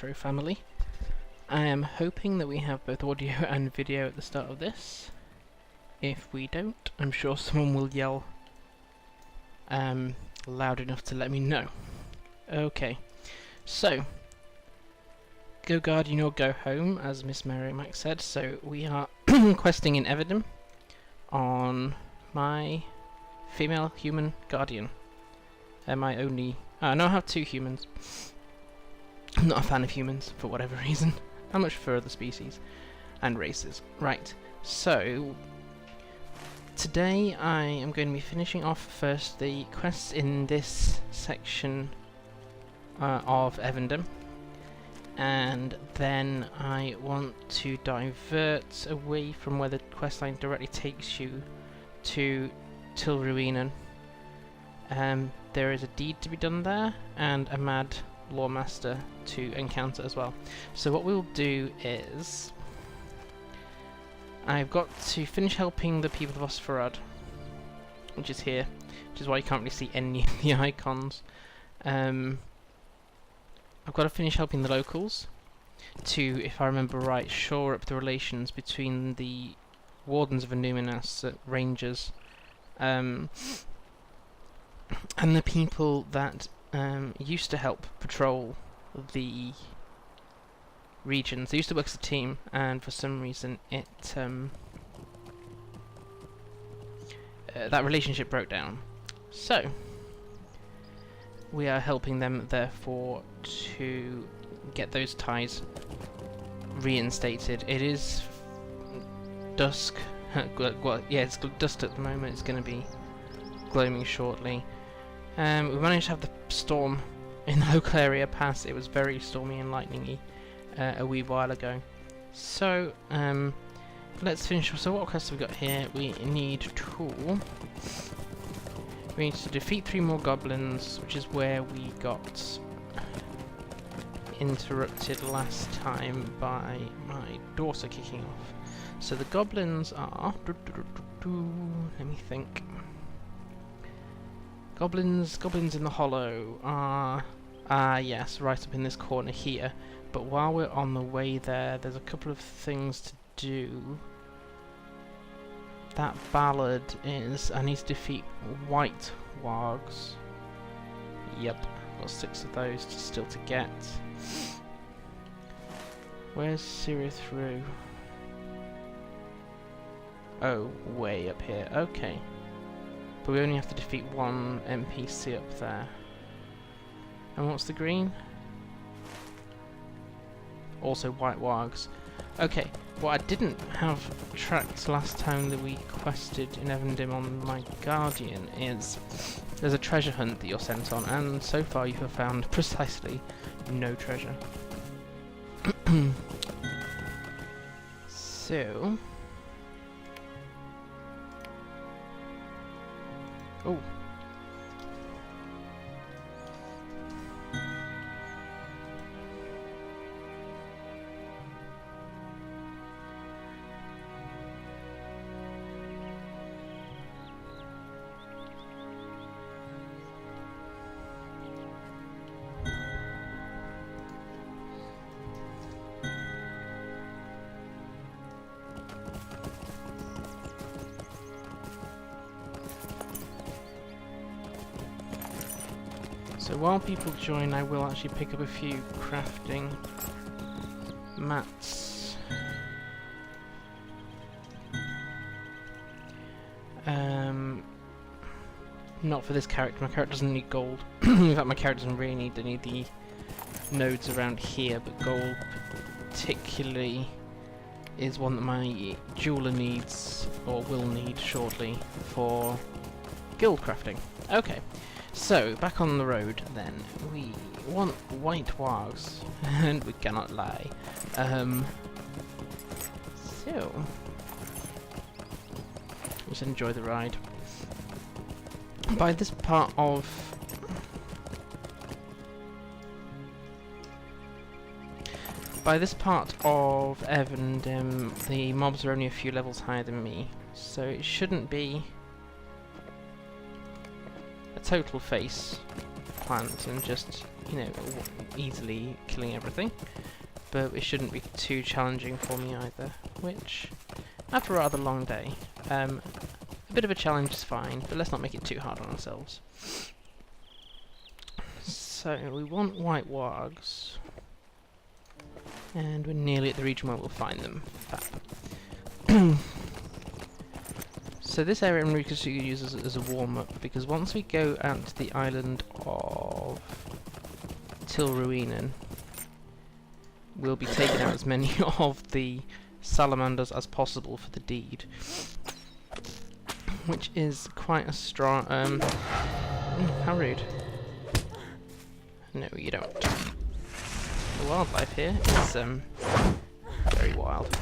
LOTRO family. I am hoping that we have both audio and video at the start of this. If we don't, I'm sure someone will yell loud enough to let me know. Okay, so go Guardian or go home, as Miss Merrimack said. So we are questing in Evendim on my female human guardian. My only... no, I have two humans. I'm not a fan of humans, for whatever reason. I much prefer other species and races. Right, so today I am going to be finishing off first the quests in this section of Evendim, and then I want to divert away from where the questline directly takes you to Tilruinen. There is a deed to be done there, and a mad lawmaster to encounter as well. So what we'll do is, I've got to finish helping the people of Osferad, which is here, which is why you can't really see any of the icons. I've got to finish helping the locals to, if I remember right, shore up the relations between the Wardens of Illuminas, Rangers, and the people that used to help patrol the regions. They used to work as a team, and for some reason it that relationship broke down. So we are helping them, therefore, to get those ties reinstated. It is dusk. Well, yeah, it's dusk at the moment. It's going to be gloaming shortly. We managed to have the storm in the local area pass. It was very stormy and lightningy a wee while ago. So let's finish. So what quests have we got here? We need we need to defeat 3 more goblins, which is where we got interrupted last time by my daughter kicking off. So the goblins are... let me think. Goblins in the hollow are... yes, right up in this corner here. But while we're on the way there, there's a couple of things to do. That ballad is... I need to defeat white wargs. Yep, got 6 of those still to get. Where's Sirithru? Oh, way up here. Okay. But we only have to defeat 1 NPC up there. And what's the green? Also white wargs. Okay, what I didn't have tracked last time that we quested in Evendim on my Guardian is there's a treasure hunt that you're sent on, and so far you have found precisely no treasure. So... oh. So while people join, I will actually pick up a few crafting mats. Not for this character. My character doesn't need gold. In fact, my character doesn't really need any of the nodes around here, but gold particularly is one that my jeweler needs, or will need shortly, for guild crafting. Okay. So, back on the road then, we want white wargs, and we cannot lie. So, just enjoy the ride. By this part of... Evendim, the mobs are only a few levels higher than me, so it shouldn't be a total face plant and just, you know, easily killing everything. But it shouldn't be too challenging for me either, which, after a rather long day, a bit of a challenge is fine, but let's not make it too hard on ourselves. So, we want white wargs, and we're nearly at the region where we'll find them. Fab. So this area we could use as a warm-up, because once we go out to the island of Tilruinen, we'll be taking out as many of the salamanders as possible for the deed. Which is quite a strong... how rude. No, you don't. The wildlife here is very wild.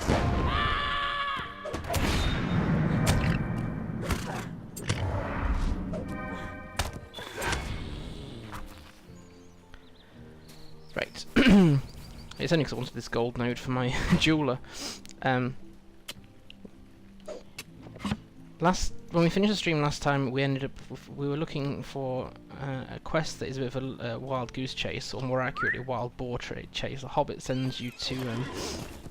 Right. It's only because I wanted this gold node for my jeweler. When we finished the stream last time, we ended up we were looking for a quest that is a bit of a wild goose chase, or more accurately, a wild boar chase. The Hobbit sends you to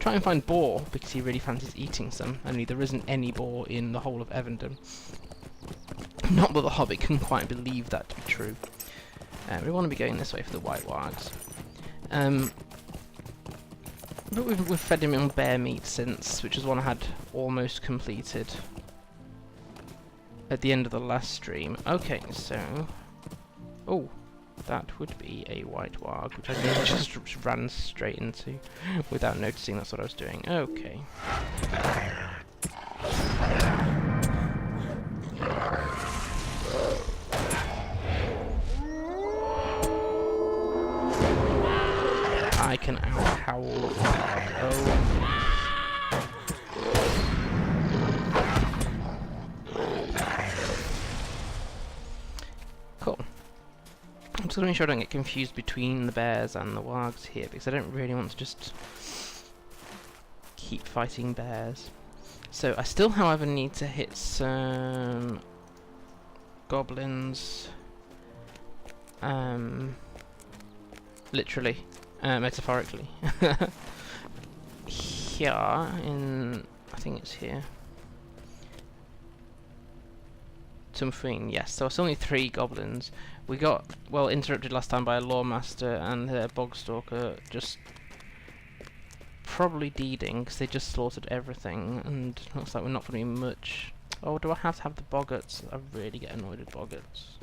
try and find boar because he really fancies eating some. Only there isn't any boar in the whole of Evendim. Not that the Hobbit can quite believe that to be true. We want to be going this way for the white wargs. But we've fed him on bear meat since, which is one I had almost completed at the end of the last stream. Okay, so... Oh, that would be a white warg, which I just ran straight into without noticing that's what I was doing. Okay. I can out-howl. Oh. Cool. I'm just going to make sure I don't get confused between the bears and the wargs here, because I don't really want to just keep fighting bears. So I still, however, need to hit some goblins. Literally. Metaphorically. Here, I think it's here. Tumfuin, yes. So it's only 3 goblins. We got, well, interrupted last time by a Lawmaster and a Bogstalker, just probably deeding, because they just slaughtered everything, and looks like we're not going to be much... Oh, do I have to have the boggarts? I really get annoyed with boggarts.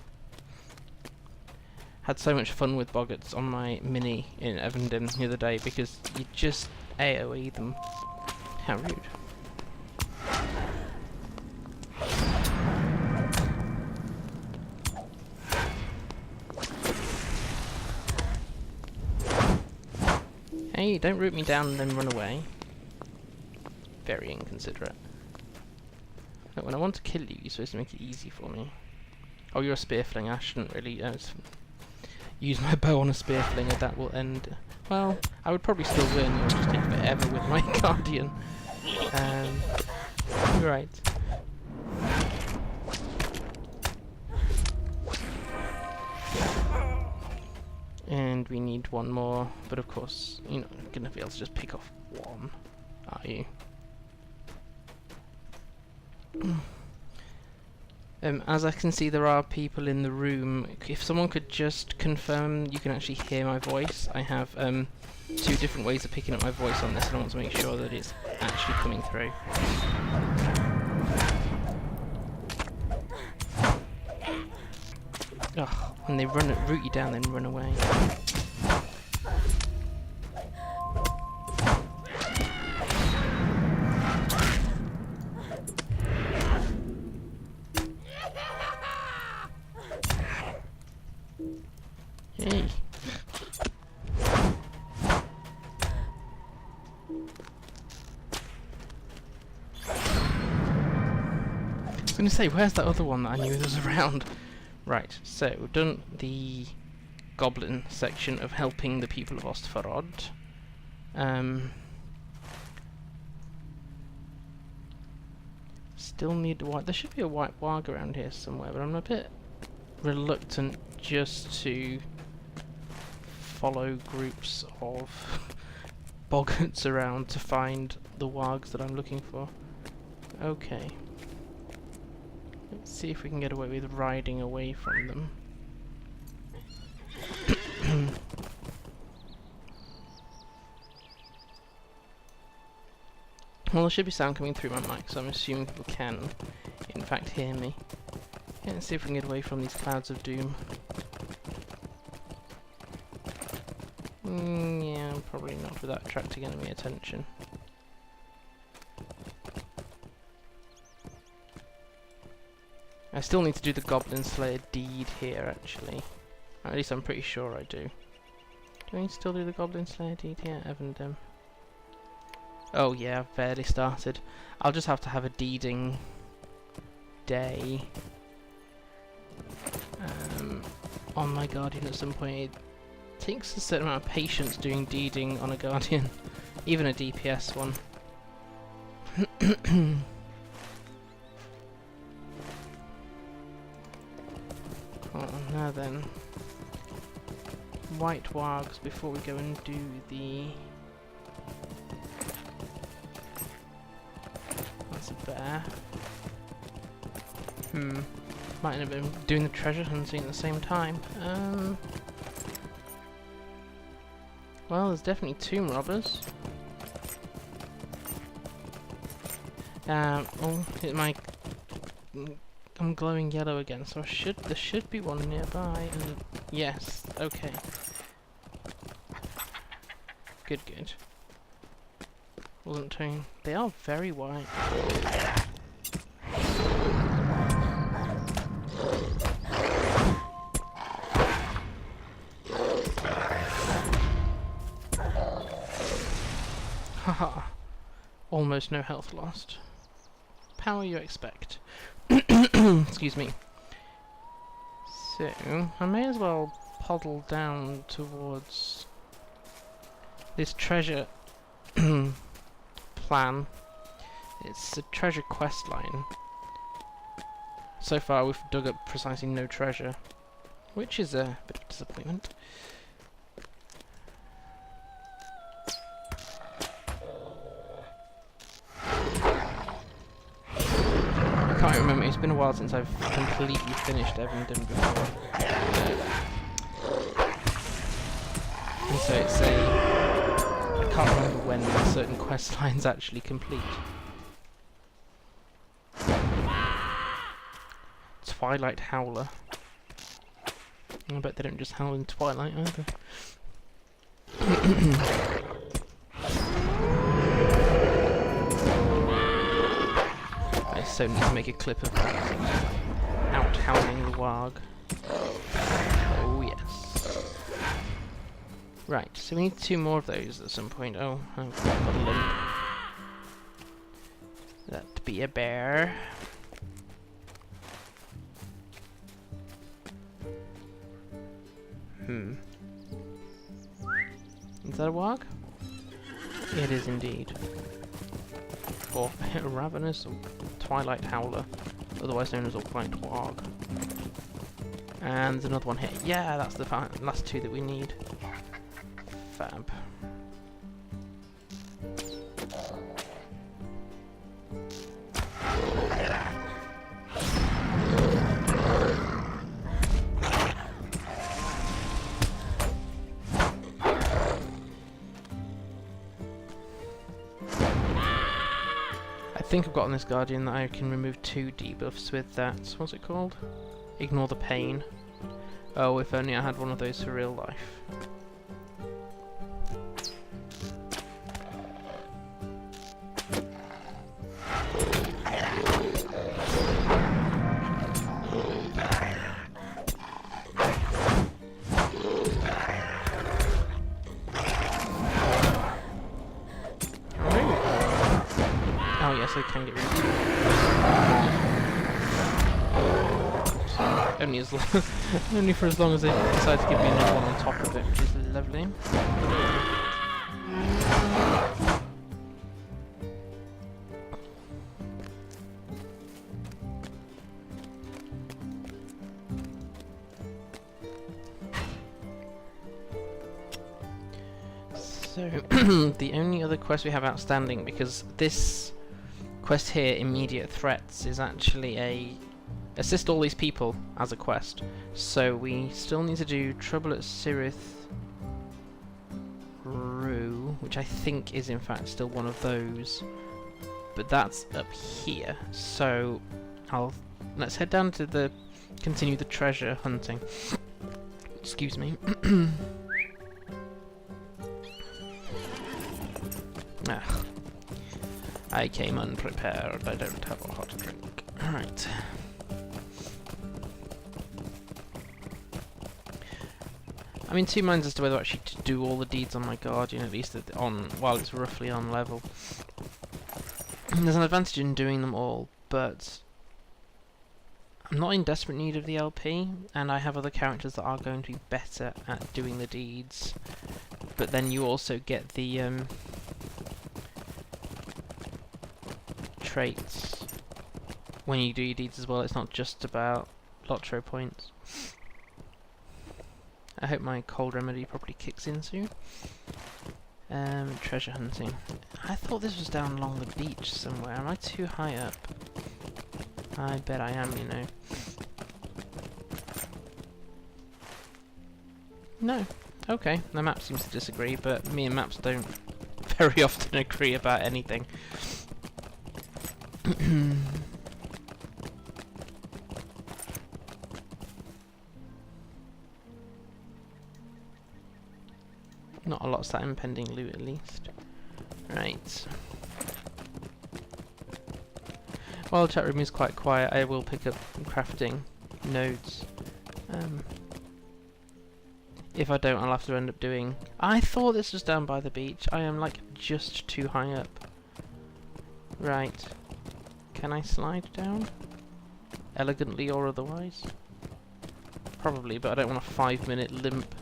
Had so much fun with boggarts on my mini in Evendim the other day, because you just AoE them. How rude. Hey, don't root me down and then run away. Very inconsiderate. Look, when I want to kill you, you're supposed to make it easy for me. Oh, you're a spearfling. I shouldn't really use my bow on a spearflinger. That will end... Well, I would probably still win. It would just take forever with my guardian. Right. And we need one more, but of course, you're not going to be able to just pick off one, are you? As I can see, there are people in the room. If someone could just confirm you can actually hear my voice. I have 2 different ways of picking up my voice on this, and I want to make sure that it's actually coming through. Ugh, when they root you down, then run away. Hey. I was going to say, where's that other one that I knew was around? Right, so we've done the goblin section of helping the people of Ostvarod. Still need white. There should be a white warg around here somewhere, but I'm a bit reluctant just to follow groups of boggarts around to find the wargs that I'm looking for. Okay. Let's see if we can get away with riding away from them. Well, there should be sound coming through my mic, so I'm assuming people can, in fact, hear me. Okay, let's see if we can get away from these clouds of doom. Yeah, probably not without attracting enemy attention. I still need to do the Goblin Slayer deed here, actually. At least I'm pretty sure I do. Do I need to still do the Goblin Slayer deed here? Evendim. Oh yeah, I've barely started. I'll just have to have a deeding day on my Guardian at some point. It takes a certain amount of patience doing deeding on a Guardian, even a DPS one. Oh, now then. White wargs before we go and do the... That's a bear. Might have been doing the treasure hunting at the same time. Well, there's definitely tomb robbers. Oh, I'm glowing yellow again, so there should be one nearby. And yes, okay. Good. Wasn't too. They are very white. Haha. Almost no health lost. Power you expect. Excuse me. So, I may as well poddle down towards this treasure plan. It's a treasure quest line. So far we've dug up precisely no treasure, which is a bit of a disappointment. I can't remember, it's been a while since I've completely finished Evendim before. And so it's I can't remember when certain quest lines actually complete. Twilight Howler. I bet they don't just howl in Twilight either. I so need to make a clip of that. Out howling the warg. Oh yes. Right, so we need 2 more of those at some point. Oh, I've got a lump. That'd be a bear. Is that a warg? It is indeed. Or Ravenous or Twilight Howler, otherwise known as a White Warg. And there's another one here. Yeah, that's the last 2 that we need. Fab. I think I've got on this Guardian that I can remove 2 debuffs with that. What's it called? Ignore the pain. Oh, if only I had one of those for real life. Oh yes, I can get rid of 2. Only as only for as long as they decide to give me another one on top of it, which is lovely. So, the only other quest we have outstanding, because this quest here, Immediate Threats, is actually a assist all these people as a quest. So we still need to do Trouble at Sirith Rue, which I think is in fact still one of those. But that's up here. So let's head down to continue the treasure hunting. Excuse me. Ugh. I came unprepared. I don't have a hot drink. Alright. I'm in two minds as to whether actually to do all the deeds on my Guardian, at least while it's roughly on level. There's an advantage in doing them all, but I'm not in desperate need of the LP, and I have other characters that are going to be better at doing the deeds. But then you also get the traits when you do your deeds as well. It's not just about LOTRO points. I hope my cold remedy probably kicks in soon. Treasure hunting. I thought this was down along the beach somewhere. Am I too high up? I bet I am, you know. No. Okay, the map seems to disagree, but me and maps don't very often agree about anything. Not a lot's that impending loot, at least. Right. While the chat room is quite quiet, I will pick up crafting nodes. If I don't, I'll have to end up doing... I thought this was down by the beach. I am, like, just too high up. Right. Can I slide down? Elegantly or otherwise? Probably, but I don't want a 5-minute limp.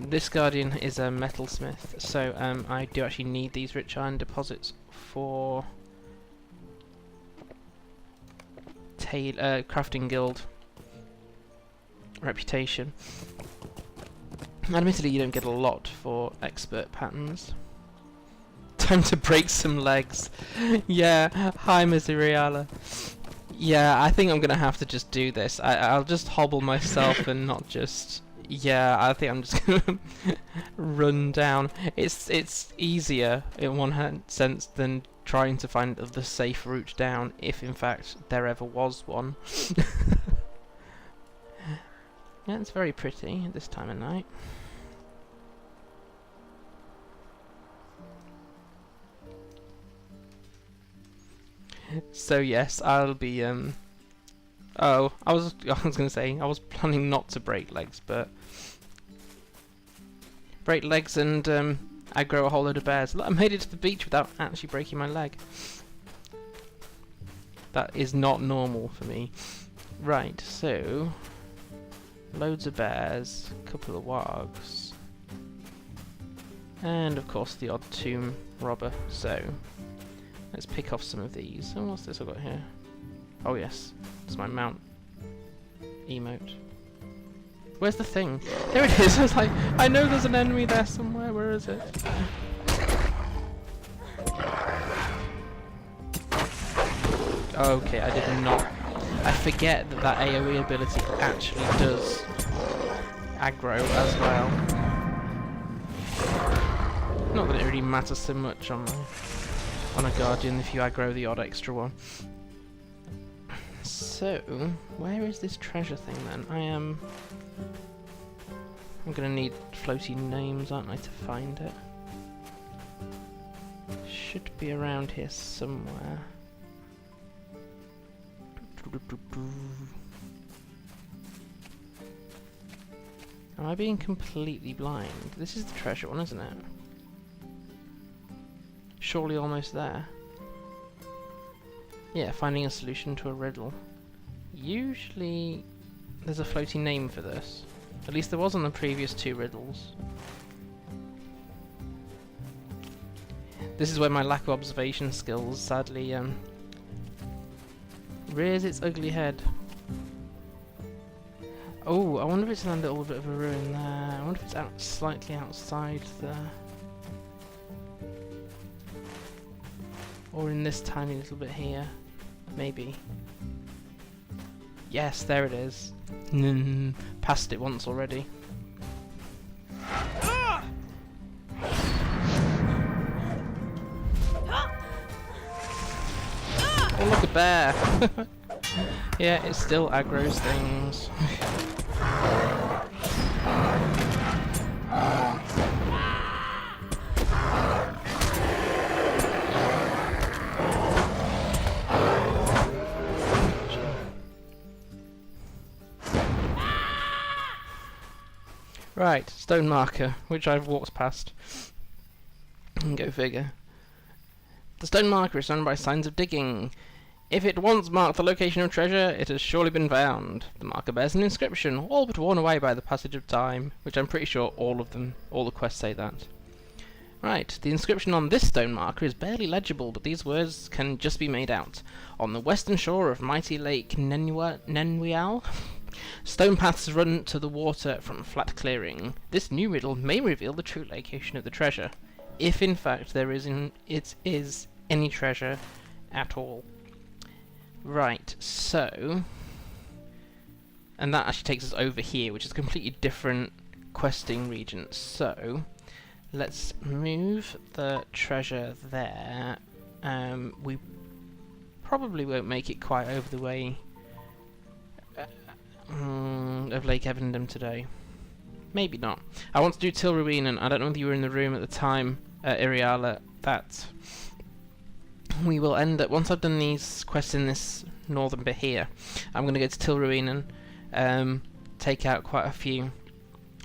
This Guardian is a metalsmith, so I do actually need these rich iron deposits for crafting guild reputation. Admittedly, you don't get a lot for expert patterns. Time to break some legs. Yeah, hi Miseriala. Yeah, I think I'm gonna have to just do this. I'll just hobble myself and not just... Yeah, I think I'm just gonna run down. It's easier in one sense than trying to find the safe route down, if in fact there ever was one. Yeah, it's very pretty at this time of night. So yes, I'll be oh, I was gonna say I was planning not to break legs, but break legs and aggro a whole load of bears. Look, I made it to the beach without actually breaking my leg. That is not normal for me. Right, so loads of bears, a couple of wargs, and of course the odd tomb robber. So let's pick off some of these. Oh, what's this I've got here? Oh yes, it's my mount emote. Where's the thing? There it is! I was like, I know there's an enemy there somewhere, where is it? Okay, I did not... I forget that that AoE ability actually does aggro as well. Not that it really matters so much on a Guardian if you aggro the odd extra one. So, where is this treasure thing then? I'm gonna need floaty names, aren't I, to find it? Should be around here somewhere. Am I being completely blind? This is the treasure one, isn't it? Surely almost there. Yeah, finding a solution to a riddle. Usually there's a floating name for this. At least there was on the previous two riddles. This is where my lack of observation skills sadly rears its ugly head. Oh, I wonder if it's in a little bit of a ruin there. I wonder if it's slightly outside there. Or in this tiny little bit here. Maybe. Yes, there it is. Passed it once already. Oh, look, a bear! Yeah, it still aggroes things. Right, stone marker, which I've walked past. Go figure. The stone marker is surrounded by signs of digging. If it once marked the location of treasure, it has surely been found. The marker bears an inscription, all but worn away by the passage of time, which I'm pretty sure all the quests say that. Right, the inscription on this stone marker is barely legible, but these words can just be made out. On the western shore of mighty Lake Nenwial, stone paths run to the water from a flat clearing. This new riddle may reveal the true location of the treasure, if in fact there is any treasure at all. Right, so... and that actually takes us over here, which is a completely different questing region. So, let's move the treasure there. We probably won't make it quite over the way of Lake Evendim today. Maybe not. I want to do Tilruin, and I don't know whether you were in the room at the time, Iriala, that we will end up, once I've done these quests in this northern bit here, I'm going to go to Tilruin and take out quite a few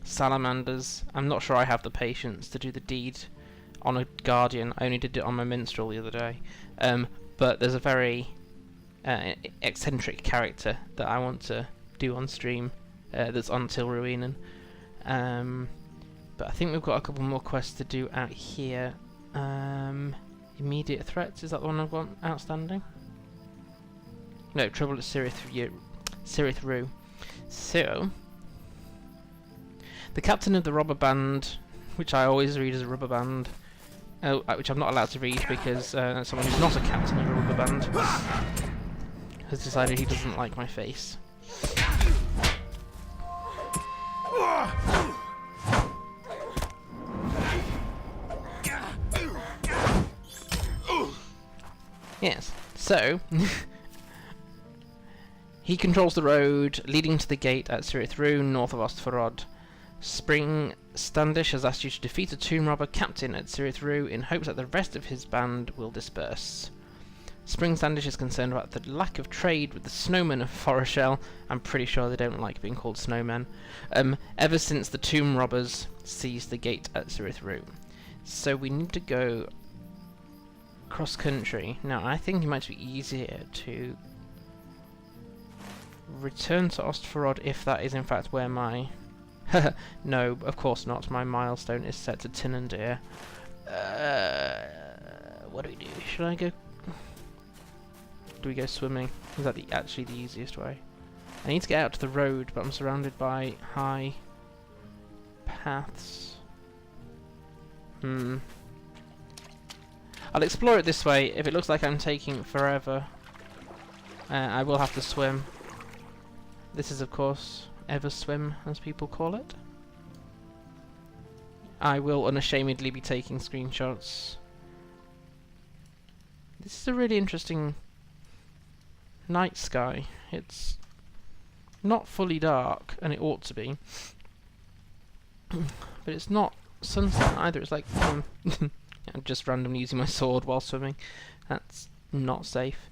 salamanders. I'm not sure I have the patience to do the deed on a guardian. I only did it on my minstrel the other day. But there's a very eccentric character that I want to do on stream that's on Tilruinen. But I think we've got a couple more quests to do out here. Immediate threats, is that the one I've got outstanding? No, trouble at Cirith Rue. So, the captain of the robber band, which I always read as a rubber band, which I'm not allowed to read because someone who's not a captain of a rubber band has decided he doesn't like my face. Yes, so he controls the road leading to the gate at Cirith Rue, north of Ostforod. Spring Standish has asked you to defeat a tomb robber captain at Cirith Rue in hopes that the rest of his band will disperse. Spring Standish is concerned about the lack of trade with the snowmen of Foreshell. I'm pretty sure they don't like being called snowmen. Ever since the tomb robbers seized the gate at Cirith Rue. So we need to go cross country. Now I think it might be easier to return to Ostforod if that is in fact where my... no, of course not. My milestone is set to Tinandir. What do we do? Should I go... do we go swimming? Is that actually the easiest way? I need to get out to the road, but I'm surrounded by high paths. I'll explore it this way. If it looks like I'm taking forever, I will have to swim. This is, of course, Everswim, as people call it. I will unashamedly be taking screenshots. This is a really interesting night sky. It's not fully dark, and it ought to be. But it's not sunset either. It's like... I'm just randomly using my sword while swimming. That's not safe.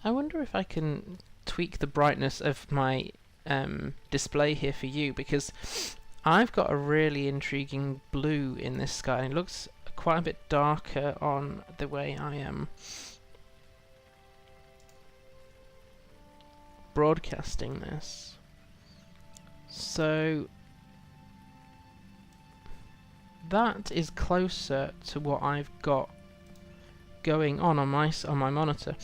I wonder if I can tweak the brightness of my display here for you, because I've got a really intriguing blue in this sky. It looks quite a bit darker on the way I am broadcasting this. So that is closer to what I've got going on my monitor.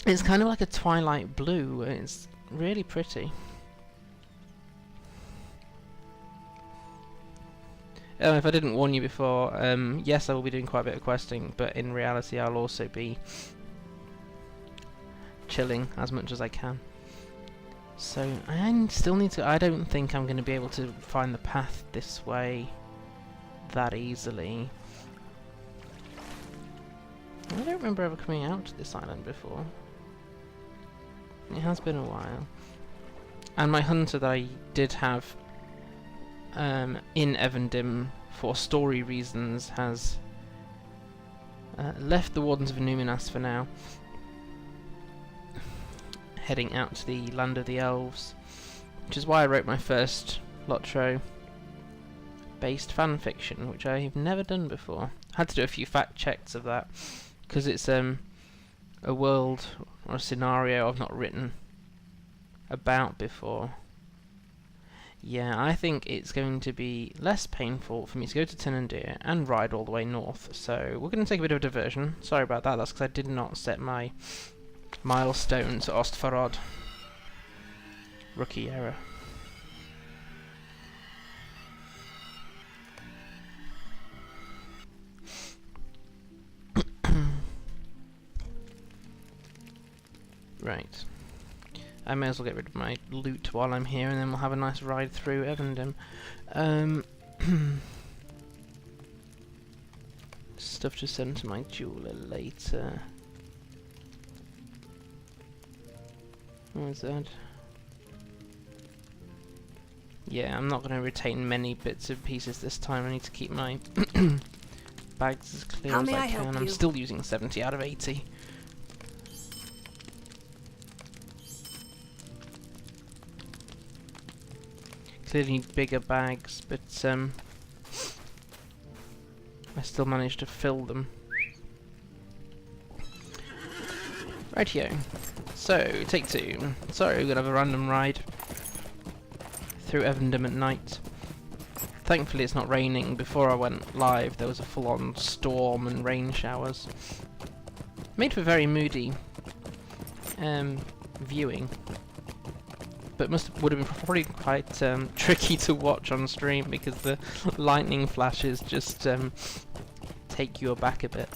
It's kind of like a twilight blue. It's really pretty. If I didn't warn you before, yes, I will be doing quite a bit of questing, but in reality I'll also be chilling as much as I can. So I still need to... I don't think I'm going to be able to find the path this way that easily. I don't remember ever coming out to this island before. It has been a while. And my hunter that I did have in Evendim for story reasons has left the Wardens of Numinas for now, heading out to the land of the elves, which is why I wrote my first LOTRO based fan fiction, which I've never done before. I had to do a few fact checks of that because it's a world or a scenario I've not written about before. Yeah, I think it's going to be less painful for me to go to Tinandir and ride all the way north, so we're going to take a bit of a diversion. Sorry about that, that's because I did not set my milestone to Ostfarod. Rookie error. Right. I may as well get rid of my loot while I'm here, and then we'll have a nice ride through Evendim. Stuff to send to my jeweler later. What was that? Yeah, I'm not going to retain many bits and pieces this time. I need to keep my bags as clear as I can. I'm still using 70 out of 80. Clearly need bigger bags, but I still managed to fill them. Rightio. So, take two. Sorry, we're gonna have a random ride through Evendim at night. Thankfully it's not raining. Before I went live there was a full-on storm and rain showers. Made for very moody viewing. But would have been probably quite tricky to watch on stream because the lightning flashes just take you aback a bit.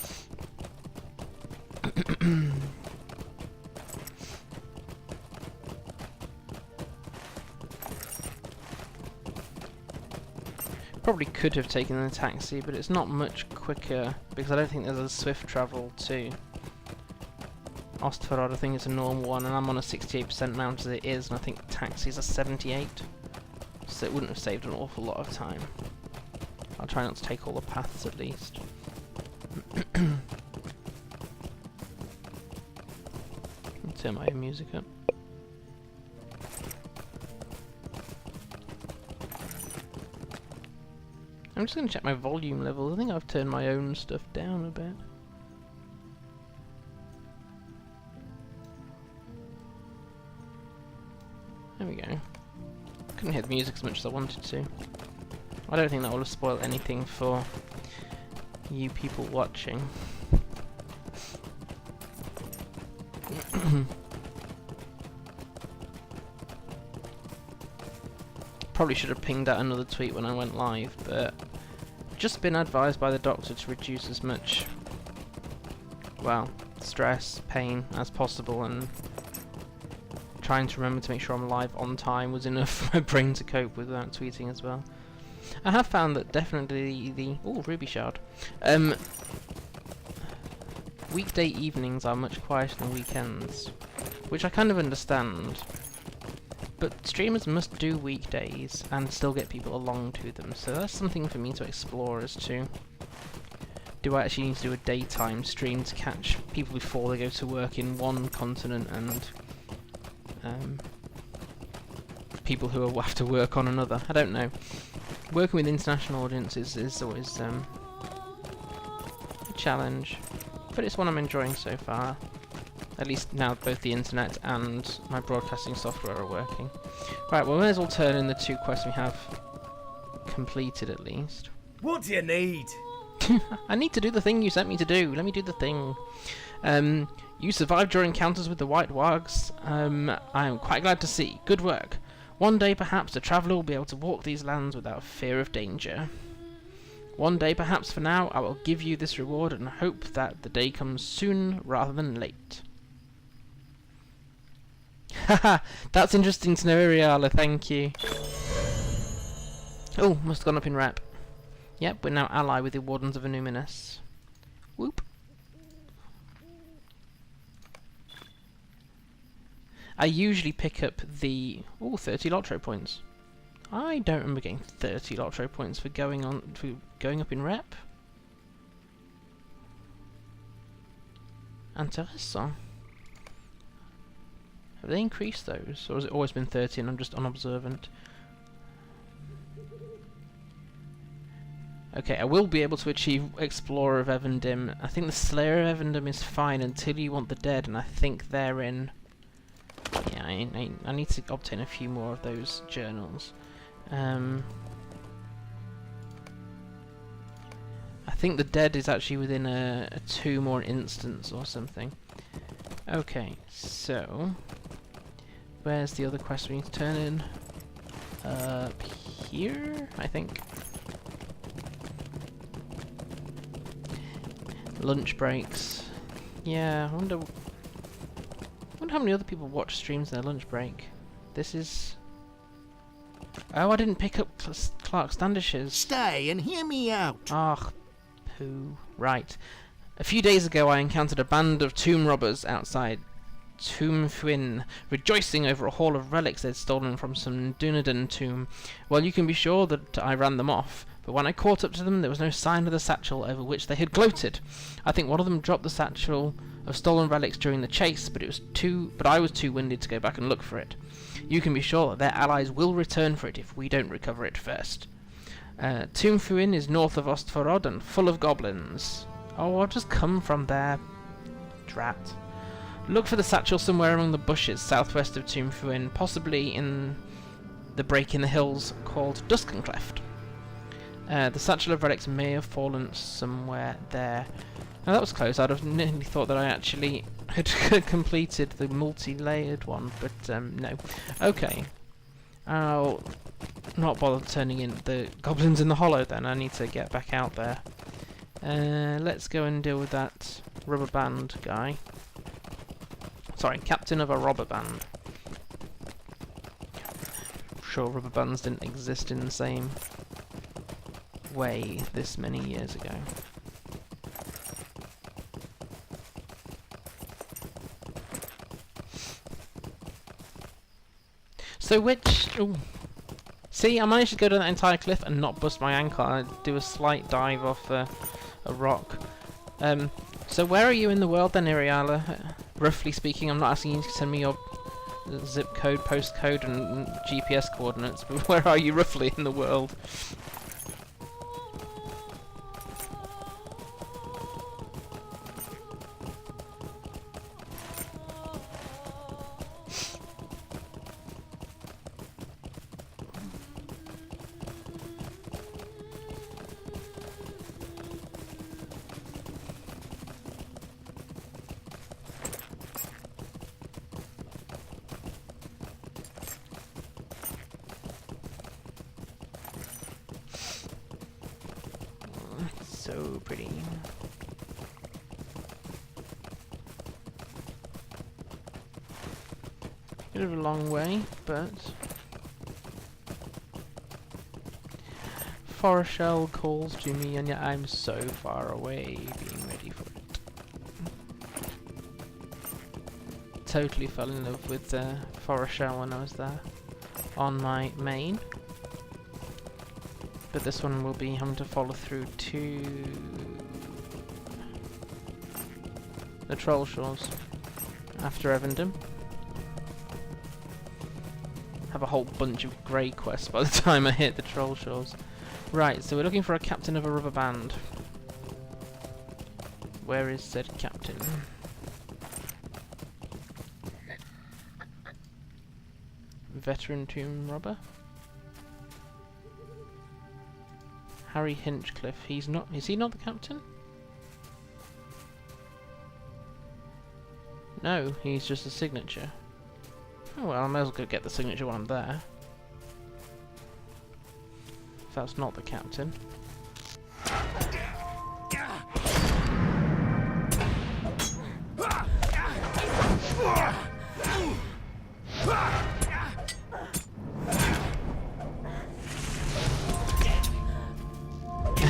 Probably could have taken a taxi, but it's not much quicker because I don't think there's a swift travel to Ostfarod. I think it's a normal one, and I'm on a 68% mount as it is, and I think taxis are 78, so it wouldn't have saved an awful lot of time. I'll try not to take all the paths at least. I'll turn my own music up. I'm just going to check my volume levels. I think I've turned my own stuff down a bit. There we go. Couldn't hear the music as much as I wanted to. I don't think that will have spoiled anything for you people watching. Probably should have pinged out another tweet when I went live, but just been advised by the doctor to reduce as much, well, stress, pain as possible, and trying to remember to make sure I'm live on time was enough for my brain to cope with without tweeting as well. I have found that definitely the ruby shard. Weekday evenings are much quieter than weekends, which I kind of understand. But streamers must do weekdays and still get people along to them, so that's something for me to explore as to, do I actually need to do a daytime stream to catch people before they go to work in one continent and people who have to work on another? I don't know. Working with international audiences is always a challenge, but it's one I'm enjoying so far. At least now both the internet and my broadcasting software are working. Right, well, we may as well turn in the 2 quests we have completed at least. What do you need? I need to do the thing you sent me to do. Let me do the thing. You survived your encounters with the White Wargs. I am quite glad to see. Good work. One day, perhaps, a traveller will be able to walk these lands without fear of danger. One day, perhaps, for now, I will give you this reward and hope that the day comes soon rather than late. Haha, that's interesting to know, Iriala, thank you. Oh, must have gone up in rep. Yep, we're now ally with the Wardens of Illuminus. Whoop. I usually pick up the 30 LOTRO points. I don't remember getting 30 LOTRO points for going up in rep. Intéressant. Have they increased those, or has it always been 30 and I'm just unobservant? Okay, I will be able to achieve Explorer of Evendim. I think the Slayer of Evendim is fine until you want the dead, and I think they're in... Yeah, I need to obtain a few more of those journals. I think the dead is actually within a tomb or an instance or something. Okay, so... Where's the other quest we need to turn in? Up here, I think. Lunch breaks. Yeah, I wonder how many other people watch streams in their lunch break. This is... Oh, I didn't pick up Clark Standish's. Stay and hear me out. Ah, poo. Right. A few days ago I encountered a band of tomb robbers outside Tomb Fuin, rejoicing over a haul of relics they'd stolen from some Dunedain tomb. Well, you can be sure that I ran them off, but when I caught up to them there was no sign of the satchel over which they had gloated. I think one of them dropped the satchel of stolen relics during the chase, but I was too winded to go back and look for it. You can be sure that their allies will return for it if we don't recover it first. Tomb Fuin is north of Ostvarod and full of goblins. Oh, I'll just come from there. Drat. Look for the satchel somewhere among the bushes southwest of Tomb Fuin, possibly in the break in the hills called Duskencleft. The satchel of relics may have fallen somewhere there. Now that was close. I'd have nearly thought that I actually had completed the multi-layered one, but no. Okay. I'll not bother turning in the goblins in the hollow then. I need to get back out there. Let's go and deal with that rubber band guy. Sorry, captain of a robber band. I'm sure rubber bands didn't exist in the same way this many years ago. So which... Ooh. See, I managed to go down that entire cliff and not bust my ankle. I do a slight dive off a rock. So where are you in the world then, Iriala? Roughly speaking, I'm not asking you to send me your zip code, postcode and GPS coordinates, but where are you roughly in the world? So pretty. Bit of a long way, but Foreshell calls to me, and yet I'm so far away, being ready for it. Totally fell in love with Foreshell when I was there on my main. But this one will be having to follow through to the Troll Shores after Evendim. Have a whole bunch of grey quests by the time I hit the Troll Shores. Right, so we're looking for a captain of a rubber band. Where is said captain? Veteran tomb robber? Harry Hinchcliffe. He's not. Is he not the captain? No, he's just a signature. Oh well, I may as well go get the signature while I'm there. If that's not the captain.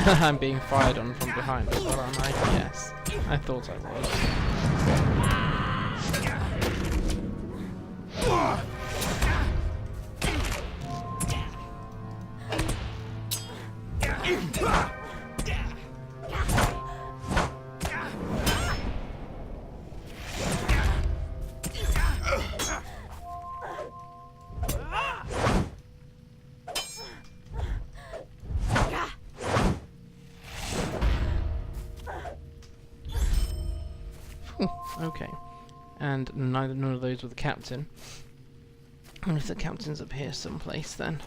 I'm being fired on from behind as well, am I? Yes. I thought I was. Okay, and none of those were the captain. I wonder if the captain's up here someplace then.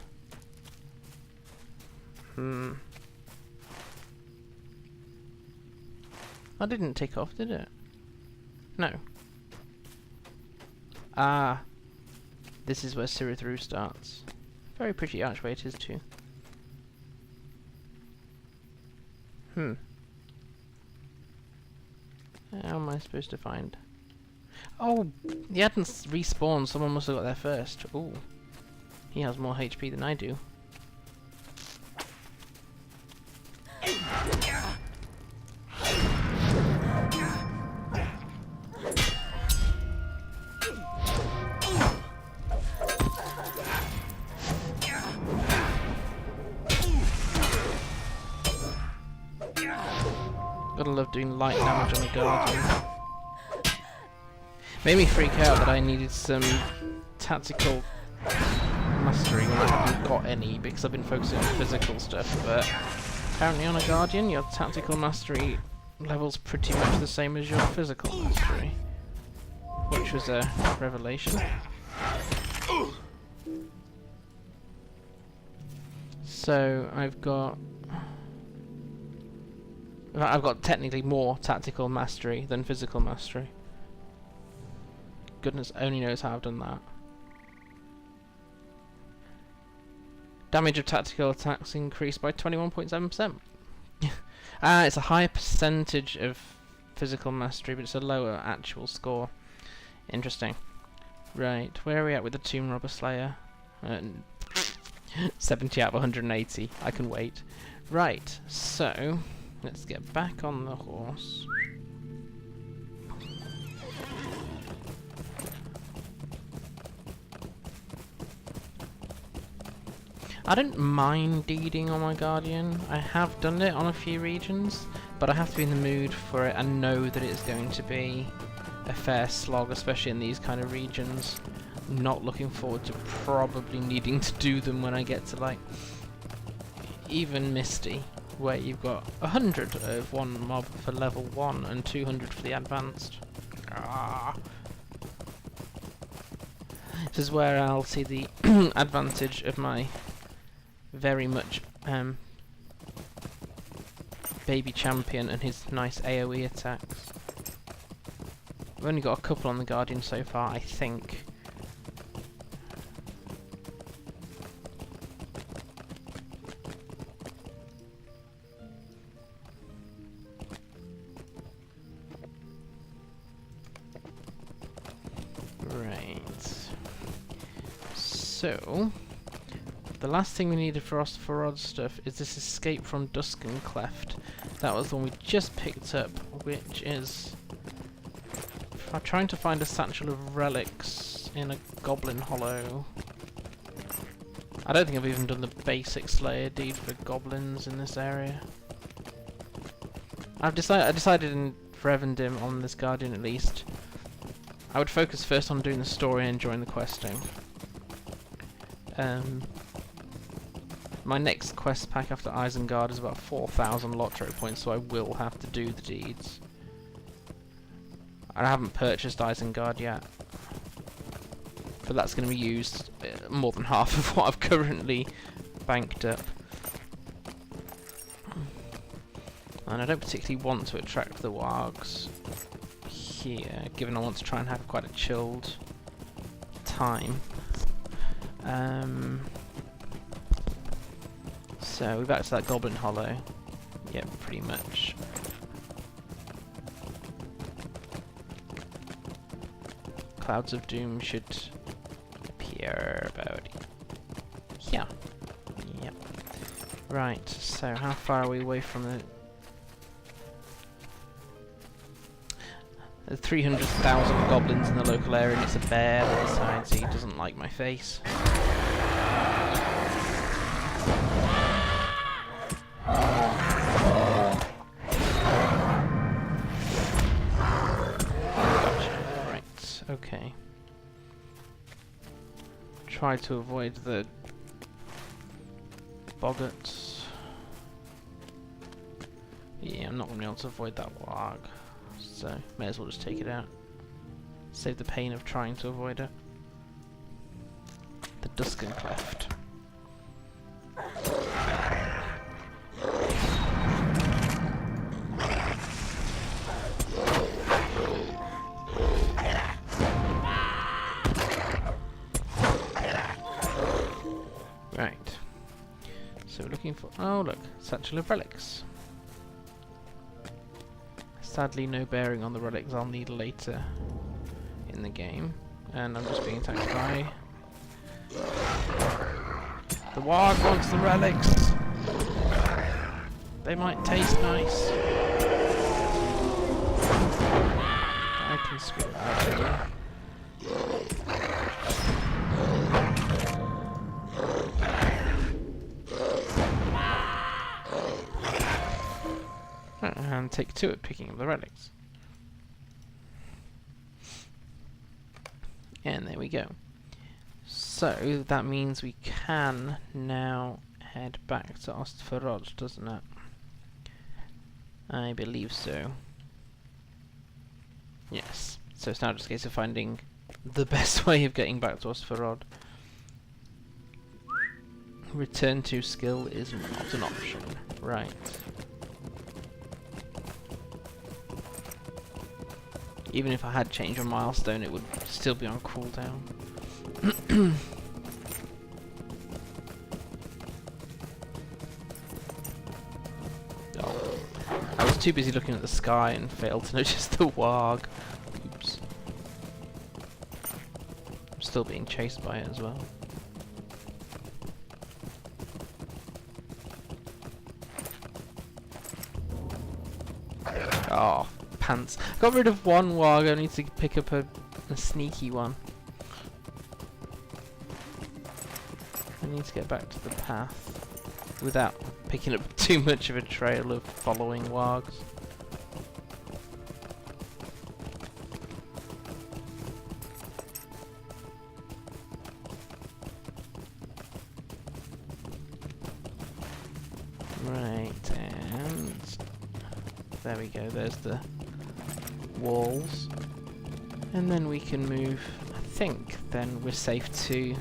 That didn't take off, did it? No. Ah, this is where Sirithru starts. Very pretty archway it is too. How am I supposed to find? Oh, he hadn't respawned. Someone must have got there first. Ooh, he has more HP than I do. Gotta love doing light damage on the Guardian. Made me freak out that I needed some tactical mastery when I haven't got any because I've been focusing on physical stuff, but apparently on a Guardian your tactical mastery level's pretty much the same as your physical mastery, which was a revelation. So I've got technically more tactical mastery than physical mastery. Goodness only knows how I've done that. Damage of tactical attacks increased by 21.7%. It's a higher percentage of physical mastery, but it's a lower actual score. Interesting. Right, where are we at with the Tomb Robber Slayer? 70 out of 180. I can wait. Right, so let's get back on the horse. I don't mind deeding on my Guardian. I have done it on a few regions, but I have to be in the mood for it and know that it's going to be a fair slog, especially in these kind of regions. I'm not looking forward to probably needing to do them when I get to, like, even Misty, where you've got 100 of one mob for level 1 and 200 for the advanced. This is where I'll see the advantage of my very much baby champion and his nice AoE attacks. I've only got a couple on the Guardian so far, I think. So, the last thing we needed for Osteroid stuff is this escape from Dusken Cleft. That was the one we just picked up, which is I'm trying to find a satchel of relics in a goblin hollow. I don't think I've even done the basic Slayer deed for goblins in this area. I decided for Evendim on this Guardian at least, I would focus first on doing the story and enjoying the questing. My next quest pack after Isengard is about 4,000 LOTRO points, so I will have to do the deeds. I haven't purchased Isengard yet, but that's going to be used more than half of what I've currently banked up. And I don't particularly want to attract the wargs here, given I want to try and have quite a chilled time. So we're back to that Goblin Hollow. Yeah, pretty much. Clouds of Doom should appear about here. Yep. Right, so how far are we away from the... There's 300,000 goblins in the local area, and it's a bear that decides he doesn't like my face. Okay. Try to avoid the boggarts. Yeah, I'm not going to be able to avoid that warg, so may as well just take it out. Save the pain of trying to avoid it. The Duskin Cleft. Right, so we're looking for... Oh look, Satchel of Relics. Sadly no bearing on the relics I'll need later in the game. And I'm just being attacked by... The warg wants the relics! They might taste nice. I can screw out. And take 2 at picking up the relics. And there we go. So that means we can now head back to Ostvarod, doesn't it? I believe so. Yes. So it's now just a case of finding the best way of getting back to Ostvarod. Return to skill is not an option. Right. Even if I had changed a milestone, it would still be on cooldown. Oh. I was too busy looking at the sky and failed to notice the warg. Oops. I'm still being chased by it as well. Oh. Pants. Got rid of one warg, I need to pick up a sneaky one. I need to get back to the path without picking up too much of a trail of following wargs. Right, and there we go, there's the walls, and then we can move. I think then we're safe to...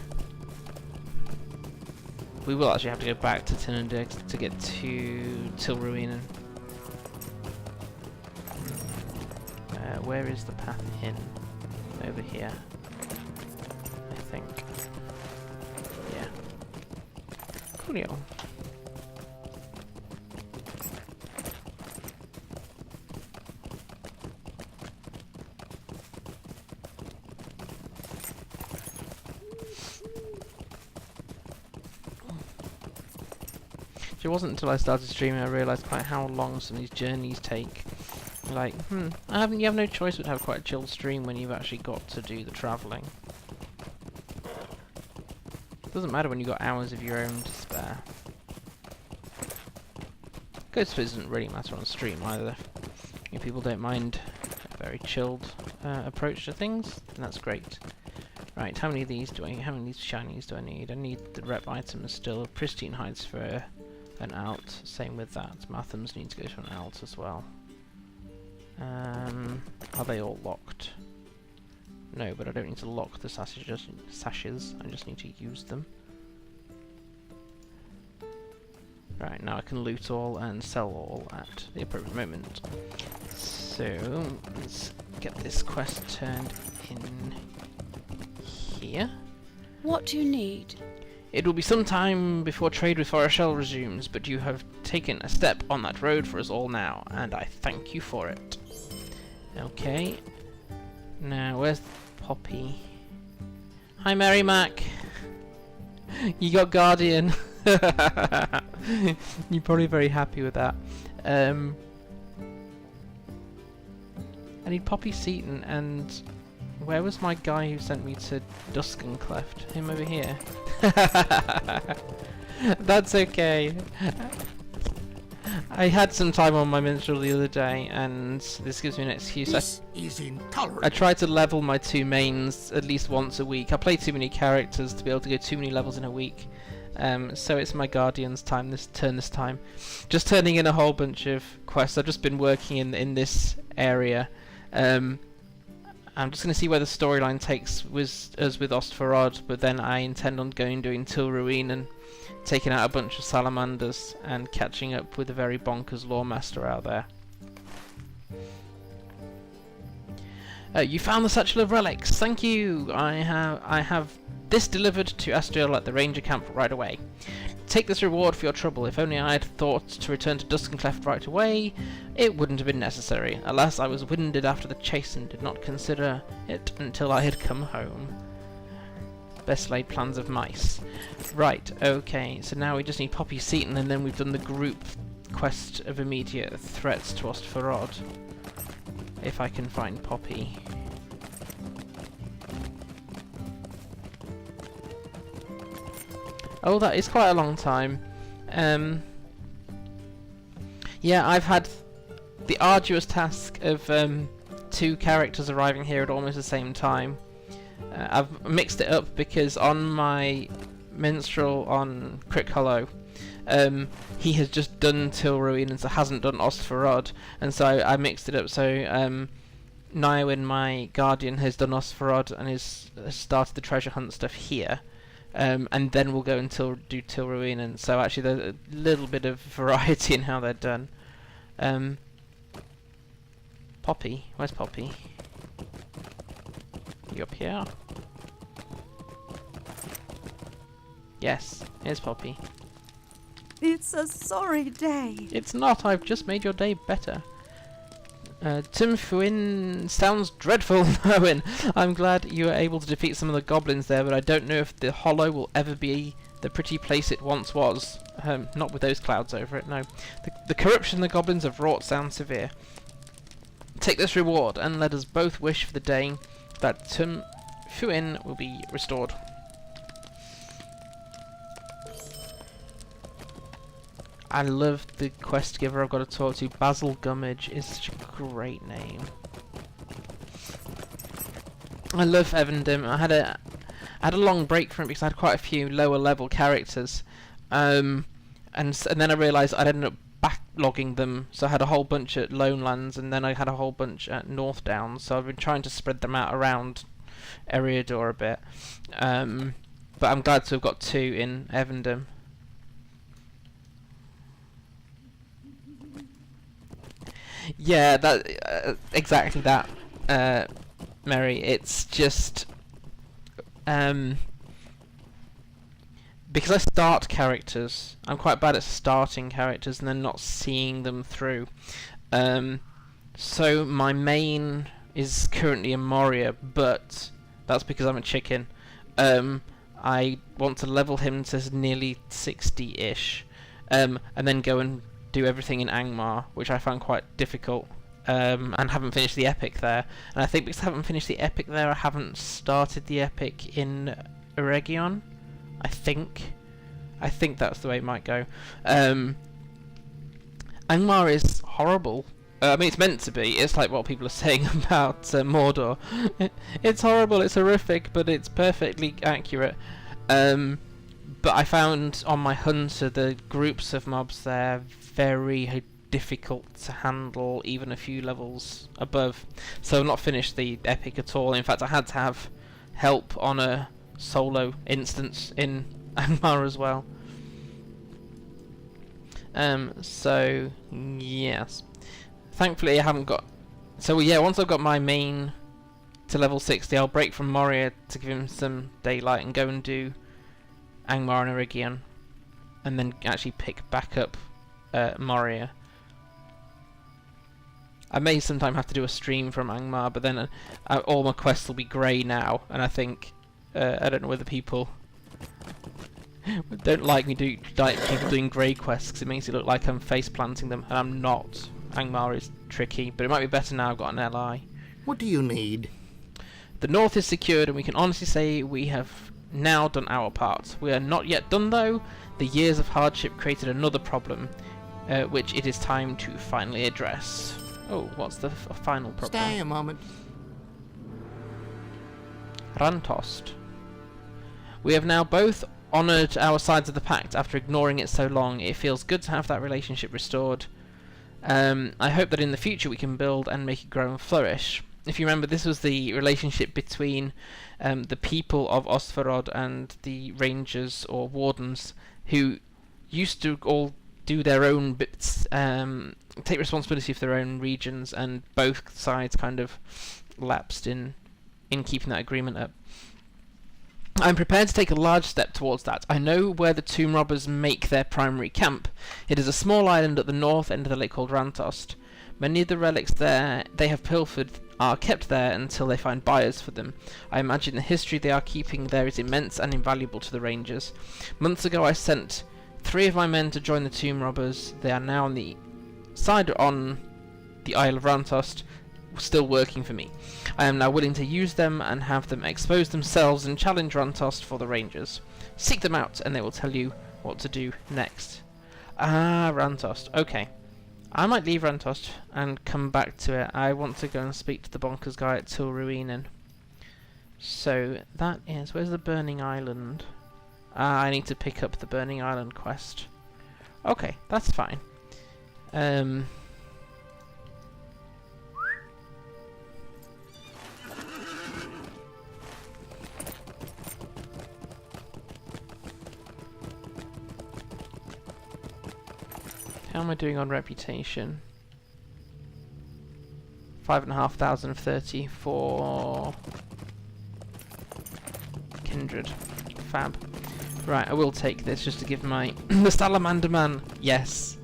We will actually have to go back to Tinundir to get to Tilruinen. Where is the path in? Over here, I think. Yeah. Coolio. It wasn't until I started streaming I realised quite how long some of these journeys take. Like, you have no choice but to have quite a chilled stream when you've actually got to do the travelling. Doesn't matter when you've got hours of your own to spare. Ghost doesn't really matter on stream either. If people don't mind a very chilled approach to things, then that's great. Right, how many of these do I need? How many of these shinies do I need? I need the rep items still. Pristine hides for an alt. Same with that. Mathams need to go to an alt as well. Are they all locked? No, but I don't need to lock the sashes. I just need to use them. Right, now I can loot all and sell all at the appropriate moment. So, let's get this quest turned in here. What do you need? It will be some time before trade with Foreshell resumes, but you have taken a step on that road for us all now, and I thank you for it. Okay. Now, where's Poppy? Hi, Mary Mac. You got Guardian. You're probably very happy with that. I need Poppy Seaton, and where was my guy who sent me to Duskencleft? Him over here. That's okay. I had some time on my minstrel the other day, and this gives me an excuse. This is intolerable. I try to level my two mains at least once a week. I play too many characters to be able to go too many levels in a week. So it's my Guardian's time this time. Just turning in a whole bunch of quests. I've just been working in this area. I'm just going to see where the storyline takes us with Ostvarod, but then I intend on doing Til Ruin and taking out a bunch of Salamanders and catching up with a very bonkers Lawmaster out there. You found the Satchel of Relics. Thank you. I have this delivered to Astriel at the Ranger camp right away. Take this reward for your trouble. If only I had thought to return to Duskencleft right away, it wouldn't have been necessary. Alas, I was winded after the chase and did not consider it until I had come home. Best laid plans of mice. Right, okay, so now we just need Poppy Seaton, and then we've done the group quest of immediate threats to Ostvarod. If I can find Poppy. Oh, that is quite a long time. Yeah, I've had the arduous task of 2 characters arriving here at almost the same time. I've mixed it up because on my minstrel on Crick Hollow, he has just done Til Ruin and so hasn't done Ostvarod, and so I mixed it up. So Niowen, my Guardian, has done Ostvarod and has started the treasure hunt stuff here. And then we'll go and do Til Ruin, and so actually there's a little bit of variety in how they're done. Poppy, where's Poppy? You up here? Yes, here's Poppy. It's a sorry day. It's not, I've just made your day better. Tim Fuin sounds dreadful, Owen. I'm glad you were able to defeat some of the goblins there, but I don't know if the Hollow will ever be the pretty place it once was. Not with those clouds over it, no. The corruption the goblins have wrought sounds severe. Take this reward, and let us both wish for the day that Tim Fuin will be restored. I love the quest giver I've got to talk to. Basil Gummidge is such a great name. I love Evendim. I had a long break from it because I had quite a few lower level characters, and then I realised I'd ended up backlogging them. So I had a whole bunch at Lonelands, and then I had a whole bunch at North Downs. So I've been trying to spread them out around Eriador a bit. But I'm glad to have got 2 in Evendim. Yeah, that exactly that, Mary. It's just because I start characters, I'm quite bad at starting characters and then not seeing them through. So my main is currently a Moria, but that's because I'm a chicken. I want to level him to nearly 60-ish, and then go and do everything in Angmar, which I found quite difficult, and haven't finished the epic there. And I think because I haven't finished the epic there, I haven't started the epic in Eregion. I think that's the way it might go. Angmar is horrible. I mean, it's meant to be. It's like what people are saying about Mordor. It's horrible, it's horrific, but it's perfectly accurate. But I found on my hunter the groups of mobs there very difficult to handle, even a few levels above. So I've not finished the epic at all. In fact, I had to have help on a solo instance in Angmar as well. So yes, thankfully I haven't got So yeah, once I've got my main to level 60, I'll break from Moria to give him some daylight and go and do Angmar and Erigion, and then actually pick back up Moria. I may sometime have to do a stream from Angmar, but then all my quests will be grey now, and I think I don't know whether people don't like me people doing grey quests because it makes it look like I'm face planting them, and I'm not. Angmar is tricky, but it might be better now I've got an LI. What do you need? The north is secured, and we can honestly say we have now done our part. We are not yet done though. The years of hardship created another problem, which it is time to finally address. Oh, what's the final problem? Stay a moment. Rantost. We have now both honoured our sides of the pact after ignoring it so long. It feels good to have that relationship restored. I hope that in the future we can build and make it grow and flourish. If you remember, this was the relationship between the people of Ostvarod and the rangers or wardens, who used to all do their own bits, take responsibility for their own regions, and both sides kind of lapsed in keeping that agreement up. I'm prepared to take a large step towards that. I know where the tomb robbers make their primary camp. It is a small island at the north end of the lake called Rantost. Many of the relics there they have pilfered are kept there until they find buyers for them. I imagine the history they are keeping there is immense and invaluable to the rangers. Months ago I sent 3 of my men to join the tomb robbers. They are now on the side on the Isle of Rantost, still working for me. I am now willing to use them and have them expose themselves and challenge Rantost for the rangers. Seek them out and they will tell you what to do next. Ah, Rantost. Okay. I might leave Rantost and come back to it. I want to go and speak to the bonkers guy at Tilruinen. So that is... where's the Burning Island? Ah, I need to pick up the Burning Island quest. Okay, that's fine. How am I doing on reputation? 5,500 of 30 for Kindred. Fab. Right, I will take this just to give my the Salamander man. Yes.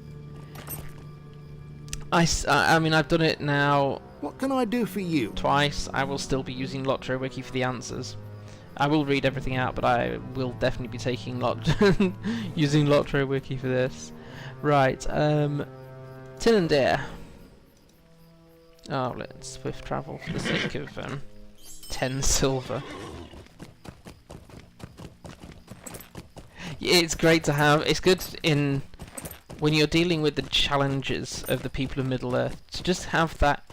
I mean, I've done it now What can I do for you? twice. I will still be using LOTRO Wiki for the answers. I will read everything out, but I will definitely be taking using LOTRO Wiki for this. Right, Tin and Deer. Oh, let's swift travel for the sake of 10 silver. Yeah, it's great to have. It's good in when you're dealing with the challenges of the people of Middle Earth to just have that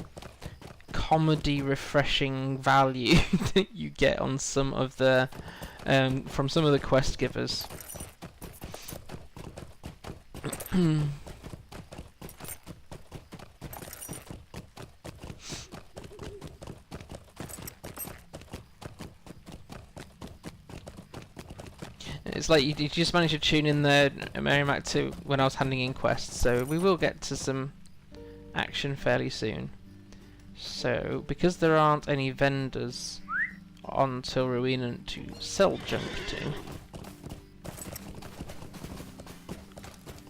comedy, refreshing value that you get on some of the from some of the quest givers. It's like you just managed to tune in there, Merrimack 2, when I was handing in quests, so we will get to some action fairly soon. So, because there aren't any vendors on Tilruinen to sell junk to,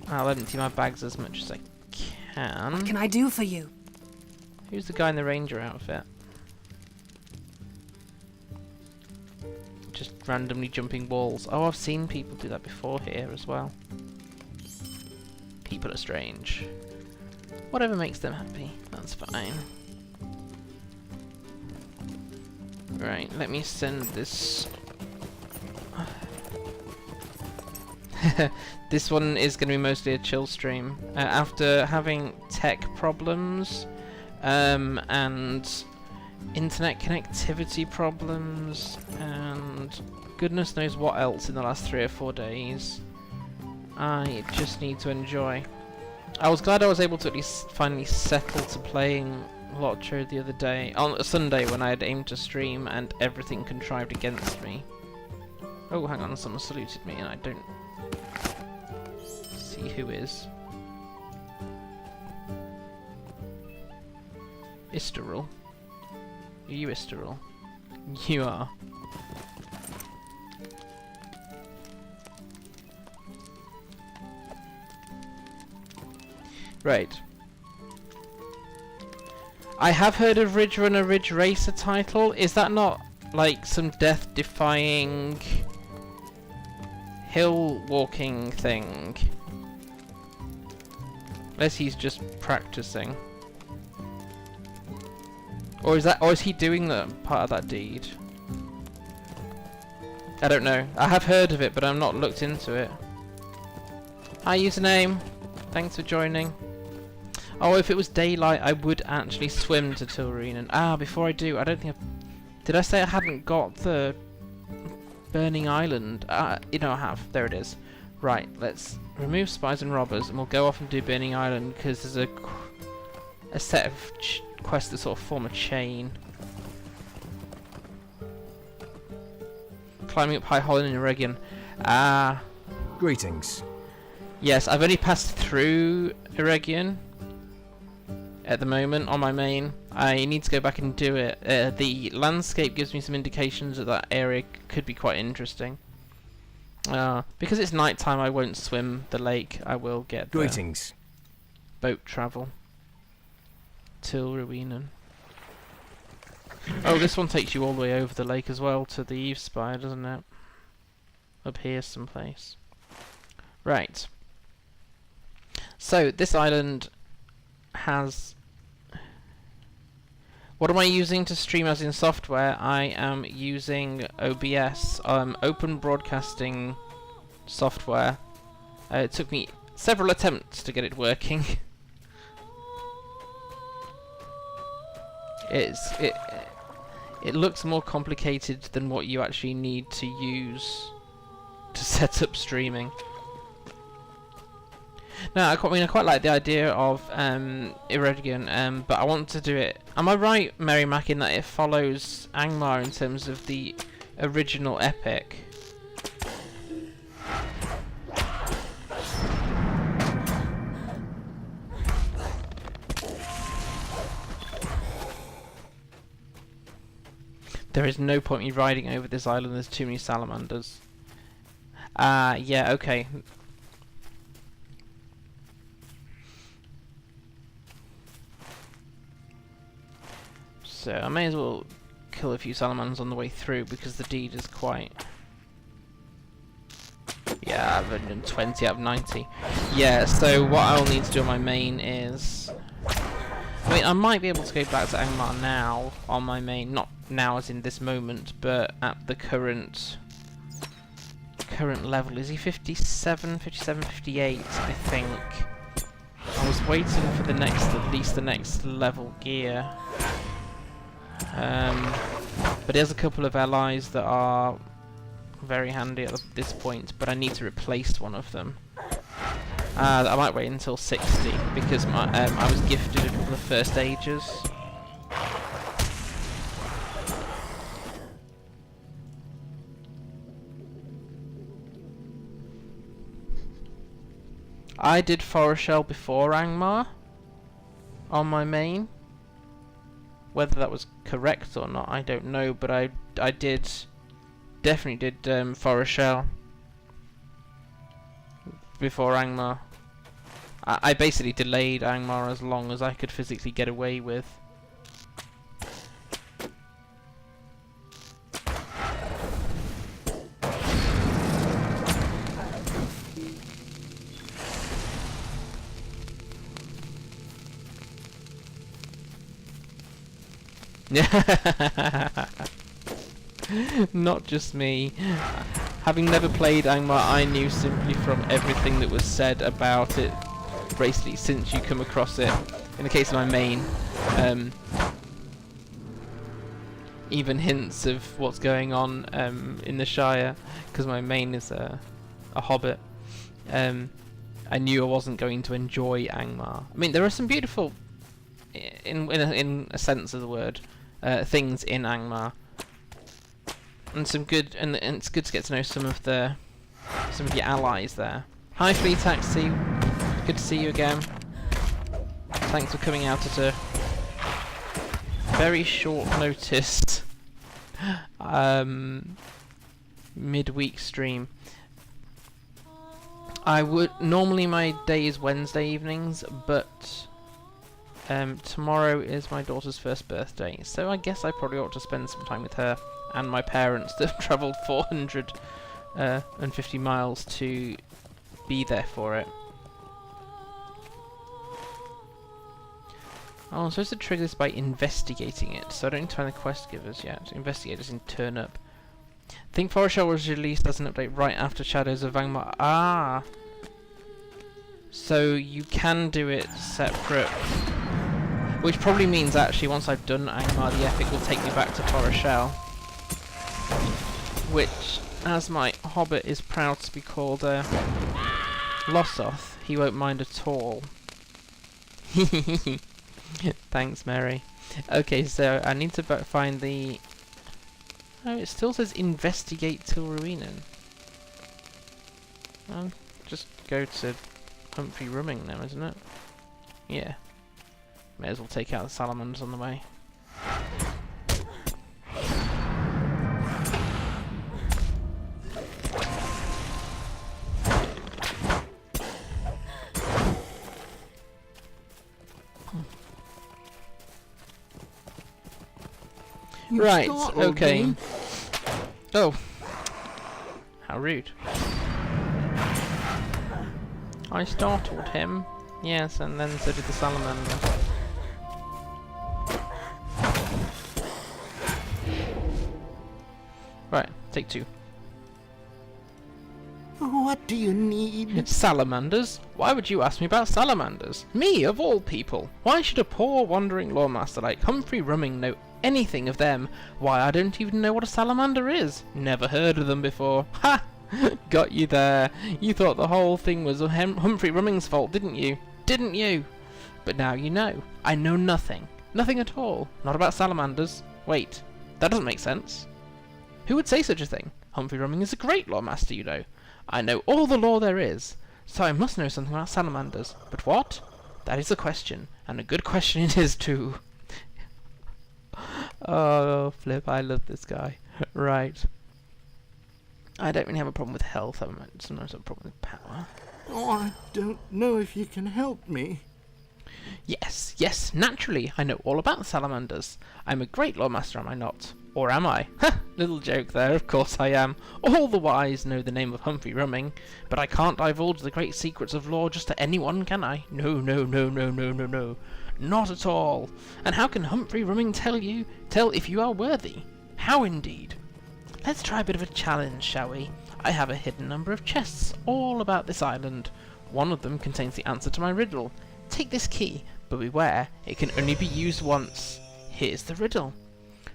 I'll empty my bags as much as I can. What can I do for you? Who's the guy in the ranger outfit? Just randomly jumping walls. Oh, I've seen people do that before here as well. People are strange. Whatever makes them happy, that's fine. Right, let me send this. This one is going to be mostly a chill stream. After having tech problems and internet connectivity problems and goodness knows what else in the last 3 or 4 days, I just need to enjoy. I was glad I was able to at least finally settle to playing LOTRO the other day, on a Sunday when I had aimed to stream and everything contrived against me. Oh, hang on, someone saluted me and I don't see who is. Isteril? Are you Isteril? You are. Right. I have heard of Ridge Runner Ridge Racer title. Is that not like some death-defying hill walking thing? Unless he's just practicing. Or is he doing that part of that deed? I don't know. I have heard of it, but I've not looked into it. Hi username. Thanks for joining. Oh, if it was daylight, I would actually swim to Tilrenen. Ah, before I do, I don't think did I say I hadn't got the Burning Island? You know I have. There it is. Right, let's remove spies and robbers, and we'll go off and do Burning Island, because there's a set of quests that sort of form a chain. Climbing up High Holland in Eregion. Ah. Greetings. Yes, I've only passed through Eregion at the moment on my main. I need to go back and do it. The landscape gives me some indications that that area could be quite interesting. Because it's night time, I won't swim the lake. I will get Greetings. Boat travel till Ruinen. Oh, this one takes you all the way over the lake as well to the Eve Spire, doesn't it? Up here someplace. Right. So this island has. What am I using to stream as in software? I am using OBS, Open Broadcasting software. It took me several attempts to get it working. It looks more complicated than what you actually need to use to set up streaming. No, I quite like the idea of Eregion, but I want to do it. Am I right, Mary Mac, in that it follows Angmar in terms of the original epic? There is no point in me riding over this island, there's too many salamanders. Yeah, okay. So I may as well kill a few salamanders on the way through, because the deed is quite... Yeah, I've only done 20 out of 90. Yeah, so what I'll need to do on my main is... I mean, I might be able to go back to Angmar now on my main, not now as in this moment, but at the current level. Is he 57, 57, 58, I think. I was waiting for the next, at least the next level gear. But he has a couple of allies that are very handy at this point, but I need to replace one of them. I might wait until 60 because I was gifted a couple of first ages. I did Foreshell before Angmar on my main. Whether that was correct or not, I don't know, but I definitely did Foreshell before Angmar. I basically delayed Angmar as long as I could physically get away with. Not just me. Having never played Angmar, I knew simply from everything that was said about it, basically since you come across it. In the case of my main, even hints of what's going on in the Shire, because my main is a hobbit. I knew I wasn't going to enjoy Angmar. I mean, there are some beautiful, in a sense of the word, things in Angmar. And some good, and it's good to get to know some of your allies there. Hi, Flea Taxi. Good to see you again. Thanks for coming out at a very short notice midweek stream. I would normally my day is Wednesday evenings, but tomorrow is my daughter's first birthday, so I guess I probably ought to spend some time with her and my parents that have travelled 450 miles to be there for it. Oh, I'm supposed to trigger this by investigating it, so I don't need to find the quest givers yet. Investigators in turn up. Think Forest Shell was released as an update right after Shadows of Vangmar. Ah! So you can do it separate. Which probably means actually once I've done Angmar the Epic will take me back to Forest Shell. Which, as my hobbit is proud to be called Lossoth, he won't mind at all. Thanks, Mary. Okay, so I need to find the... Oh, it still says investigate Tilruinen. Well, just go to Humphrey Rumming now, isn't it? Yeah. May as well take out the salamanders on the way. You Right, startled okay. me. Oh. How rude. I startled him. Yes, and then so did the salamander. Right, take two. What do you need? Salamanders? Why would you ask me about salamanders? Me, of all people! Why should a poor wandering lawmaster like Humphrey Rumming know anything of them? Why, I don't even know what a salamander is. Never heard of them before. Ha! Got you there. You thought the whole thing was Humphrey Rumming's fault, didn't you? Didn't you? But now you know. I know nothing. Nothing at all. Not about salamanders. Wait, that doesn't make sense. Who would say such a thing? Humphrey Rumming is a great lawmaster, you know. I know all the law there is, so I must know something about salamanders. But what? That is the question, and a good question it is too. Oh, flip, I love this guy. Right. I don't really have a problem with health, sometimes I have a problem with power. Oh, I don't know if you can help me. Yes, yes, naturally, I know all about salamanders. I'm a great lawmaster, am I not? Or am I? Ha! Little joke there, of course I am. All the wise know the name of Humphrey Rumming, but I can't divulge the great secrets of law just to anyone, can I? No, no, no, no, no, no, no. Not at all. And how can Humphrey Rumming tell if you are worthy? How indeed? Let's try a bit of a challenge, shall we? I have a hidden number of chests all about this island. One of them contains the answer to my riddle. Take this key, but beware, it can only be used once. Here's the riddle.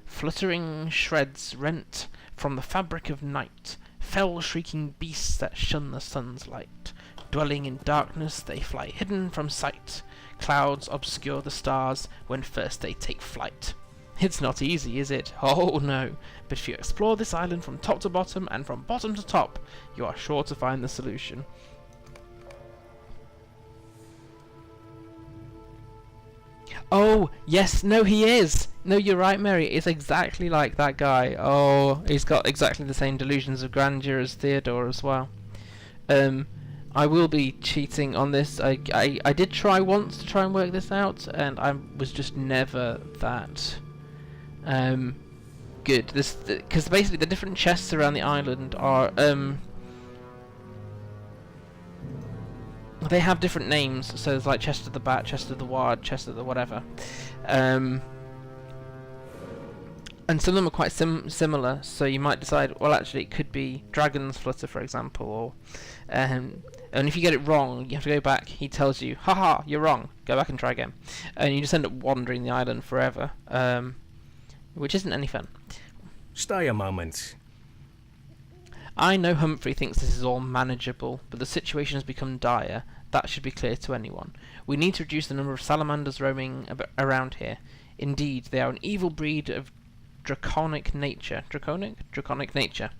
Fluttering shreds rent from the fabric of night, fell shrieking beasts that shun the sun's light. Dwelling in darkness, they fly hidden from sight. Clouds obscure the stars when first they take flight. It's not easy, is it? Oh no. But if you explore this island from top to bottom and from bottom to top, you are sure to find the solution. Oh, yes, no, he is! No, you're right, Mary, it's exactly like that guy. Oh, he's got exactly the same delusions of grandeur as Theodore as well. I will be cheating on this. I did try once to try and work this out, and I was just never that good. Because basically the different chests around the island are they have different names. So there's like chest of the bat, chest of the ward, chest of the whatever, and some of them are quite similar. So you might decide, well, actually it could be Dragon's Flutter, for example, or and if you get it wrong, you have to go back. He tells you, haha, you're wrong, go back and try again. And you just end up wandering the island forever, which isn't any fun. Stay a moment. I know Humphrey thinks this is all manageable, but the situation has become dire. That should be clear to anyone. We need to reduce the number of salamanders roaming around here. Indeed, they are an evil breed of draconic nature. Draconic nature.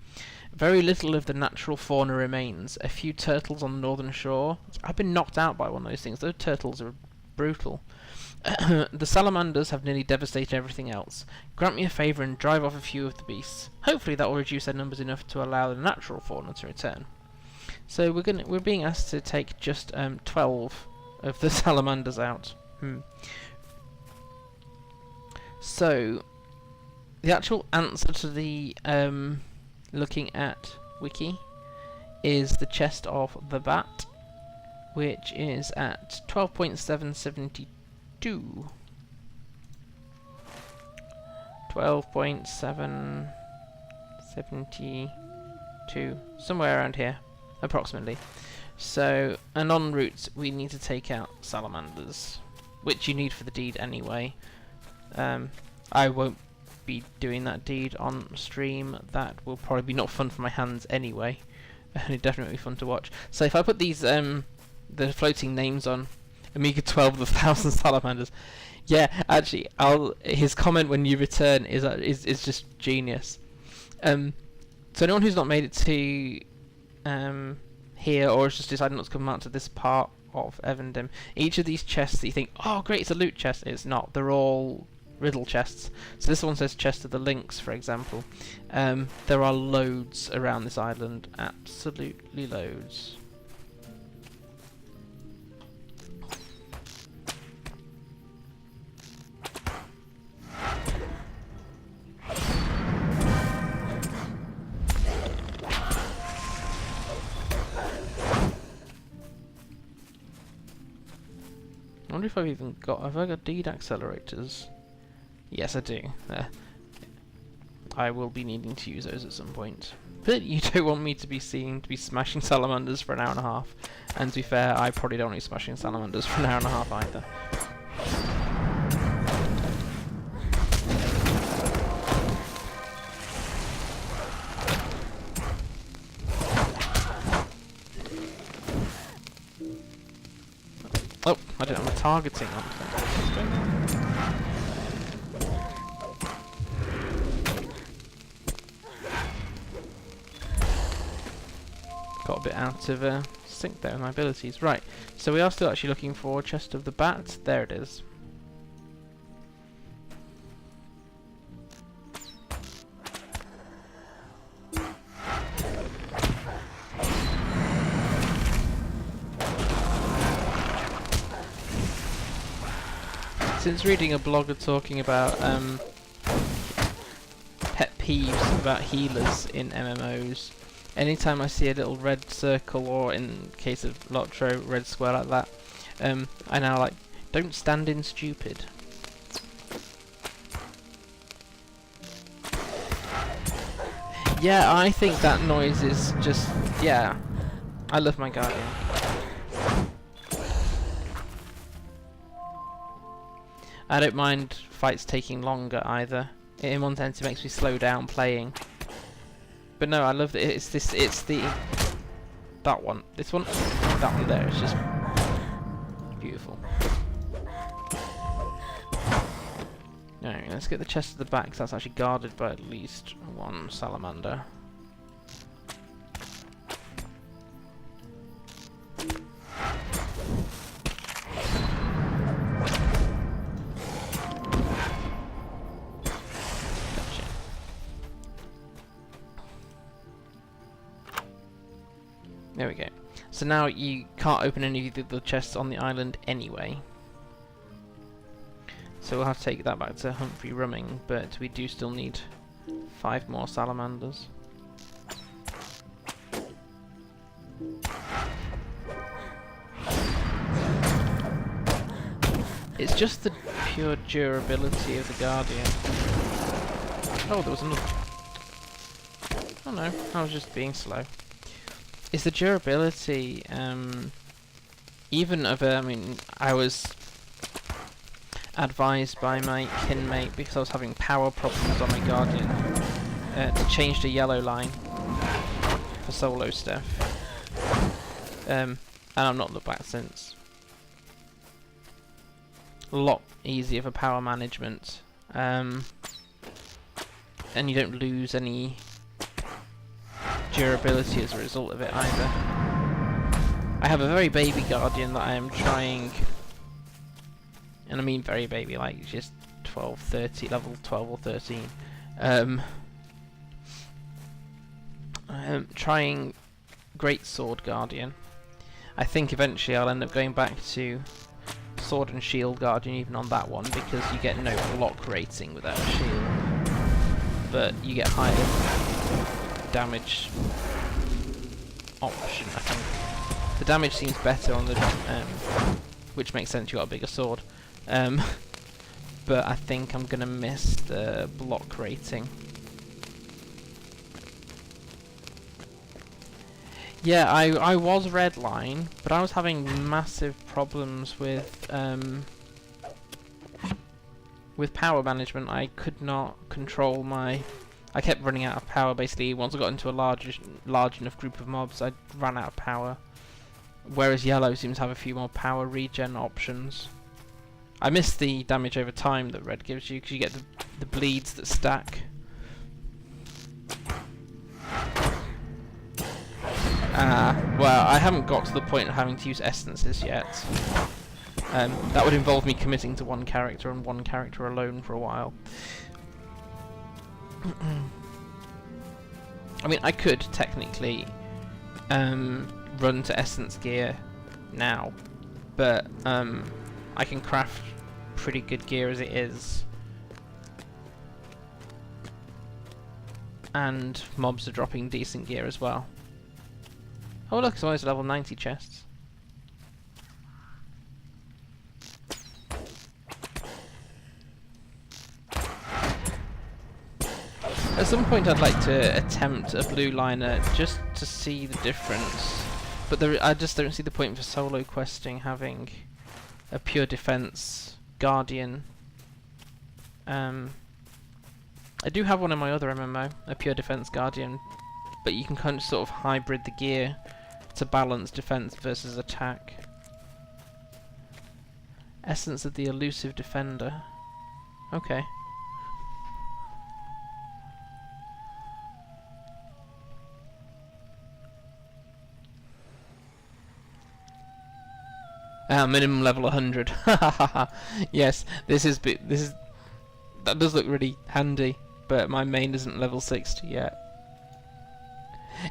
Very little of the natural fauna remains. A few turtles on the northern shore. I've been knocked out by one of those things. Those turtles are brutal. The salamanders have nearly devastated everything else. Grant me a favour and drive off a few of the beasts. Hopefully that will reduce their numbers enough to allow the natural fauna to return. So we're being asked to take just 12 of the salamanders out. So the actual answer to the looking at wiki is the chest of the bat, which is at 12.772. 12.772, somewhere around here, approximately. So, and en route we need to take out salamanders, which you need for the deed anyway. I won't be doing that deed on stream. That will probably be not fun for my hands anyway. It'll definitely be fun to watch. So if I put these the floating names on, Amiga 12 of 1,000 salamanders. Yeah, actually, his comment when you return is just genius. So anyone who's not made it to here, or has just decided not to come out to this part of Evendim, each of these chests that you think, oh great, it's a loot chest, it's not. They're all riddle chests. So this one says chest of the lynx, for example. There are loads around this island, absolutely loads. I wonder if have I got deed accelerators? Yes, I do. I will be needing to use those at some point. But you don't want me to be smashing salamanders for an hour and a half. And to be fair, I probably don't want to be smashing salamanders for an hour and a half either. Oh, I don't have a targeting on. Got a bit out of sync there with my abilities. Right, so we are still actually looking for chest of the bat. There it is. Since reading a blogger talking about pet peeves about healers in MMOs, anytime I see a little red circle, or in case of LOTRO, red square like that, I now like, don't stand in stupid. Yeah, I think that noise is just, yeah. I love my Guardian. I don't mind fights taking longer either. In one sense, it makes me slow down playing. But no, I love that it's that one. This one, that one there. It's just beautiful. Alright, let's get the chest at the back, 'cause that's actually guarded by at least one salamander. There we go. So now you can't open any of the chests on the island anyway. So we'll have to take that back to Humphrey Rumming, but we do still need 5 more salamanders. It's just the pure durability of the Guardian. Oh, there was another. Oh no, I was just being slow. It's the durability, even of, I mean, I was advised by my kinmate, because I was having power problems on my Guardian, to change the yellow line for solo stuff. And I've not looked back since. A lot easier for power management, and you don't lose any durability as a result of it either. I have a very baby Guardian that I am trying and I mean very baby, like just 12, 13, level 12 or 13. Trying Great Sword Guardian. I think eventually I'll end up going back to Sword and Shield Guardian even on that one, because you get no block rating without a shield, but you get higher damage option, I think. The damage seems better on the which makes sense, you got a bigger sword. But I think I'm gonna miss the block rating. Yeah, I was redline, but I was having massive problems with power management. I could not control my... I kept running out of power, basically. Once I got into a large enough group of mobs, I ran out of power. Whereas yellow seems to have a few more power regen options. I miss the damage over time that red gives you, because you get the bleeds that stack. Well, I haven't got to the point of having to use essences yet. That would involve me committing to one character and one character alone for a while. I mean, I could technically run to essence gear now, but I can craft pretty good gear as it is. And mobs are dropping decent gear as well. Oh look, it's always level 90 chests. At some point I'd like to attempt a blue liner just to see the difference. But I just don't see the point for solo questing having a pure defense guardian. I do have one in my other MMO, a pure defense guardian, but you can kind of sort of hybrid the gear to balance defense versus attack. Essence of the elusive defender. Okay. Minimum level 100. Yes, that does look really handy, but my main isn't level 60 yet.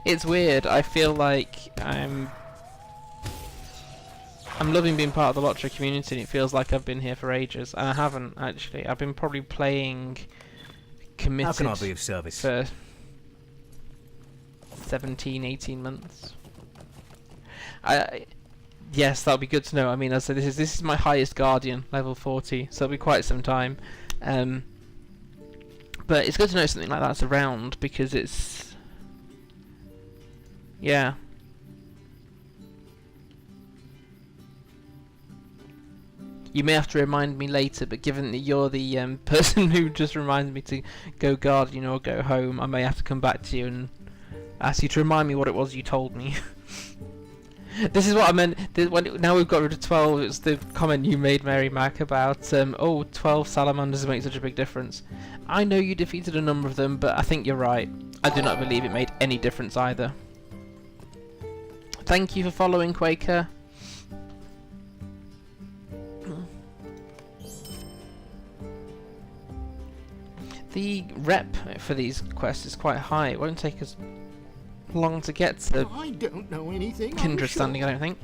It's weird. I feel like I'm loving being part of the LOTRO community, and it feels like I've been here for ages, and I haven't actually. I've been probably playing committed How can I be of service? for 17, 18 months. Yes, that would be good to know. I mean, as I said, this is my highest guardian, level 40, so it'll be quite some time. But it's good to know something like that's around, because it's... yeah. You may have to remind me later, but given that you're the person who just reminded me to go guardian or go home, I may have to come back to you and ask you to remind me what it was you told me. This is what I meant. Now we've got rid of 12. It's the comment you made, Mary Mac, about 12 salamanders make such a big difference. I know you defeated a number of them, but I think you're right. I do not believe it made any difference either. Thank you for following, Quaker. The rep for these quests is quite high. It won't take us long to get to I don't know anything. Kindred standing, I don't think.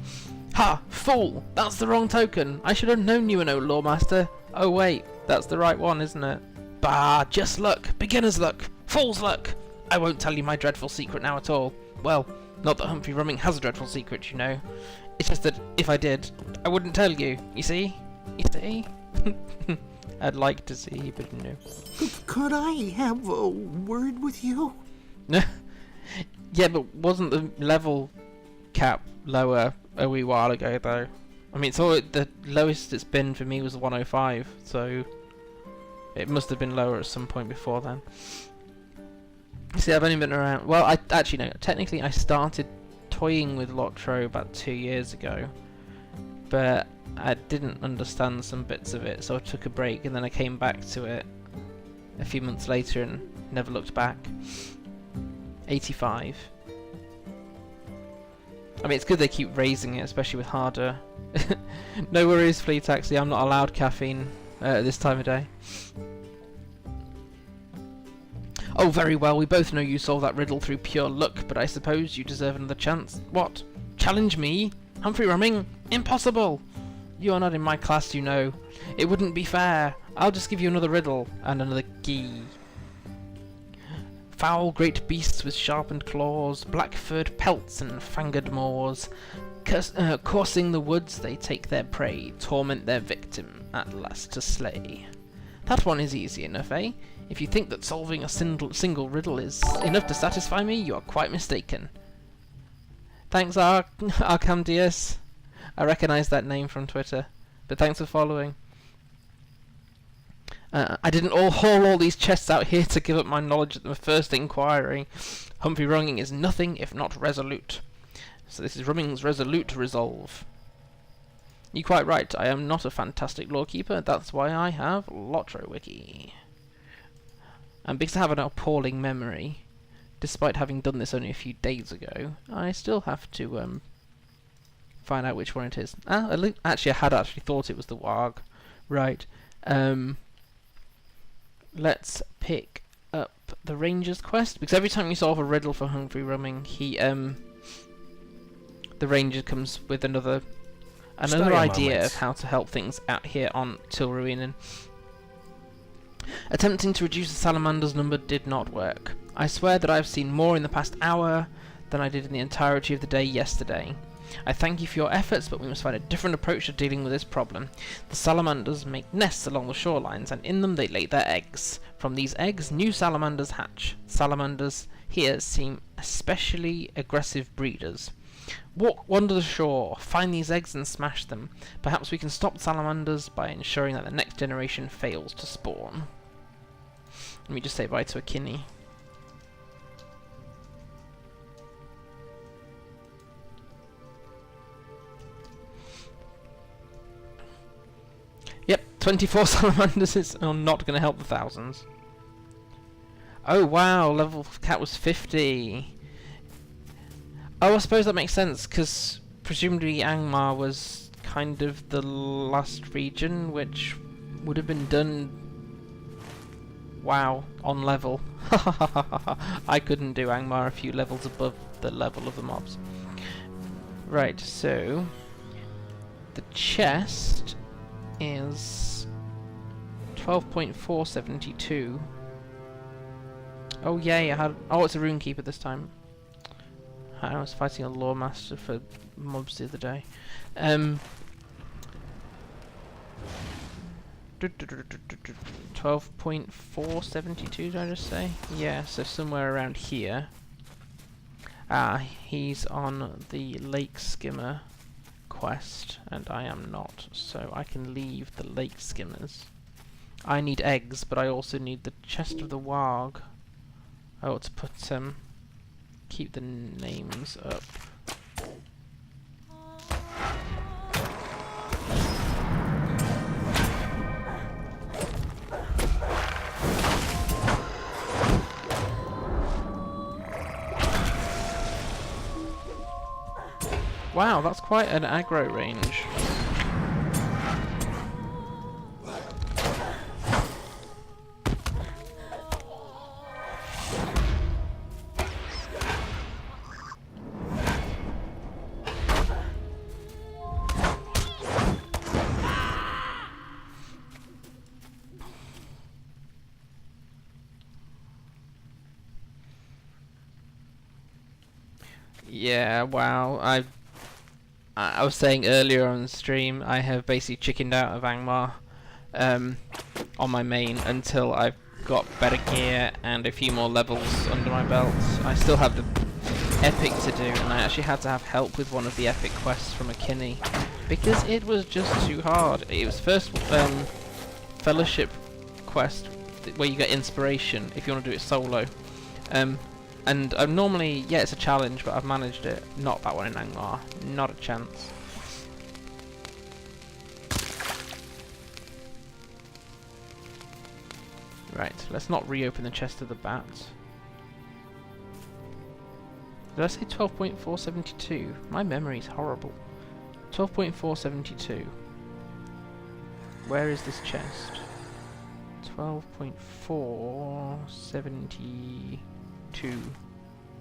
Ha! Fool! That's the wrong token! I should have known you were no lawmaster. Oh wait, that's the right one, isn't it? Bah! Just luck! Beginner's luck! Fool's luck! I won't tell you my dreadful secret now at all. Well, not that Humphrey Rumming has a dreadful secret, you know. It's just that if I did, I wouldn't tell you. You see? You see? I'd like to see, but no. Could I have a word with you? No. Yeah, but wasn't the level cap lower a wee while ago, though? I mean, the lowest it's been for me was 105, so it must have been lower at some point before then. See, I've only been around... well, actually, no. Technically, I started toying with LOTRO about 2 years ago, but I didn't understand some bits of it, so I took a break, and then I came back to it a few months later and never looked back. 85. I mean, it's good they keep raising it, especially with harder. No worries, Flea Taxi. I'm not allowed caffeine at this time of day. Oh, very well. We both know you solved that riddle through pure luck, but I suppose you deserve another chance. What? Challenge me? Humphrey Rumming? Impossible! You are not in my class, you know. It wouldn't be fair. I'll just give you another riddle and another key. Foul great beasts with sharpened claws, black-furred pelts and fanged maws, coursing the woods they take their prey, torment their victim, at last to slay. That one is easy enough, eh? If you think that solving a single riddle is enough to satisfy me, you are quite mistaken. Thanks, Arcamdius. I recognise that name from Twitter, but thanks for following. I didn't haul all these chests out here to give up my knowledge at the first inquiry. Humphrey Rumming is nothing if not resolute. So this is Rumming's resolute resolve. You're quite right, I am not a fantastic lawkeeper, that's why I have LOTRO Wiki. And because I have an appalling memory, despite having done this only a few days ago, I still have to find out which one it is. Actually I had actually thought it was the Warg. Right. Let's pick up the Ranger's quest, because every time you solve a riddle for Humphrey Rumming, the Ranger comes with another idea of how to help things out here on Tilruinen. Attempting to reduce the Salamander's number did not work. I swear that I have seen more in the past hour than I did in the entirety of the day yesterday. I thank you for your efforts, but we must find a different approach to dealing with this problem. The salamanders make nests along the shorelines, and in them they lay their eggs. From these eggs, new salamanders hatch. Salamanders here seem especially aggressive breeders. Wander the shore, find these eggs and smash them. Perhaps we can stop the salamanders by ensuring that the next generation fails to spawn. Let me just say bye to a Kinney. Yep, 24 salamanders are not going to help the thousands. Oh wow, level cat was 50. Oh, I suppose that makes sense, because presumably Angmar was kind of the last region, which would have been done... Wow, on level. I couldn't do Angmar a few levels above the level of the mobs. Right, so... The chest is 12.472. Oh yay, I had... Oh, it's a Runekeeper this time. I was fighting a Lore Master for mobs the other day. 12.472, did I just say? Yeah, so somewhere around here. Ah, he's on the Lake Skimmer quest, and I am not, so I can leave the Lake Skimmers. I need eggs, but I also need the Chest of the Warg. I ought to put keep the names up. Wow, that's quite an aggro range. Yeah, wow, I was saying earlier on stream, I have basically chickened out of Angmar on my main until I've got better gear and a few more levels under my belt. I still have the epic to do, and I actually had to have help with one of the epic quests from a Kinney because it was just too hard. It was first fellowship quest where you get inspiration if you want to do it solo. And normally, yeah, it's a challenge, but I've managed it. Not that one in Angmar. Not a chance. Right, let's not reopen the chest of the bats. Did I say 12.472? My memory's horrible. 12.472. Where is this chest? 12.472.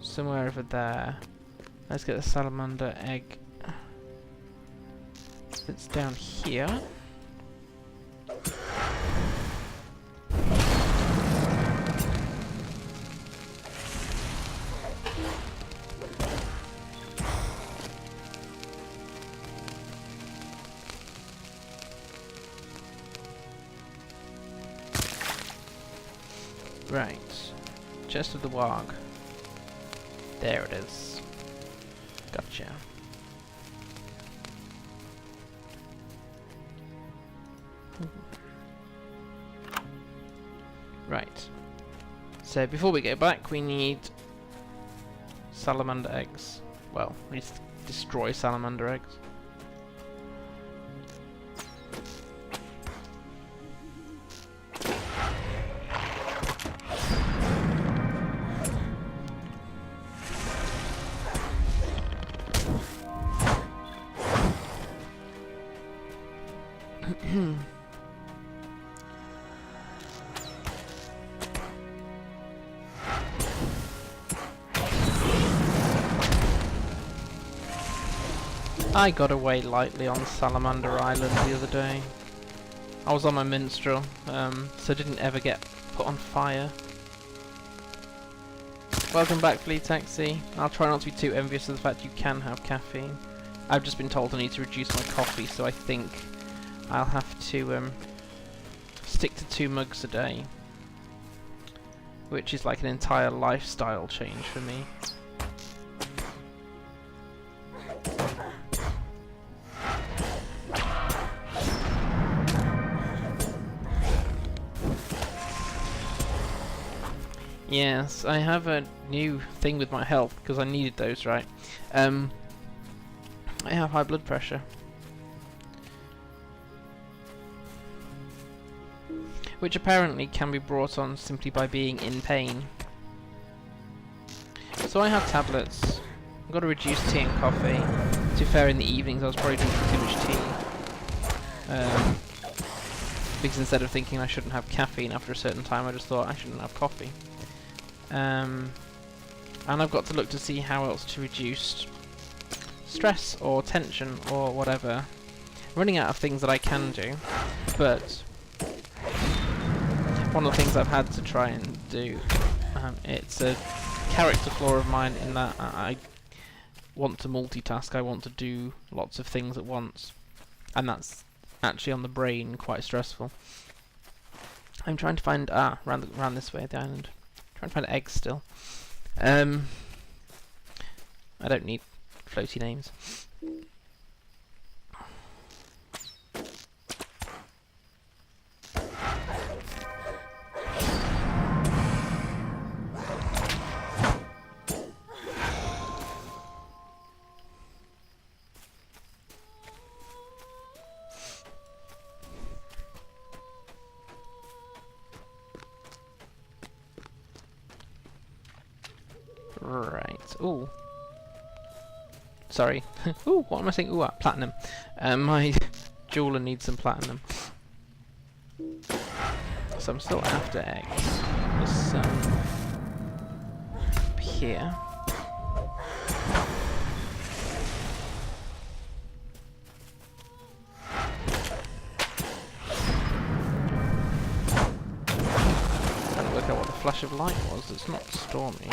Somewhere over there. Let's get the salamander egg. It's down here. Right. Chest of the Warg. There it is. Gotcha. Right. So before we go back, we need salamander eggs. Well, we need to destroy salamander eggs. I got away lightly on Salamander Island the other day. I was on my minstrel, so didn't ever get put on fire. Welcome back, Flea Taxi. I'll try not to be too envious of the fact you can have caffeine. I've just been told I need to reduce my coffee, so I think I'll have to stick to 2 mugs a day, which is like an entire lifestyle change for me. Yes, I have a new thing with my health, because I needed those, right? I have high blood pressure. Which apparently can be brought on simply by being in pain. So I have tablets. I've got to reduce tea and coffee. To be fair, in the evenings I was probably drinking too much tea. Because instead of thinking I shouldn't have caffeine after a certain time, I just thought I shouldn't have coffee. And I've got to look to see how else to reduce stress or tension or whatever. I'm running out of things that I can do, but one of the things I've had to try and do, it's a character flaw of mine in that I want to multitask, I want to do lots of things at once, and that's actually on the brain quite stressful. I'm trying to find, round this way, the island. Trying to find eggs still. I don't need floaty names. Right. Ooh. Sorry. Ooh, what am I saying? Ooh, platinum. My jeweler needs some platinum. So I'm still after eggs. There's some up here. Trying to work out what the flash of light was. It's not stormy.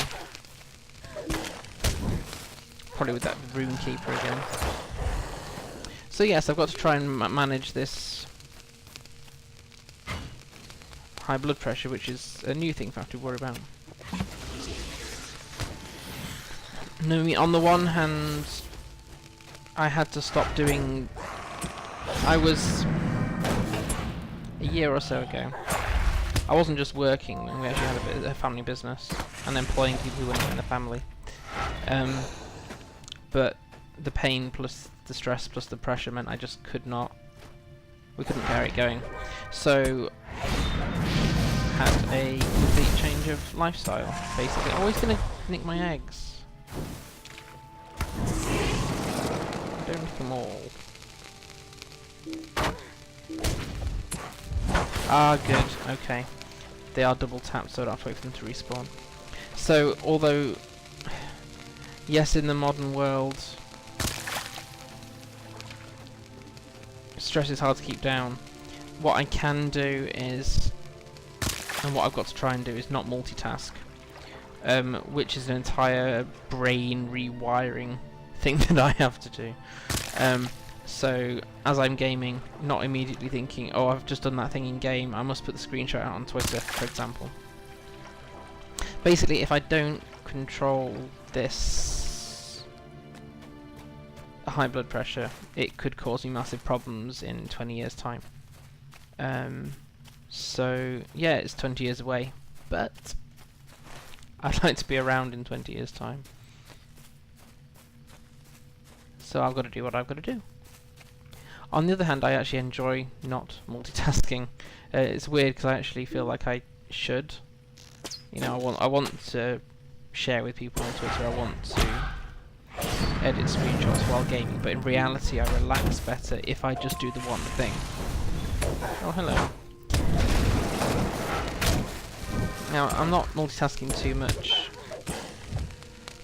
Probably with that rune keeper again. So yes, I've got to try and manage this high blood pressure, which is a new thing for I have to worry about. No, on the one hand, I had to stop doing. I was a year or so ago. I wasn't just working, and we actually had a family business and employing people who weren't in the family. But the pain plus the stress plus the pressure meant I just could not. We couldn't carry it going. So had a complete change of lifestyle. Basically, always gonna nick my eggs. them all. Ah, good. Okay. They are double tapped, so I don't have to wait for them to respawn. So, although, yes, in the modern world, stress is hard to keep down. What I can do is, and what I've got to try and do is not multitask, which is an entire brain rewiring thing that I have to do. So as I'm gaming, not immediately thinking, oh, I've just done that thing in game, I must put the screenshot out on Twitter, for example. Basically, if I don't control this high blood pressure, it could cause me massive problems in 20 years' time. So yeah, it's 20 years away, but I'd like to be around in 20 years' time. So I've got to do what I've got to do. On the other hand, I actually enjoy not multitasking. It's weird because I actually feel like I should. You know, I want to share with people on Twitter. I want to edit screenshots while gaming, but in reality, I relax better if I just do the one thing. Oh, hello. Now, I'm not multitasking too much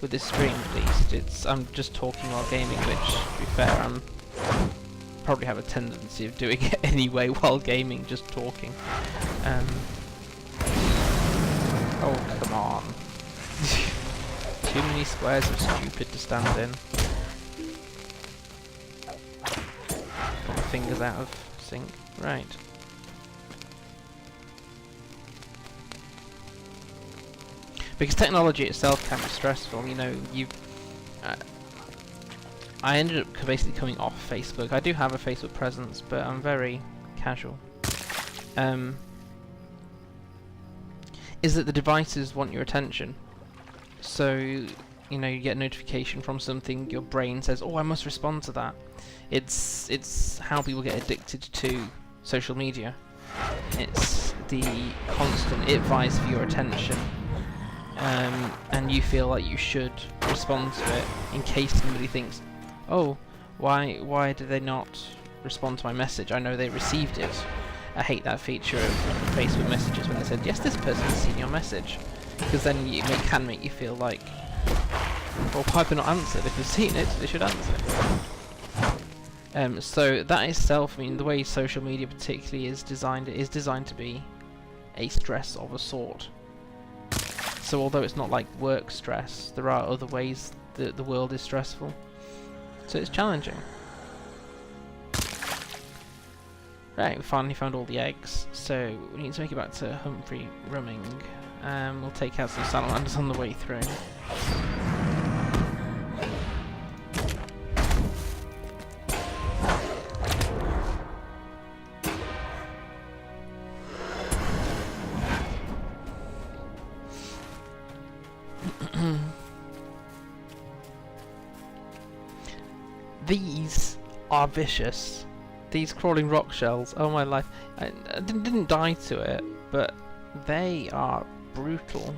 with this stream, at least. I'm just talking while gaming, which, to be fair, I'm probably have a tendency of doing it anyway while gaming, just talking. Oh, come on. Too many squares of stupid to stand in. Got my fingers out of sync. Right. Because technology itself can be stressful, you know, I ended up basically coming off Facebook. I do have a Facebook presence, but I'm very casual. Is that the devices want your attention. So, you know, you get a notification from something, your brain says, oh, I must respond to that. It's how people get addicted to social media. It's the constant, it vies for your attention. And you feel like you should respond to it in case somebody thinks, oh, why did they not respond to my message? I know they received it. I hate that feature of Facebook messages when they said, yes, this person's seen your message. Because then it can make you feel like, well, why have they not answered? If they've seen it, they should answer. So that itself, I mean, the way social media particularly is designed, it is designed to be a stress of a sort. So although it's not like work stress, there are other ways that the world is stressful. So it's challenging. Right, we finally found all the eggs, so we need to make it back to Humphrey Rumming. We'll take out some salamanders on the way through. These are vicious. These crawling rock shells, oh my life. I didn't die to it, but they are brutal.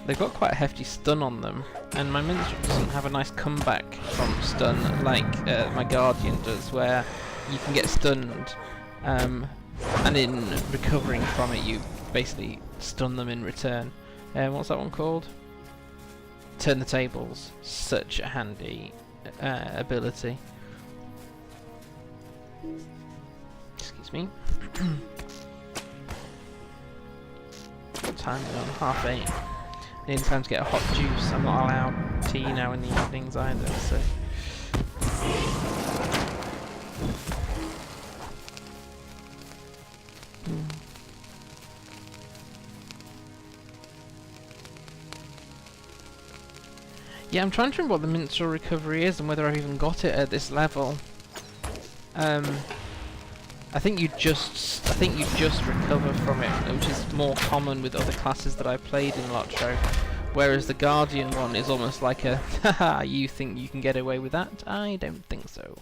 They've got quite a hefty stun on them, and my minstrel doesn't have a nice comeback from stun like my guardian does, where you can get stunned, and in recovering from it you basically stun them in return. What's that one called? Turn the tables. Such a handy ability. Excuse me. What time is it on? 8:30. Nearly time to get a hot juice. I'm not allowed tea now in the evenings either, so. Yeah, I'm trying to remember what the minstrel recovery is and whether I've even got it at this level. I think you just recover from it, which is more common with other classes that I played in LOTRO. Whereas the Guardian one is almost like a, haha, you think you can get away with that? I don't think so.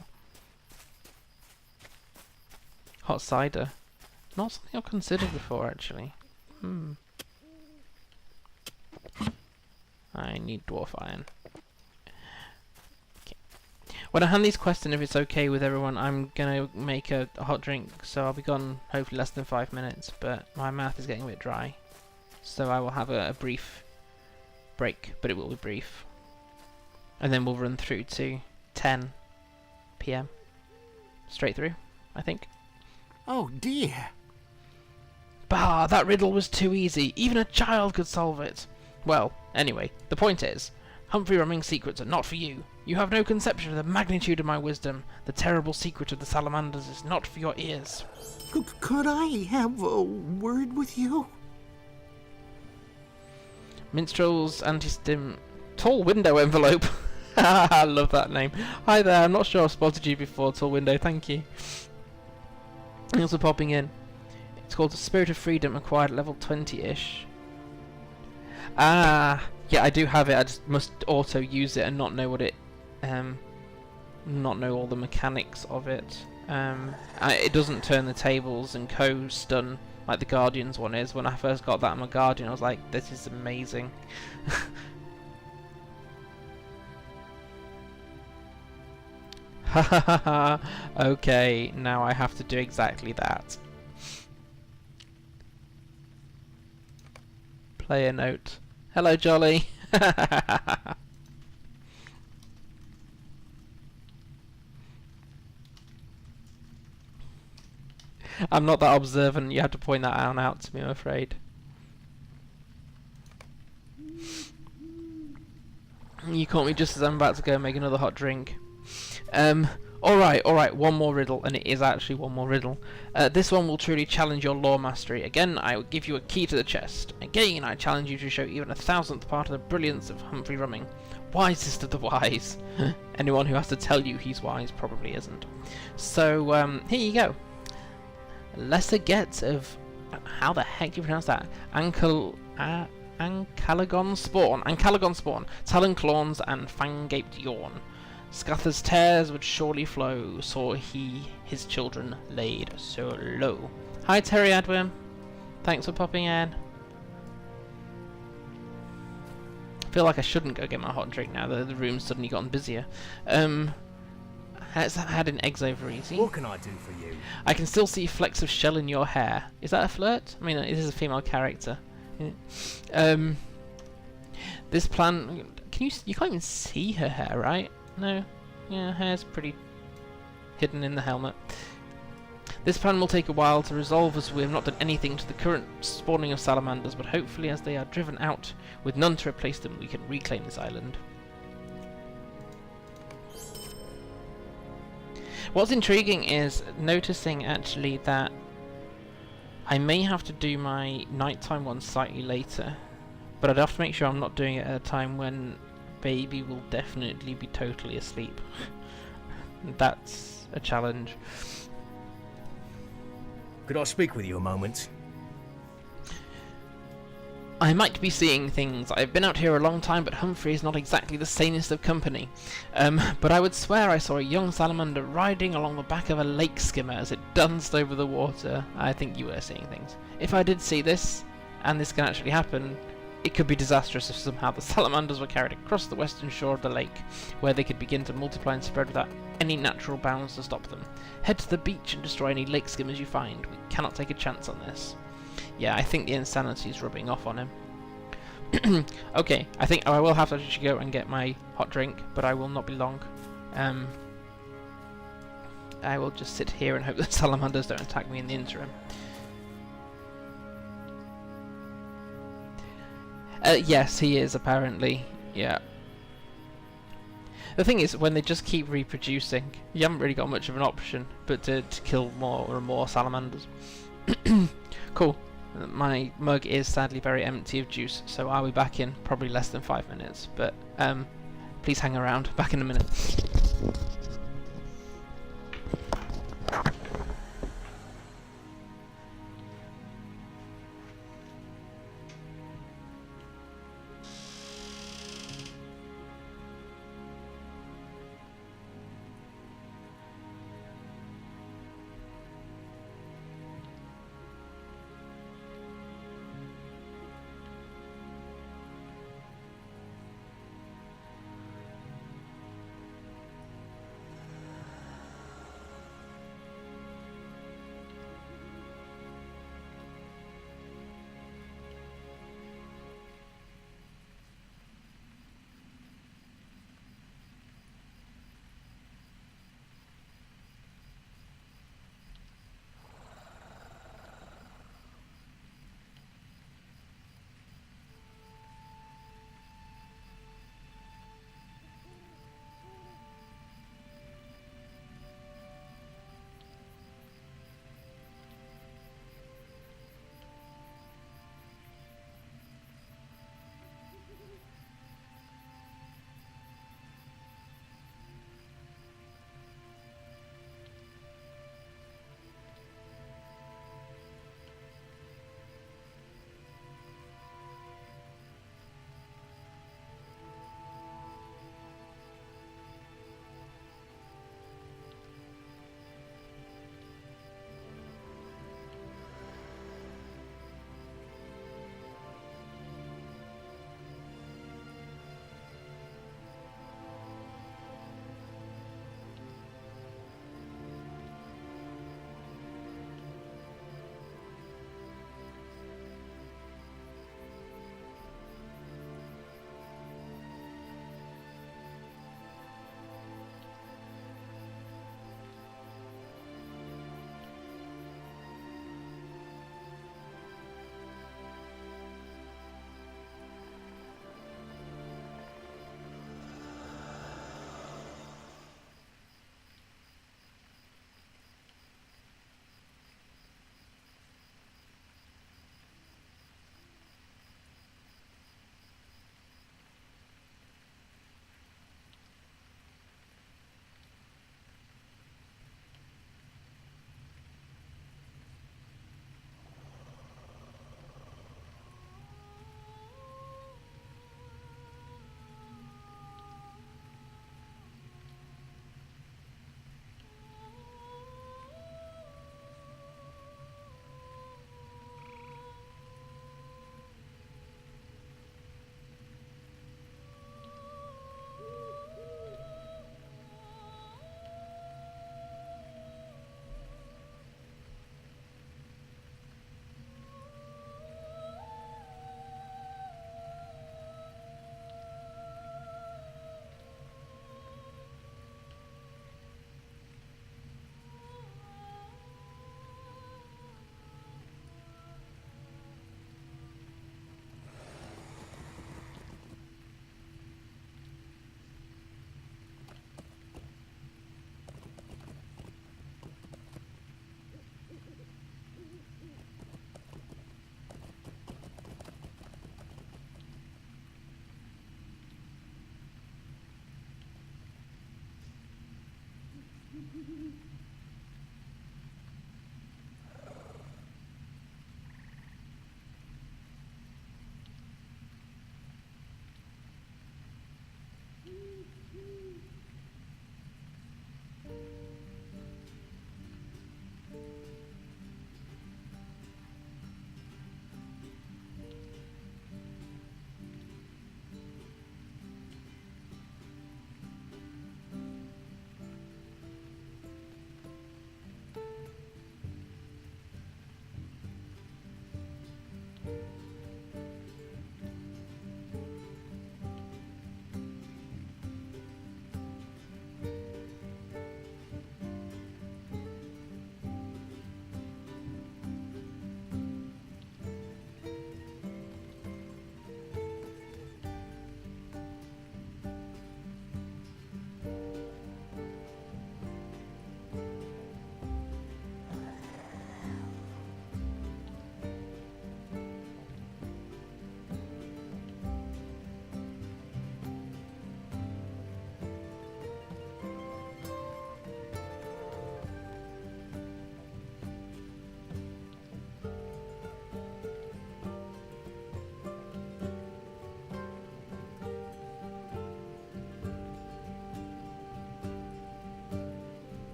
Hot cider. Not something I've considered before, actually. I need dwarf iron. Okay. When I hand these quests in, if it's okay with everyone, I'm gonna make a hot drink, so I'll be gone hopefully less than 5 minutes, but my mouth is getting a bit dry. So I will have a brief break, but it will be brief. And then we'll run through to 10 PM. Straight through, I think. Oh dear. Bah, that riddle was too easy. Even a child could solve it. Well, anyway, the point is, Humphrey Rumming's secrets are not for you. You have no conception of the magnitude of my wisdom. The terrible secret of the salamanders is not for your ears. Could I have a word with you? Minstrel's anti-stim... Tall window envelope. I love that name. Hi there, I'm not sure I've spotted you before, Tall Window, thank you. Thanks for popping in. It's called the Spirit of Freedom, acquired at level 20-ish. Ah, yeah, I do have it. I just must auto use it and not know what it, not know all the mechanics of it. It doesn't turn the tables and co-stun like the Guardian's one is. When I first got that on my Guardian, I was like, this is amazing. Ha ha ha ha. Okay, now I have to do exactly that. Player note. Hello, Jolly. I'm not that observant. You have to point that out to me, I'm afraid. You caught me just as I'm about to go make another hot drink. Alright, one more riddle, and it is actually one more riddle. This one will truly challenge your lore mastery. Again, I will give you a key to the chest. Again, I challenge you to show even 1,000th part of the brilliance of Humphrey Rumming. Wisest of the wise. Anyone who has to tell you he's wise probably isn't. So, here you go. Lesser gets of... How the heck do you pronounce that? Ancalagon spawn. Talon claws and fang-gaped yawn. Scather's tears would surely flow, saw he his children laid so low. Hi Terry Adwin, thanks for popping in. I feel like I shouldn't go get my hot drink now that the room's suddenly gotten busier. Has had an eggs over easy. What can I do for you? I can still see flecks of shell in your hair. Is that a flirt? I mean, it is a female character. This plan, you can't even see her hair, right? No, yeah, hair's pretty hidden in the helmet. This plan will take a while to resolve as we have not done anything to the current spawning of salamanders, but hopefully as they are driven out with none to replace them, we can reclaim this island. What's intriguing is noticing actually that I may have to do my nighttime one slightly later, but I'd have to make sure I'm not doing it at a time when baby will definitely be totally asleep. That's a challenge. Could I speak with you a moment? I might be seeing things. I've been out here a long time, but Humphrey is not exactly the sanest of company. But I would swear I saw a young salamander riding along the back of a lake skimmer as it danced over the water. I think you were seeing things. If I did see this, and this can actually happen, it could be disastrous if somehow the salamanders were carried across the western shore of the lake, where they could begin to multiply and spread without any natural bounds to stop them. Head to the beach and destroy any lake skimmers you find. We cannot take a chance on this. Yeah, I think the insanity is rubbing off on him. Okay, I think I will have to actually go and get my hot drink, but I will not be long. I will just sit here and hope the salamanders don't attack me in the interim. Yes, he is, apparently. Yeah. The thing is, when they just keep reproducing, you haven't really got much of an option but to kill more and more salamanders. Cool. My mug is sadly very empty of juice, so I'll be back in probably less than 5 minutes. But please hang around. Back in a minute.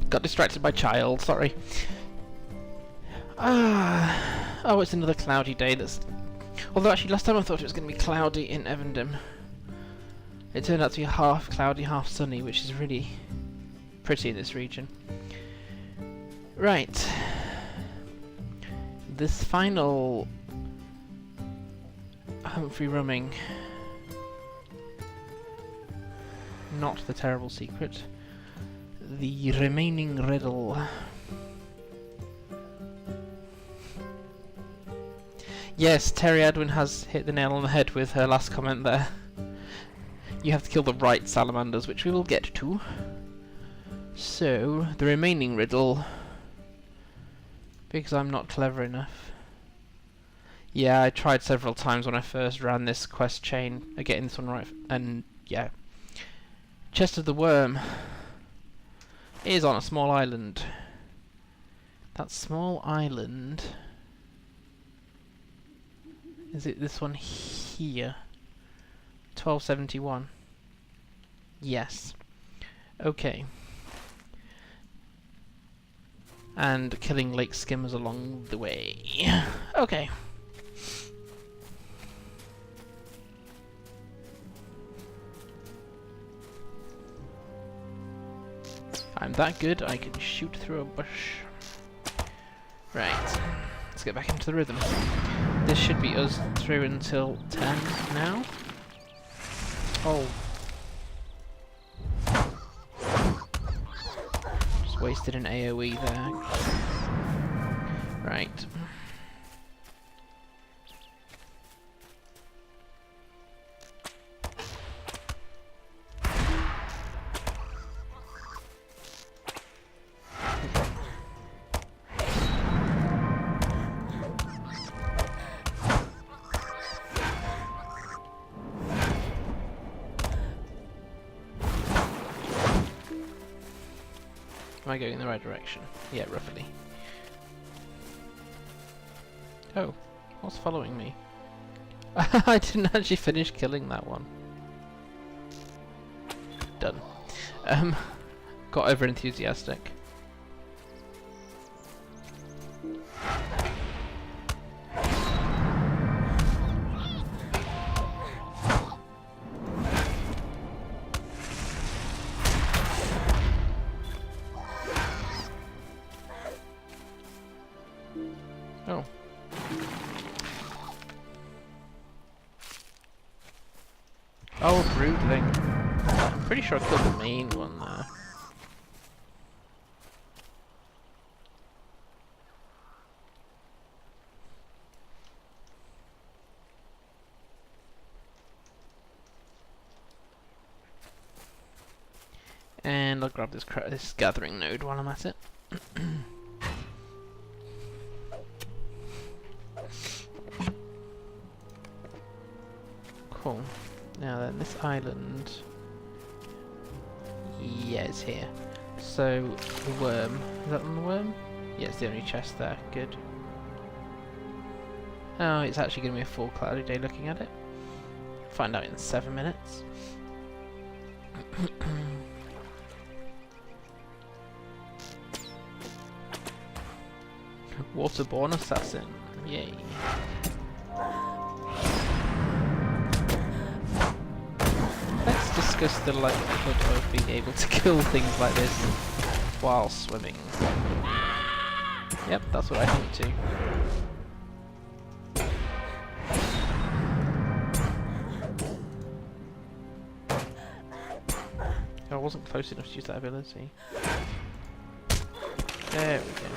Got distracted by child, sorry. Oh, it's another cloudy day. Although actually last time I thought it was going to be cloudy in Evendim. It turned out to be half cloudy, half sunny, which is really pretty in this region. Right. This final Humphrey Rumming. Not the terrible secret. The remaining riddle. Yes, Terry Edwin has hit the nail on the head with her last comment there. You have to kill the right salamanders, which we will get to. So, the remaining riddle... Because I'm not clever enough. Yeah, I tried several times when I first ran this quest chain, getting this one right, and yeah. Chest of the Worm is on a small island. That small island... Is it this one here? 1271. Yes. Okay. And killing lake skimmers along the way. Okay. I'm that good, I can shoot through a bush. Right. Let's get back into the rhythm. This should be us through until 10 now. Oh. Just wasted an AoE there. Right. Am I going in the right direction? Yeah, roughly. Oh, what's following me? I didn't actually finish killing that one. Done. Got over enthusiastic. Oh. Oh, broodling. I'm pretty sure I killed the main one there. And I'll grab this gathering node while I'm at it. Cool. Now then, this island... Yeah, it's here. So, the worm. Is that on the worm? Yeah, it's the only chest there. Good. Oh, it's actually going to be a full cloudy day looking at it. Find out in 7 minutes. Waterborne assassin. Yay. Let's discuss the likelihood of being able to kill things like this while swimming. Yep, that's what I think too. I wasn't close enough to use that ability. There we go.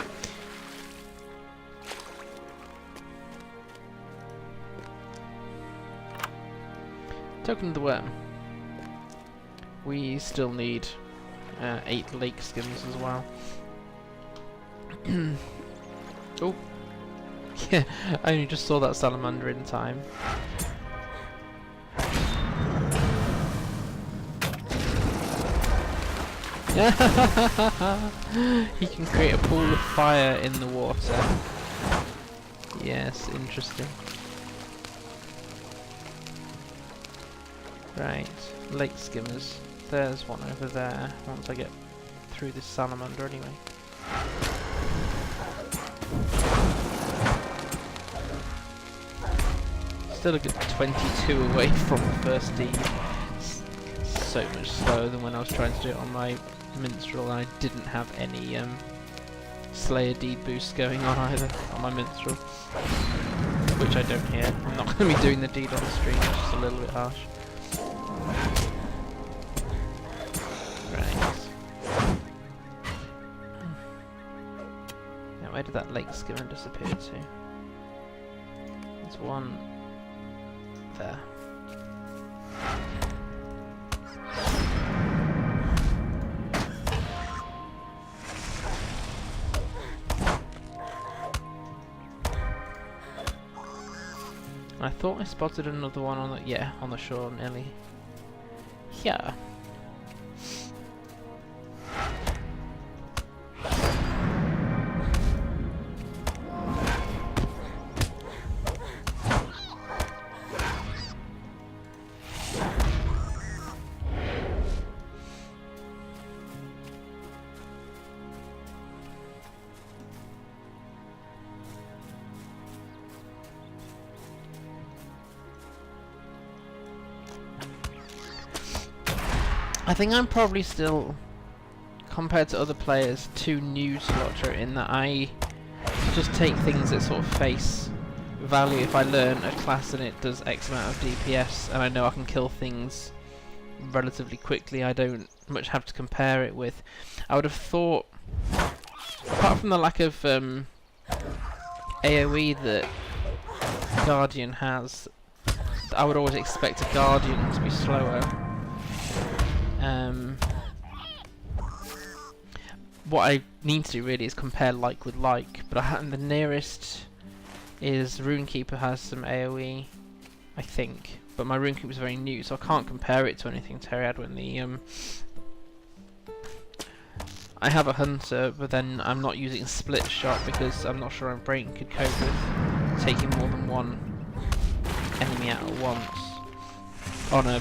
Token of the worm. We still need 8 lake skims as well. Oh, yeah, I only just saw that salamander in time. He can create a pool of fire in the water. Yes, interesting. Right, lake skimmers. There's one over there, once I get through this salamander anyway. Still a good 22 away from the first deed. So much slower than when I was trying to do it on my minstrel, and I didn't have any Slayer deed boost going on either on my minstrel. Which I don't hear. I'm not going to be doing the deed on the stream, it's just a little bit harsh. Where did that lake skimmer disappear to? There's one there. I thought I spotted another one on the on the shore nearly. Yeah. I think I'm probably still, compared to other players, too new to LOTRO in that I just take things at sort of face value. If I learn a class and it does X amount of DPS and I know I can kill things relatively quickly, I don't much have to compare it with. I would have thought, apart from the lack of AoE that Guardian has, I would always expect a Guardian to be slower. What I need to do really is compare like with like, but the nearest is Runekeeper has some AoE, I think, but my Runekeeper is very new, so I can't compare it to anything Terry had when the I have a Hunter, but then I'm not using Split Shot because I'm not sure my brain could cope with taking more than one enemy out at once on a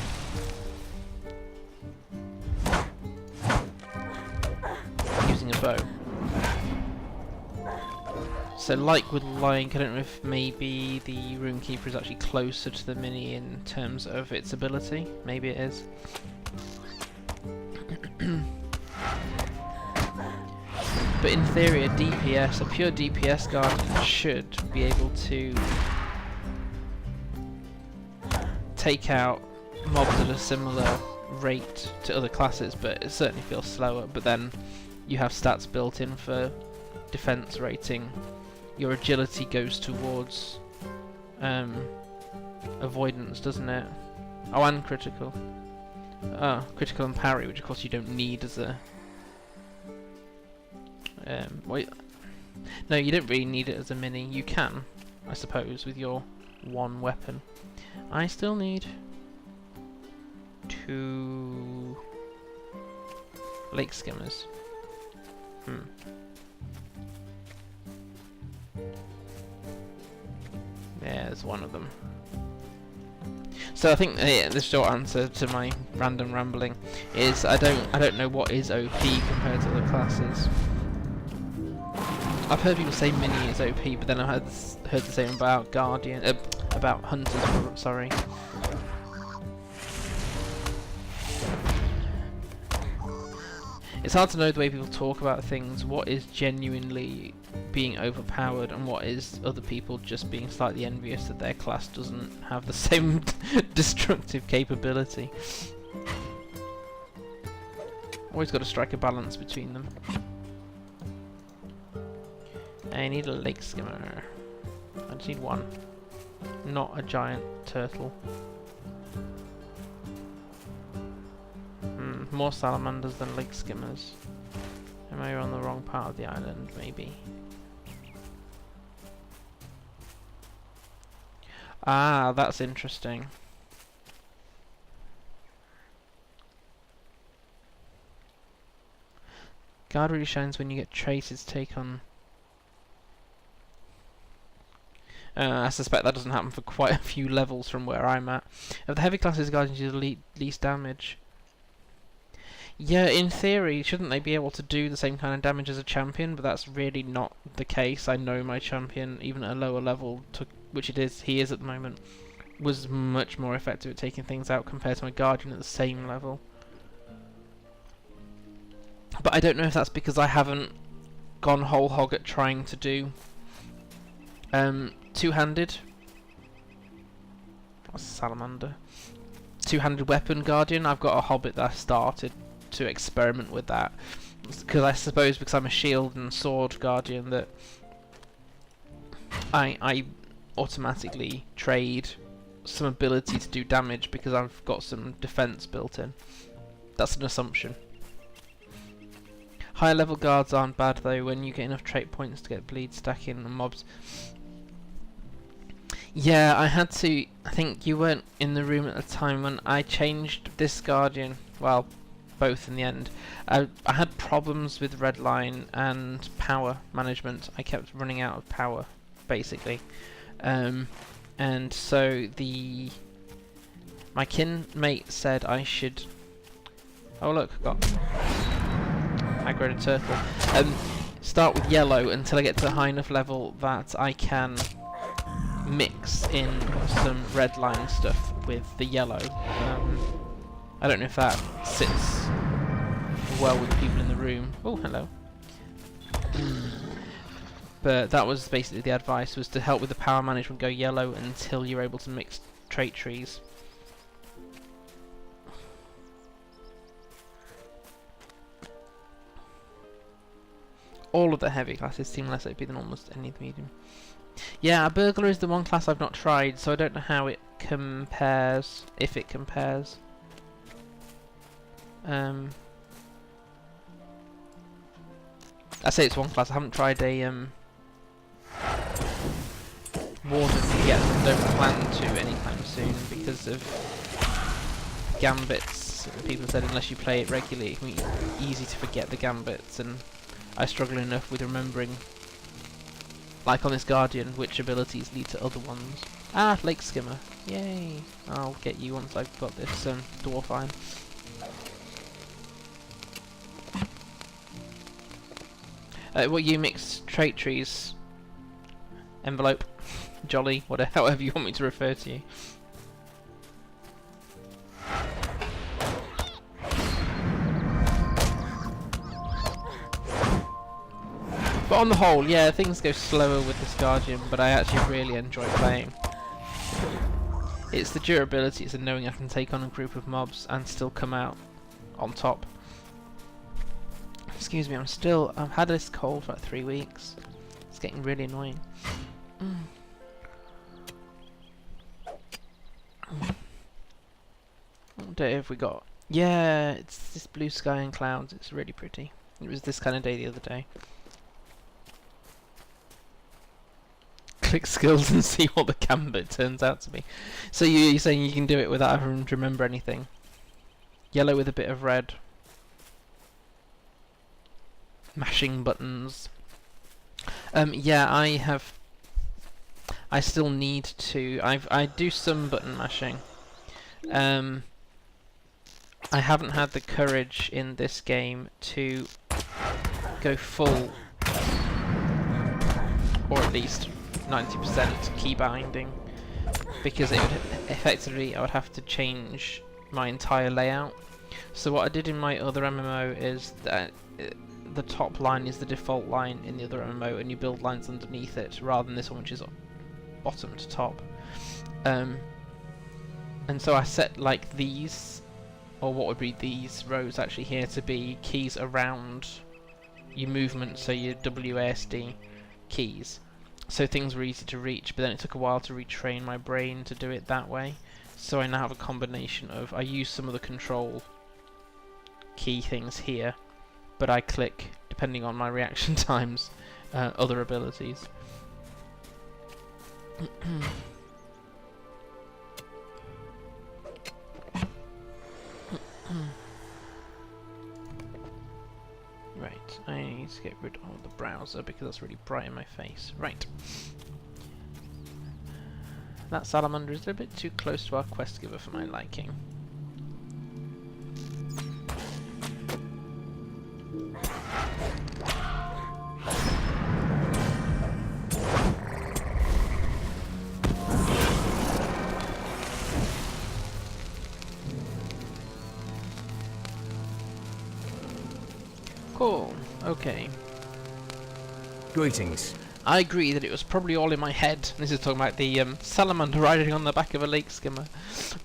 using a bow. So like with like, I don't know if maybe the Runekeeper is actually closer to the mini in terms of its ability. Maybe it is. But in theory, a DPS, a pure DPS Guardian should be able to take out mobs at a similar rate to other classes, but it certainly feels slower. But then you have stats built in for defense rating. Your agility goes towards avoidance, doesn't it? Oh, and critical. Critical and parry, which of course you don't need as a... wait. No, you don't really need it as a mini. You can, I suppose, with your one weapon. I still need 2 lake skimmers. Yeah, there's one of them. So I think the short answer to my random rambling is I don't know what is OP compared to other classes. I've heard people say mini is OP, but then I heard the same about Guardian, about Hunters. Sorry. It's hard to know the way people talk about things. What is genuinely being overpowered, and what is other people just being slightly envious that their class doesn't have the same destructive capability. Always got to strike a balance between them. I need a lake skimmer. I just need one. Not a giant turtle. More salamanders than lake skimmers. Am I on the wrong part of the island, maybe? Ah, that's interesting. Guard really shines when you get traces take on... I suspect that doesn't happen for quite a few levels from where I'm at. Of the heavy classes, Guardians do the least damage. Yeah, in theory, shouldn't they be able to do the same kind of damage as a champion? But that's really not the case. I know my champion, even at a lower level, which he is at the moment, was much more effective at taking things out compared to my Guardian at the same level. But I don't know if that's because I haven't gone whole hog at trying to do two-handed. What's Salamander? Two-handed weapon Guardian. I've got a Hobbit that I started to experiment with that, because I suppose because I'm a shield and sword Guardian that I automatically trade some ability to do damage because I've got some defense built in. That's an assumption. Higher level guards aren't bad though when you get enough trait points to get bleed stacking and mobs. Yeah, I had to. I think you weren't in the room at the time when I changed this Guardian. Well, both in the end. I had problems with redline and power management. I kept running out of power, basically. And so my kin mate said I should... Oh look, I got aggroed a turtle. Start with yellow until I get to a high enough level that I can mix in some redline stuff with the yellow. I don't know if that sits well with the people in the room. Oh, hello. But that was basically the advice, was to help with the power management, go yellow until you're able to mix trait trees. All of the heavy classes seem less OP than almost any of the medium. Yeah, a burglar is the one class I've not tried, so I don't know how it compares, if it compares. I say it's one class. I haven't tried a warden yet. Don't plan to anytime soon because of gambits. People said unless you play it regularly, it can be easy to forget the gambits, and I struggle enough with remembering, like on this Guardian, which abilities lead to other ones. Ah, Lake Skimmer. Yay! I'll get you once I've got this dwarf iron. Well, you mix trait trees, envelope, jolly, whatever, however you want me to refer to you. But on the whole, yeah, things go slower with this Guardian, but I actually really enjoy playing. It's the durability, it's the knowing I can take on a group of mobs and still come out on top. Excuse me, I've had this cold for like 3 weeks. It's getting really annoying. What day have we got? Yeah, it's this blue sky and clouds. It's really pretty. It was this kind of day the other day. Click skills and see what the gambit turns out to be. So you're saying you can do it without having to remember anything. Yellow with a bit of red. Mashing buttons. Yeah, I still need to. I do some button mashing. I haven't had the courage in this game to go full, or at least 90% key binding, because it would effectively I would have to change my entire layout. So what I did in my other MMO is that the top line is the default line in the other MMO, and you build lines underneath it, rather than this one, which is bottom to top. And so I set like these, or what would be these rows actually here, to be keys around your movement, so your WASD keys, so things were easy to reach. But then it took a while to retrain my brain to do it that way, so I now have a combination of, I use some of the control key things here, but I click, depending on my reaction times, other abilities. Right, I need to get rid of the browser because that's really bright in my face. Right. That salamander is a bit too close to our quest giver for my liking. Cool. Okay. Greetings. I agree that it was probably all in my head. This is talking about the salamander riding on the back of a lake skimmer,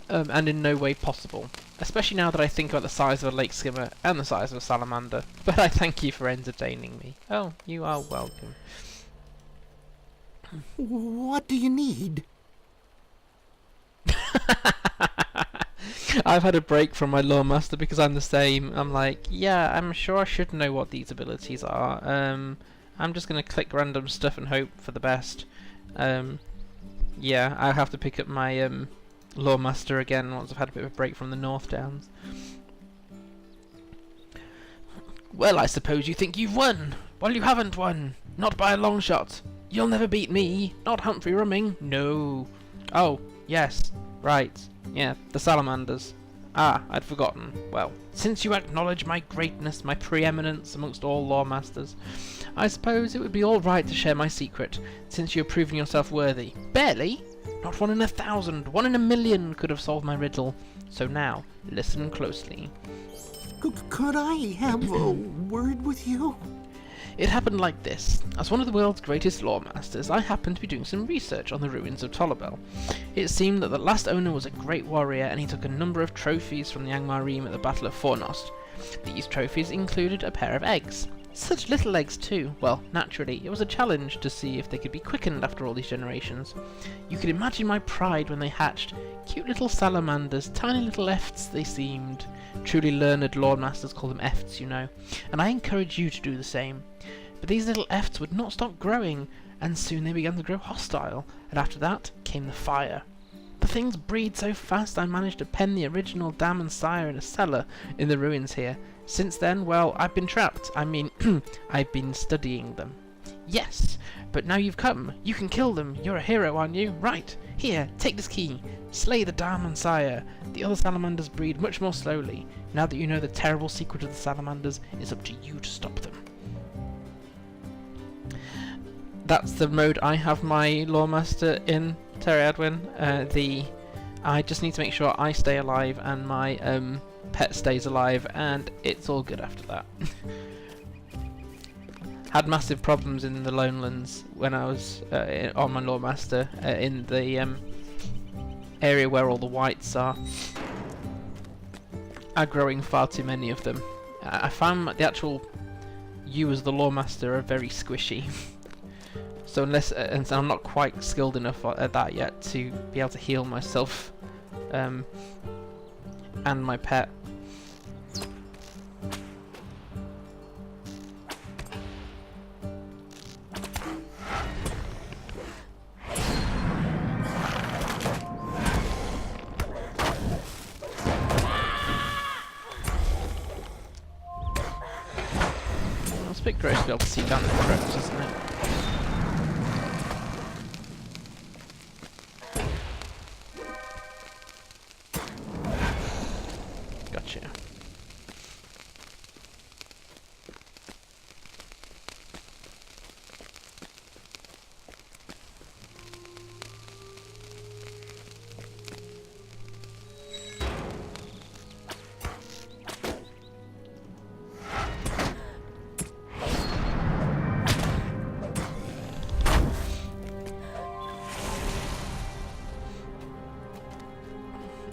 and in no way possible. Especially now that I think about the size of a lake skimmer and the size of a salamander. But I thank you for entertaining me. Oh, you are welcome. What do you need? I've had a break from my lore master because I'm the same. I'm like, yeah, I'm sure I should know what these abilities are. I'm just gonna click random stuff and hope for the best. Yeah, I'll have to pick up my lore master again once I've had a bit of a break from the North Downs. Well, I suppose you think you've won. Well, you haven't won. Not by a long shot. You'll never beat me. Not Humphrey Rumming. No. Oh, yes. Right. Yeah, the salamanders. Ah, I'd forgotten. Well, since you acknowledge my greatness, my preeminence amongst all lore masters, I suppose it would be all right to share my secret, since you're proving yourself worthy. Barely? Not 1 in 1,000, 1 in 1,000,000 could have solved my riddle. So now, listen closely. Could I have a word with you? It happened like this. As one of the world's greatest lore masters, I happened to be doing some research on the ruins of Tolobel. It seemed that the last owner was a great warrior, and he took a number of trophies from the Angmarim at the Battle of Fornost. These trophies included a pair of eggs. Such little eggs too. Well, naturally, it was a challenge to see if they could be quickened after all these generations. You could imagine my pride when they hatched. Cute little salamanders, tiny little efts they seemed. Truly learned lore masters call them efts, you know, and I encourage you to do the same. But these little efts would not stop growing, and soon they began to grow hostile, and after that came the fire. The things breed so fast I managed to pen the original dam and sire in a cellar in the ruins here. Since then, well, I've been trapped. I mean, I've been studying them. Yes, but now you've come. You can kill them. You're a hero, aren't you? Right. Here, take this key. Slay the dam and sire. The other salamanders breed much more slowly. Now that you know the terrible secret of the salamanders, it's up to you to stop them. That's the mode I have my lore master in, Terry Adwin. I just need to make sure I stay alive and my pet stays alive, and it's all good after that. Had massive problems in the Lonelands when I was on my lore master in the area where all the whites are growing far too many of them. I found that the actual you as the Lawmaster are very squishy. So unless, and I'm not quite skilled enough at that yet to be able to heal myself and my pet. It's a bit gross to be able to see down the throats, isn't it? Gotcha.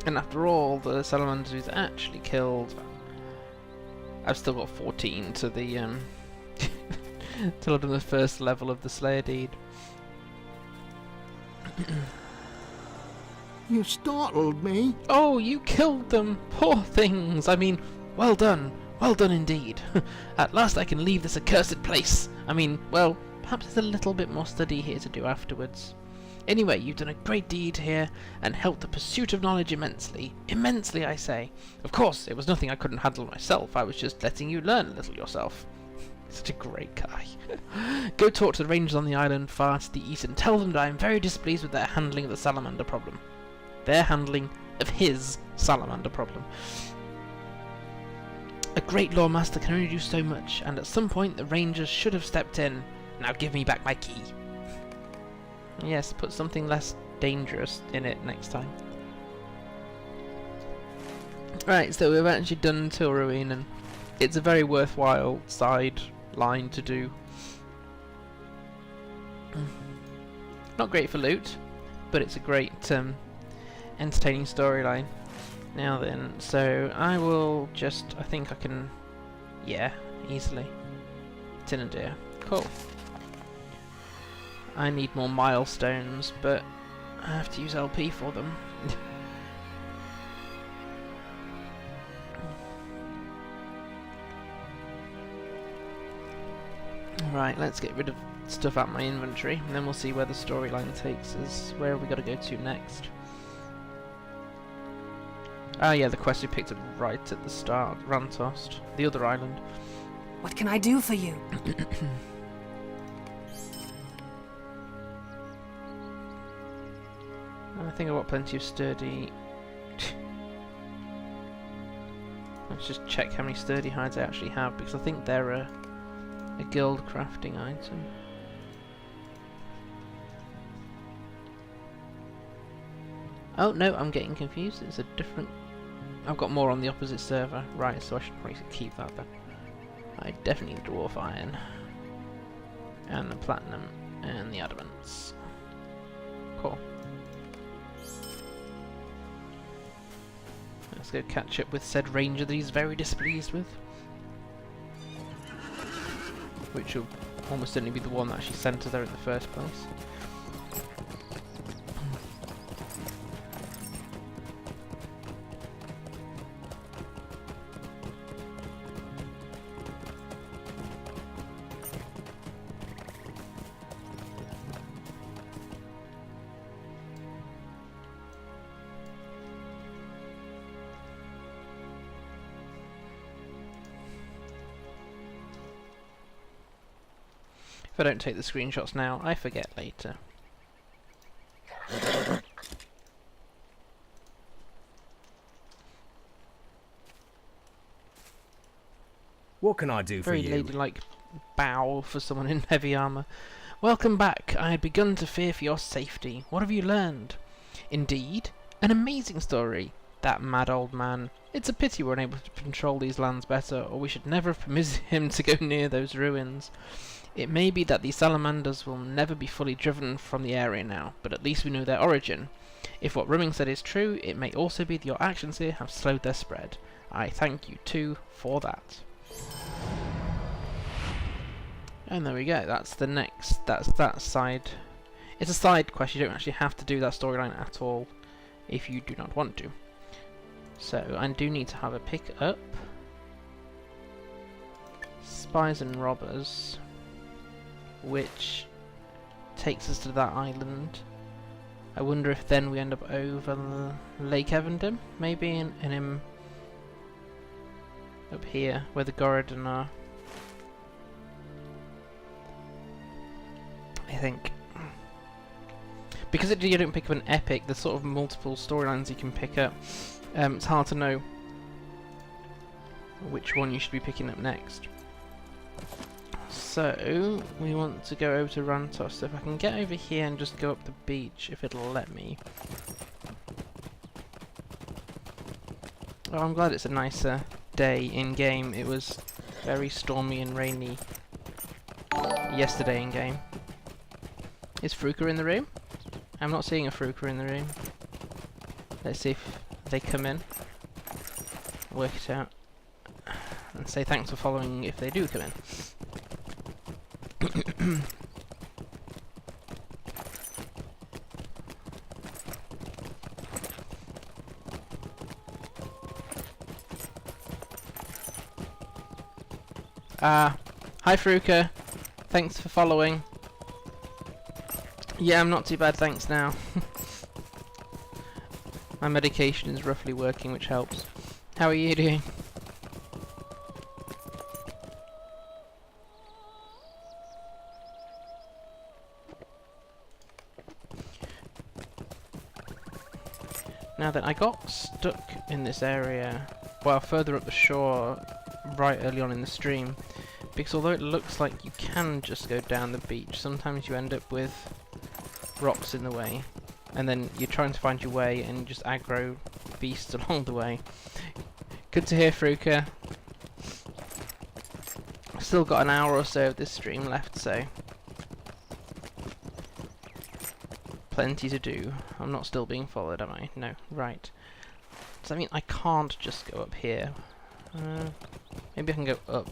And after all, the Salamander is actually killed. I've still got 14 to the till I've done the first level of the Slayer deed. You startled me. Oh, you killed them, poor things. I mean, well done indeed. At last I can leave this accursed place. I mean, well, perhaps there's a little bit more study here to do afterwards. Anyway, you've done a great deed here, and helped the pursuit of knowledge immensely. Immensely, I say. Of course, it was nothing I couldn't handle myself. I was just letting you learn a little yourself. Such a great guy. Go talk to the rangers on the island far to the east and tell them that I am very displeased with their handling of the Salamander problem. Their handling of his Salamander problem. A great Lawmaster can only do so much, and at some point the rangers should have stepped in. Now give me back my key. Yes, put something less dangerous in it next time. Right, so we've actually done Till Ruin, and it's a very worthwhile side line to do. Not great for loot, but it's a great entertaining storyline. Now then, so I will just, I think I can, yeah, easily. Tin and deer. Cool. I need more milestones, but I have to use LP for them. Right, let's get rid of stuff out of my inventory, and then we'll see where the storyline takes us. Where have we got to go to next? Ah yeah, the quest we picked up right at the start, Rantost, the other island. What can I do for you? I think I've got plenty of sturdy... Let's just check how many sturdy hides I actually have, because I think they're a guild crafting item. Oh no, I'm getting confused. It's a different... I've got more on the opposite server. Right, so I should probably keep that then. I definitely need the dwarf iron. And the platinum. And the adamants. Cool. Let's go catch up with said ranger that he's very displeased with. Which will almost certainly be the one that actually sent us there in the first place. If I don't take the screenshots now, I forget later. What can I do for Very you? ladylike bow for someone in heavy armour. Welcome back. I had begun to fear for your safety. What have you learned? Indeed, an amazing story. That mad old man. It's a pity we're unable to control these lands better, or we should never have permitted him to go near those ruins. It may be that the salamanders will never be fully driven from the area now, but at least we know their origin. If what Rimming said is true, it may also be that your actions here have slowed their spread. I thank you too for that. And there we go, that's the next, that's that side. It's a side quest, you don't actually have to do that storyline at all if you do not want to. So, I do need to have a pick up. Spies and Robbers, which takes us to that island. I wonder if then we end up over Lake Evendim, maybe in up here where the Gorodon are. I think. Because you don't pick up an epic, there's sort of multiple storylines you can pick up. It's hard to know which one you should be picking up next. So, we want to go over to Rantos. So if I can get over here and just go up the beach, if it'll let me. Oh, I'm glad it's a nicer day in-game. It was very stormy and rainy yesterday in-game. Is Fruka in the room? I'm not seeing a Fruka in the room. Let's see if they come in. Work it out. And say thanks for following if they do come in. Hi Fruka. Thanks for following. Yeah, I'm not too bad, thanks now. My medication is roughly working, which helps. How are you doing? Now then, I got stuck in this area, well, further up the shore, right early on in the stream, because although it looks like you can just go down the beach, sometimes you end up with rocks in the way, and then you're trying to find your way and you just aggro beasts along the way. Good to hear, Fruka. Still got an hour or so of this stream left, so plenty to do. I'm not still being followed, am I? No. Right. Does that mean I can't just go up here? Maybe I can go up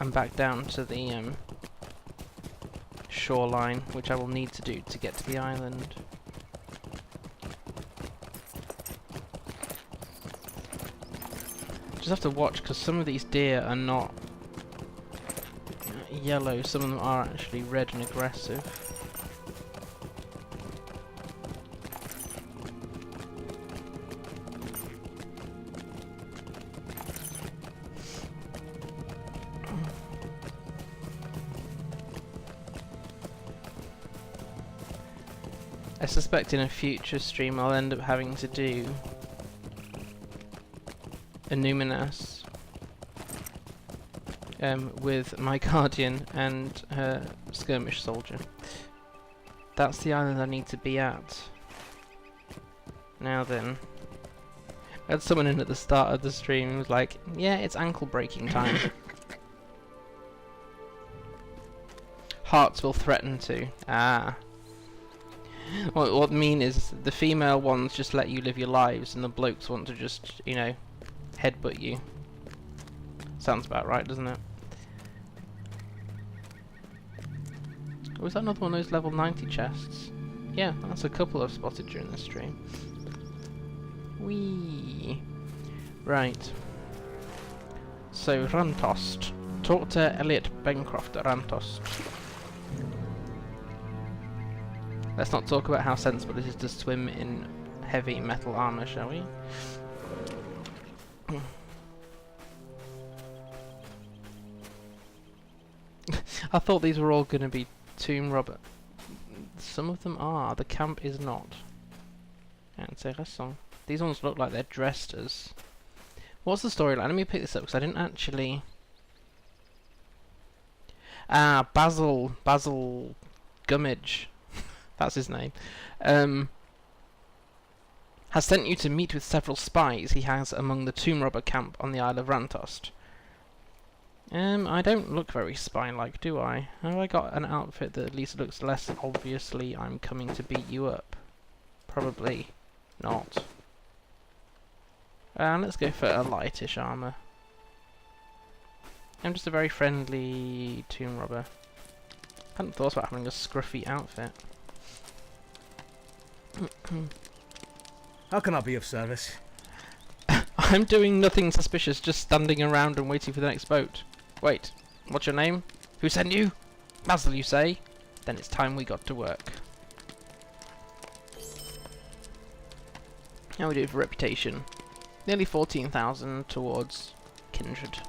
and back down to the shoreline, which I will need to do to get to the island. Just have to watch, because some of these deer are not yellow, some of them are actually red and aggressive. I suspect in a future stream I'll end up having to do a Numinas with my Guardian and her Skirmish Soldier. That's the island I need to be at. Now then. I had someone in at the start of the stream who was like, yeah, it's ankle breaking time. Hearts will threaten to. Ah. What I mean is, the female ones just let you live your lives, and the blokes want to just, you know, headbutt you. Sounds about right, doesn't it? Was that another one of those level 90 chests? Yeah, that's a couple I've spotted during the stream. Whee! Right. So, Rantost. Talk to Elliot Bencroft at Rantost. Let's not talk about how sensible it is to swim in heavy metal armor, shall we? I thought these were all going to be tomb robber. Some of them are. The camp is not. Intéressant. These ones look like they're dressed as... What's the storyline? Let me pick this up, because I didn't actually... Ah, Basil Gummidge. That's his name. Has sent you to meet with several spies he has among the tomb robber camp on the Isle of Rantost. I don't look very spy-like, do I? Have I got an outfit that at least looks less obviously I'm coming to beat you up? Probably not. Let's go for a lightish armour. I'm just a very friendly tomb robber. Hadn't thought about having a scruffy outfit. How can I be of service? I'm doing nothing suspicious, just standing around and waiting for the next boat. Wait, what's your name? Who sent you? Basil, you say? Then it's time we got to work. How we do for reputation? Nearly 14,000 towards Kindred.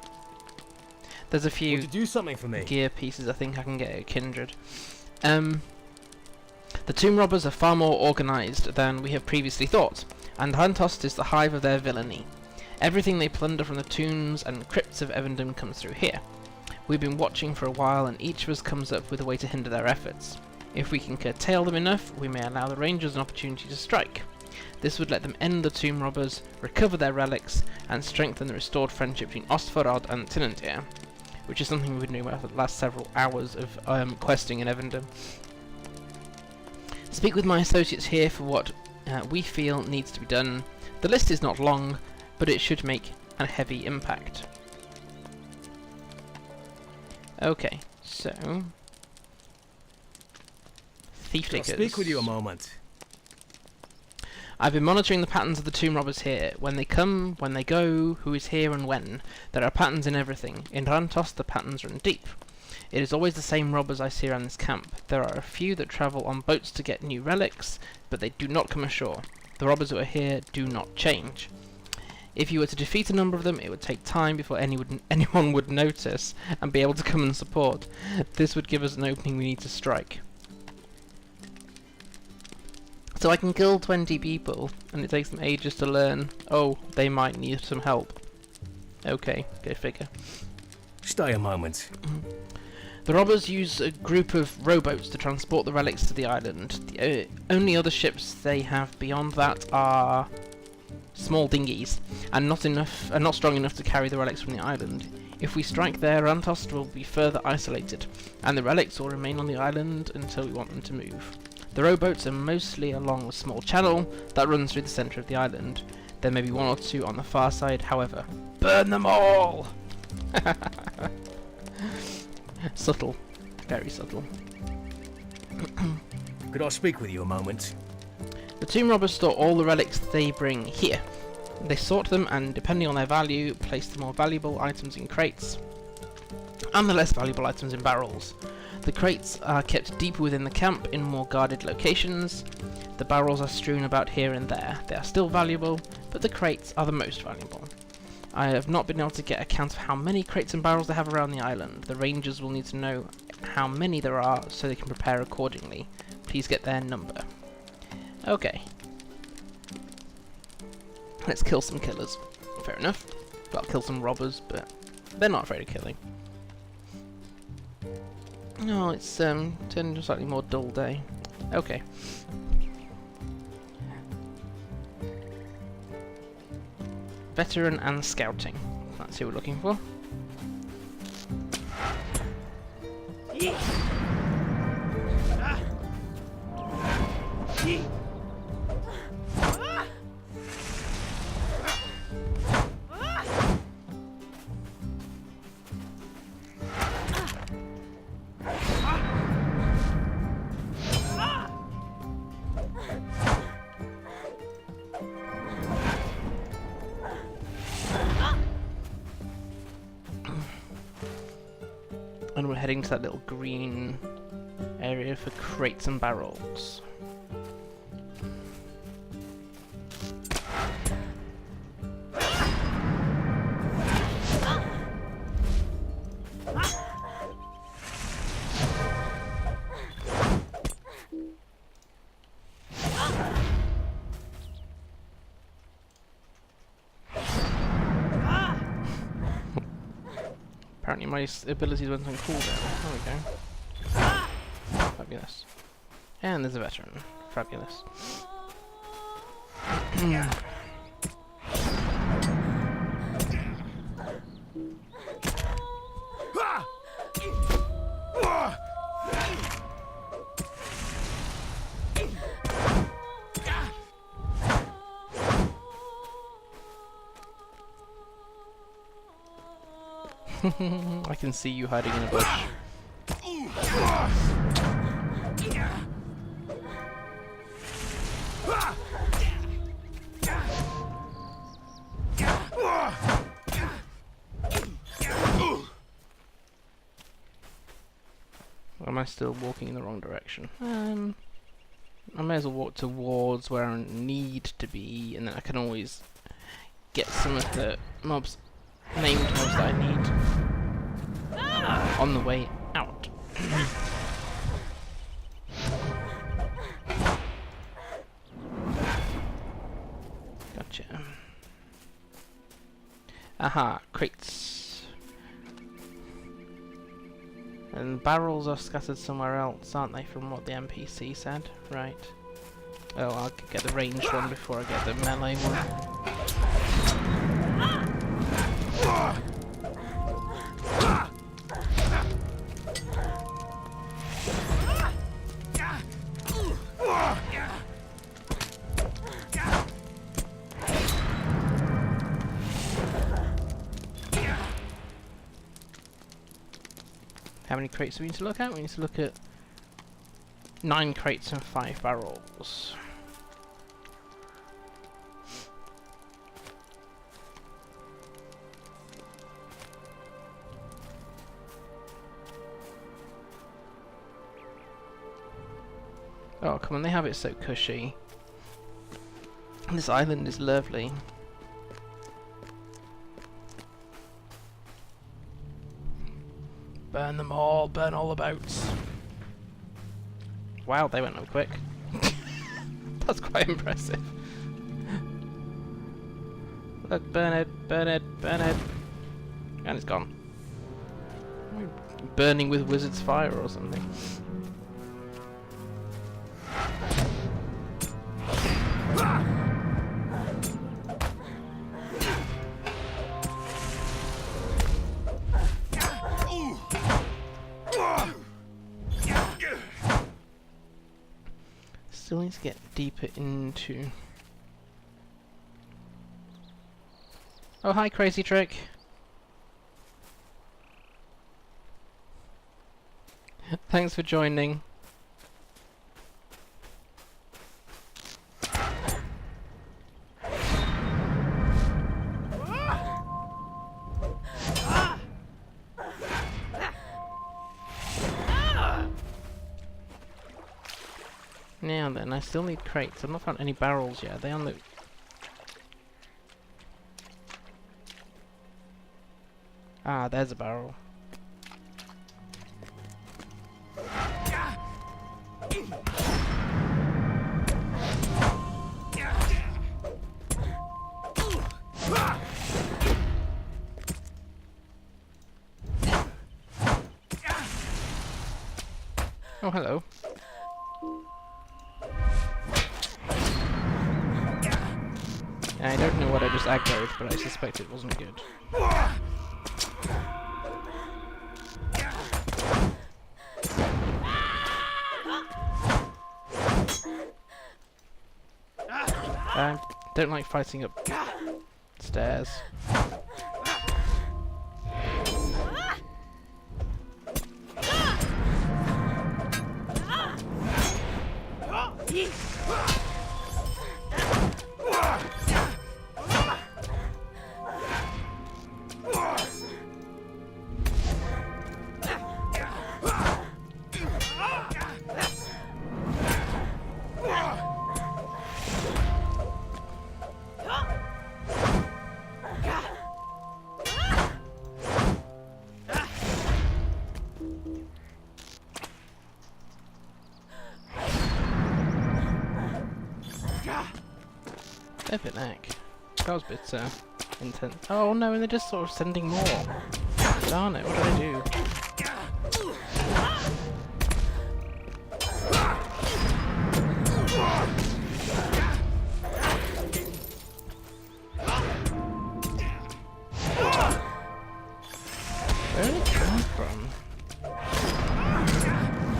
There's a few Would you do something for me? gear pieces I think I can get at Kindred. The tomb robbers are far more organised than we have previously thought, and Rantost is the hive of their villainy. Everything they plunder from the tombs and crypts of Evendim comes through here. We've been watching for a while, and each of us comes up with a way to hinder their efforts. If we can curtail them enough, we may allow the rangers an opportunity to strike. This would let them end the tomb robbers, recover their relics, and strengthen the restored friendship between Ostvarod and Tinandir, which is something we've been doing about the last several hours of questing in Evendim. Speak with my associates here for what we feel needs to be done. The list is not long, but it should make a heavy impact. Okay, so... Thief Can I diggers. speak with you a moment? I've been monitoring the patterns of the tomb robbers here. When they come, when they go, who is here and when. There are patterns in everything. In Rantost the patterns run deep. It is always the same robbers I see around this camp. There are a few that travel on boats to get new relics, but they do not come ashore. The robbers who are here do not change. If you were to defeat a number of them, it would take time before anyone would notice and be able to come and support. This would give us an opening we need to strike. So I can kill 20 people, and it takes them ages to learn, oh, they might need some help. Okay, go figure. Stay a moment. The robbers use a group of rowboats to transport the relics to the island. The only other ships they have beyond that are small dinghies, and not strong enough to carry the relics from the island. If we strike there, Rantost will be further isolated, and the relics will remain on the island until we want them to move. The rowboats are mostly along a small channel that runs through the centre of the island. There may be one or two on the far side, however. Burn them all! Subtle. Very subtle. Could I speak with you a moment? The tomb robbers store all the relics they bring here. They sort them and, depending on their value, place the more valuable items in crates and the less valuable items in barrels. The crates are kept deeper within the camp in more guarded locations. The barrels are strewn about here and there. They are still valuable, but the crates are the most valuable. I have not been able to get a count of how many crates and barrels they have around the island. The rangers will need to know how many there are so they can prepare accordingly. Please get their number. Okay. Let's kill some killers. Fair enough. Well, kill some robbers, but they're not afraid of killing. No, it's turned into a slightly more dull day. Okay. Veteran and scouting. That's who we're looking for. And we're heading to that little green area for crates and barrels. Apparently my abilities went on cooldown. There we go. Fabulous. And there's a veteran. Fabulous. I can see you hiding in a bush. Or am I still walking in the wrong direction? I may as well walk towards where I need to be, and then I can always get some of the mobs, named mobs that I need on the way out. Gotcha. Aha, crates. And barrels are scattered somewhere else, aren't they, from what the NPC said? Right. Oh, I'll get the ranged one before I get the melee one. How many crates do we need to look at? We need to look at 9 crates and 5 barrels. Oh, come on, they have it so cushy. This island is lovely. Burn them all, burn all the boats. Wow, they went up quick. That's quite impressive. Look, burn it, burn it, burn it. And it's gone. Burning with wizard's fire or something. Still need to get deeper into... Oh, hi, Crazy Trick. Thanks for joining. Now then, I still need crates. I've not found any barrels yet. Are they on the... Ah, there's a barrel. Oh, hello. I don't know what I just aggroed, but I suspect it wasn't good. I don't like fighting up stairs. Flippin' heck. That was a bit intense. Oh no, and they're just sort of sending more. Darn it, what did I do? Where did it come from? I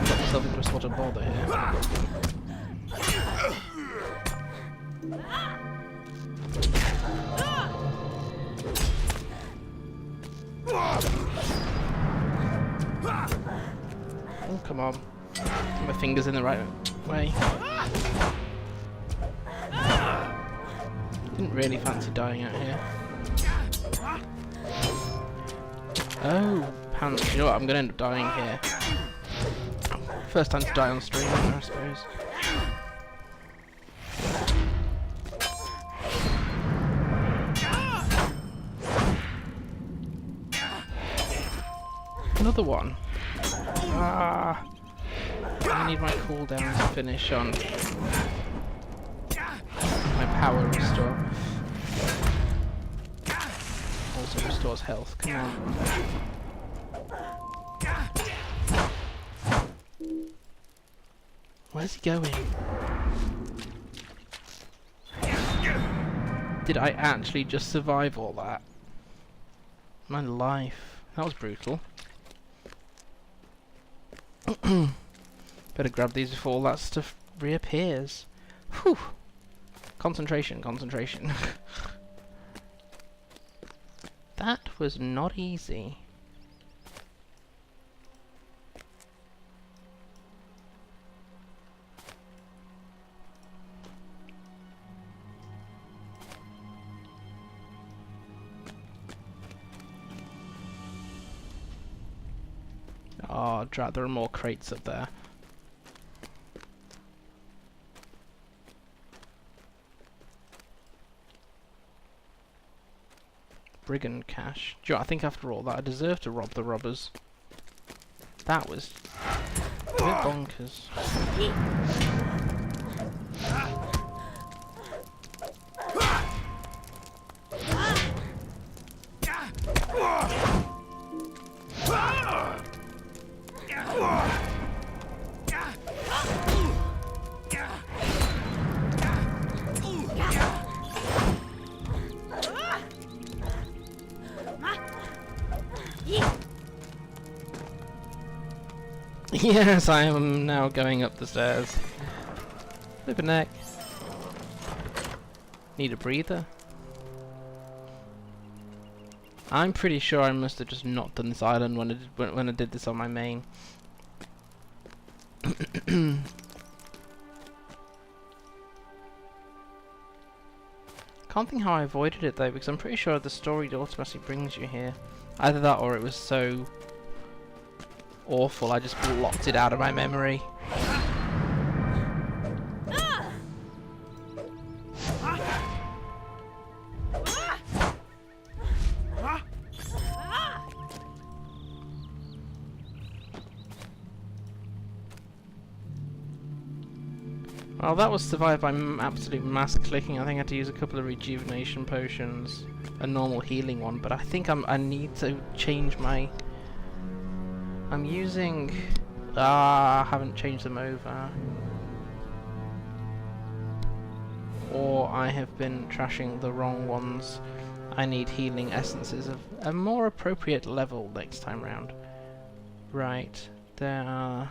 got myself into a sort of bother here. come on. Get my fingers in the right way. Didn't really fancy dying out here. Oh, pants. You know what? I'm gonna end up dying here. First time to die on stream, I suppose. Another one. Ah, I need my cooldown to finish on my power restore. Also restores health. Come on. Where's he going? Did I actually just survive all that? My life. That was brutal. Better grab these before all that stuff reappears. Whew. Concentration, concentration. That was not easy. Oh, drat, there are more crates up there. Brigand cache. Do you know, I think after all that I deserve to rob the robbers. That was a bit bonkers. Yes, I am now going up the stairs. Flip a neck. Need a breather. I'm pretty sure I must have just not done this island when I did this on my main. Can't think how I avoided it though, because I'm pretty sure the story automatically brings you here. Either that or it was so awful I just blocked it out of my memory. Well, that was survived by absolute mass clicking. I think I had to use a couple of rejuvenation potions, a normal healing one, but I think I need to change my... I'm using... I haven't changed them over. Or I have been trashing the wrong ones. I need healing essences of a more appropriate level next time round. Right, there are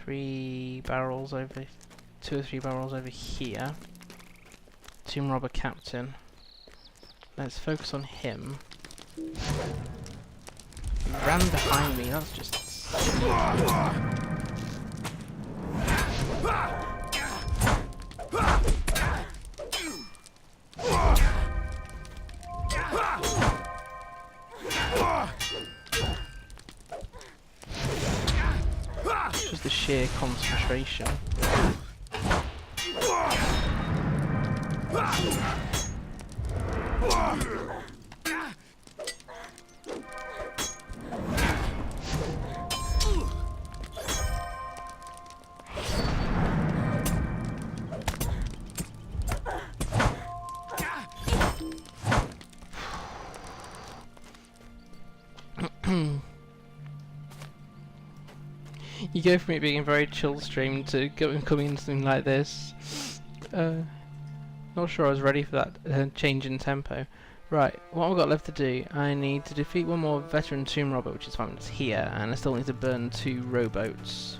2 or 3 barrels over here. Tomb Robber Captain. Let's focus on him. He ran behind me, that's just... Just the sheer concentration. You go from it being a very chill stream to coming into something like this. Not sure I was ready for that change in tempo. Right, what I've got left to do, I need to defeat one more veteran tomb robber, which is fine, it's here, and I still need to burn 2 rowboats.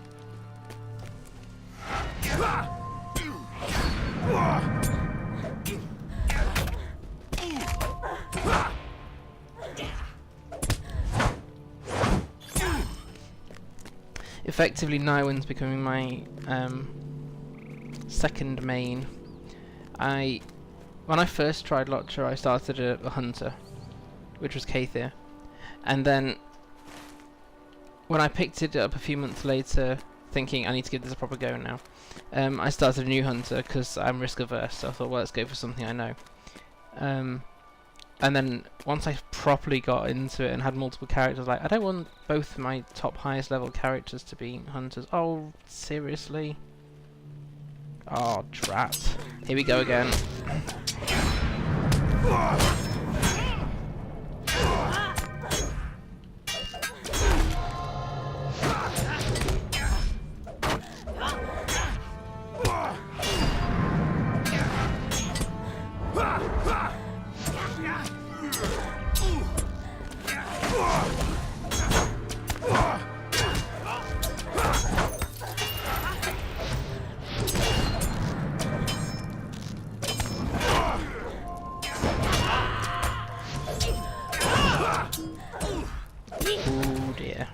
effectively Nywin's becoming my second main. When I first tried LOTRO, I started a hunter, which was Kathir, and then when I picked it up a few months later, thinking I need to give this a proper go now, I started a new hunter because I'm risk averse. So I thought, well, let's go for something I know. And then once I properly got into it and had multiple characters, like I don't want both my top highest level characters to be hunters. Oh, seriously? Oh, drat. Here we go again. Oh dear.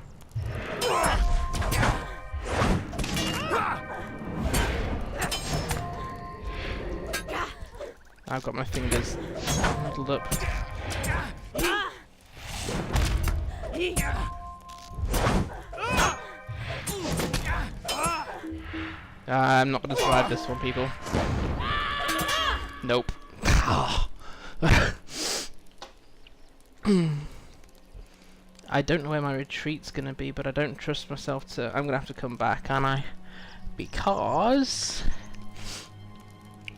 I've got my fingers muddled up. I'm not going to survive this one, people. Nope. I don't know where my retreat's going to be, but I don't trust myself to... I'm going to have to come back, aren't I? Because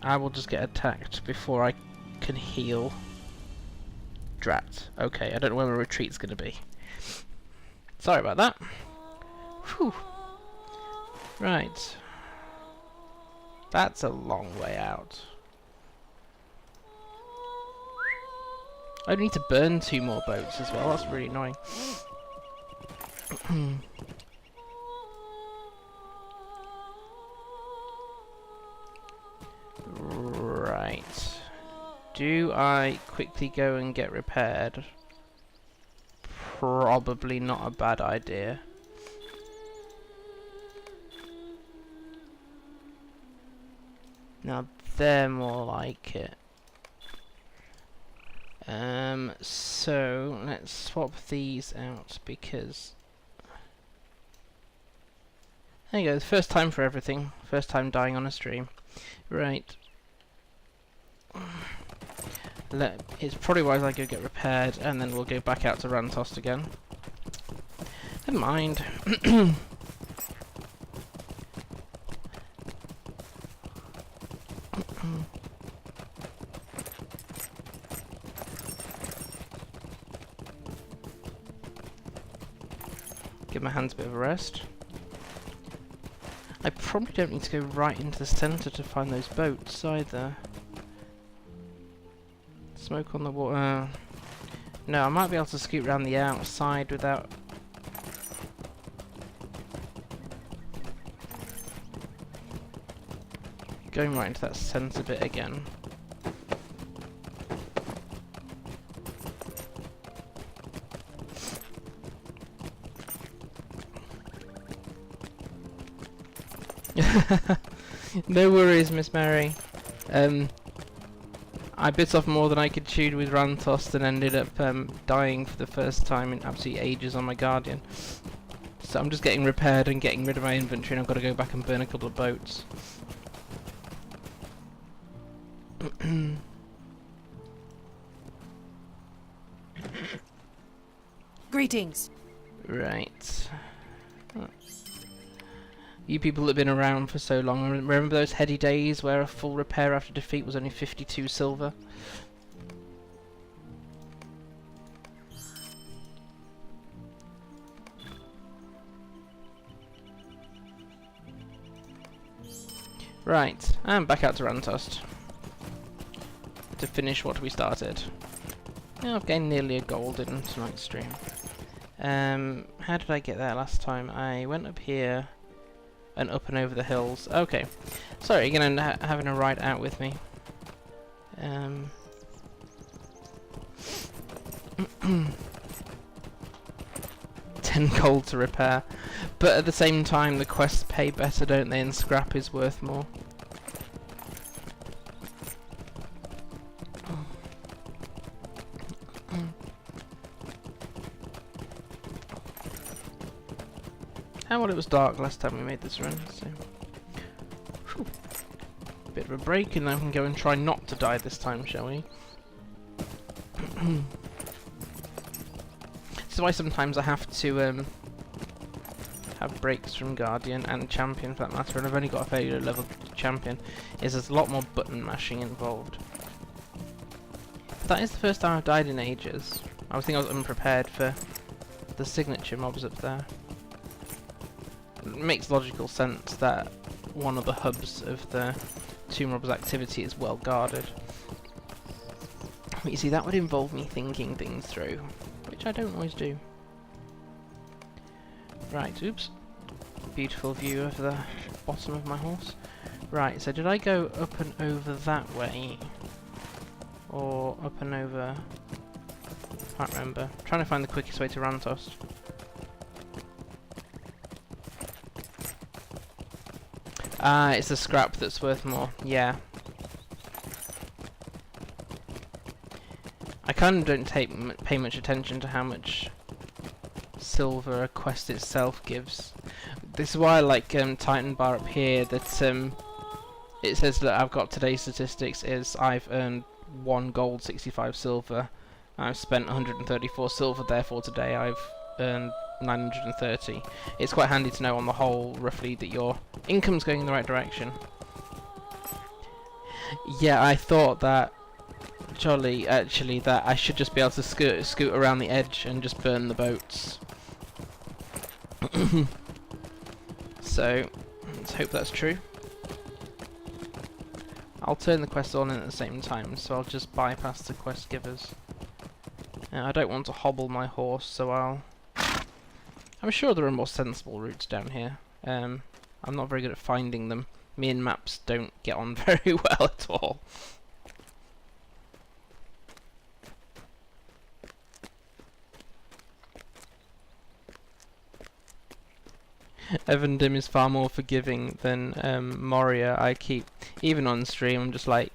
I will just get attacked before I can heal. Drat. Okay, I don't know where my retreat's going to be. Sorry about that. Whew. Right. That's a long way out. I need to burn 2 more boats as well, that's really annoying. Right. Do I quickly go and get repaired? Probably not a bad idea. Now they're more like it. So let's swap these out because there you go, the first time for everything. First time dying on a stream. Right. It's probably wise I go get repaired and then we'll go back out to Rantost again. Never mind. Give my hands a bit of a rest. I probably don't need to go right into the centre to find those boats either. Smoke on the water. No, I might be able to scoot around the outside without... going right into that centre bit again. No worries, Miss Mary. I bit off more than I could chew with Rantost and ended up dying for the first time in absolutely ages on my Guardian. So I'm just getting repaired and getting rid of my inventory, and I've got to go back and burn a couple of boats. Greetings. Right. You people that have been around for so long, remember those heady days where a full repair after defeat was only 52 silver? Right, I'm back out to Rantost to finish what we started. Yeah, I've gained nearly a gold in tonight's stream. How did I get there last time? I went up here and up and over the hills. Okay. Sorry, you're gonna having a ride out with me. 10 10 gold to repair. But at the same time, the quests pay better, don't they? And scrap is worth more. Well, it was dark last time we made this run, so... Whew. Bit of a break, and then we can go and try not to die this time, shall we? This is why sometimes I have to have breaks from Guardian and Champion for that matter, and I've only got a fairly low level Champion, is there's a lot more button mashing involved. That is the first time I've died in ages. I think I was unprepared for the signature mobs up there. It makes logical sense that one of the hubs of the Tomb Robber's activity is well guarded. But you see, that would involve me thinking things through, which I don't always do. Right, oops. Beautiful view of the bottom of my horse. Right, so did I go up and over that way? Or up and over... Can't remember. I'm trying to find the quickest way to Rantos. Ah, it's the scrap that's worth more. Yeah. I kind of don't pay much attention to how much silver a quest itself gives. This is why I like Titan Bar up here, that it says that I've got today's statistics is I've earned 1 gold, 65 silver. I've spent 134 silver, therefore today I've earned 930. It's quite handy to know on the whole, roughly, that your income's going in the right direction. Yeah, I thought that, jolly, actually, that I should just be able to scoot around the edge and just burn the boats. So, let's hope that's true. I'll turn the quest on at the same time, so I'll just bypass the quest givers. I don't want to hobble my horse, so I'm sure there are more sensible routes down here. I'm not very good at finding them. Me and maps don't get on very well at all. Evendim is far more forgiving than Moria. I keep, even on stream, I'm just like,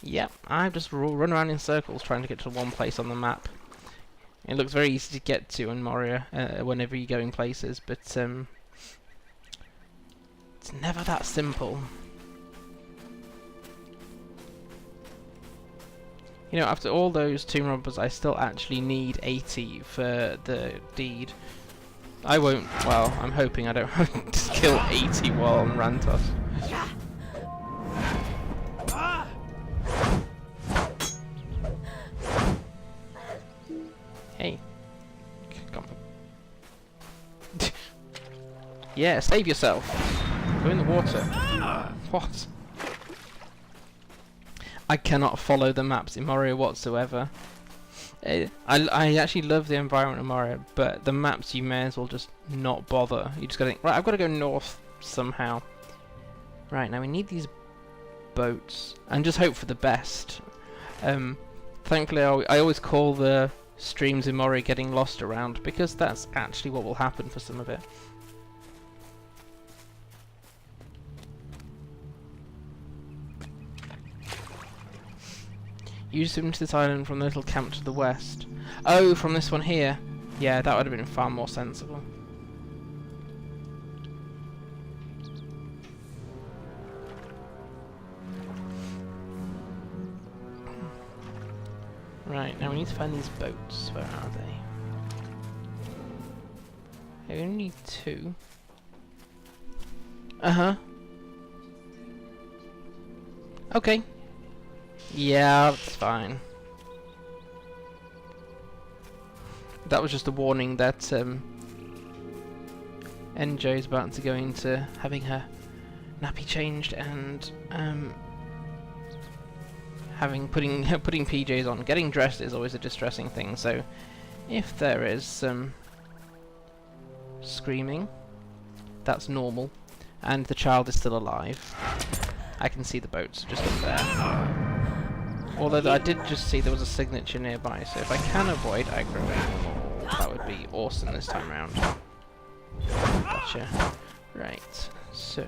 yep, I just run around in circles trying to get to one place on the map. It looks very easy to get to in Moria whenever you go in places, but it's never that simple. You know, after all those Tomb Robbers, I still actually need 80 for the deed. I won't, well, I'm hoping I don't have to kill 80 while on Rantos. Hey. Come on. Yeah, save yourself. Go in the water. What? I cannot follow the maps in Moria whatsoever. I actually love the environment of Moria, but the maps you may as well just not bother. You just gotta think, right, I've got to go north somehow. Right, now we need these boats, and just hope for the best. Thankfully, I always call the streams in Moria getting lost around, because that's actually what will happen for some of it. You swim to this island from the little camp to the west. Oh, from this one here. Yeah, that would have been far more sensible. Right, now we need to find these boats. Where are they? We only need 2. Uh-huh. Okay. Yeah, that's fine. That was just a warning that NJ is about to go into having her nappy changed and putting PJs on. Getting dressed is always a distressing thing, so if there is some screaming, that's normal, and the child is still alive. I can see the boats just up there. Although I did just see there was a signature nearby, so if I can avoid aggroing, that would be awesome this time round. Gotcha. Right, so...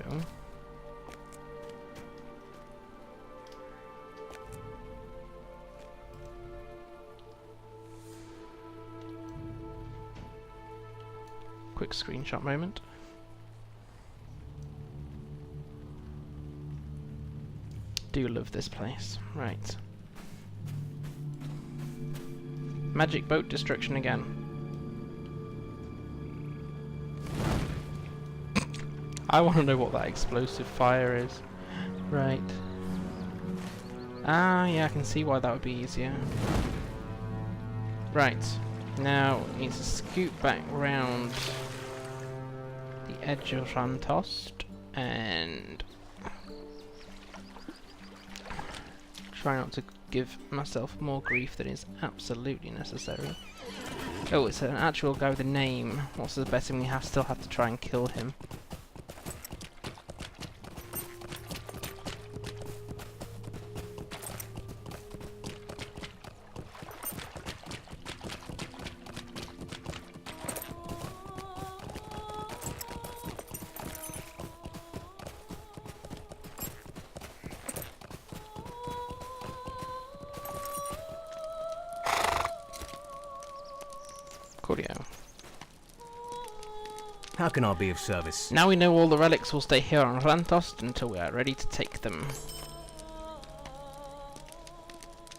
quick screenshot moment. Do love this place. Right. Magic boat destruction again. I want to know what that explosive fire is. Right. Ah, yeah, I can see why that would be easier. Right. Now, we need to scoot back round the edge of Rantost and try not to give myself more grief than is absolutely necessary. Oh, it's an actual guy with a name. What's the best thing we still have to try and kill him? Coolio. How can I be of service? Now we know all the relics will stay here on Rantost until we are ready to take them.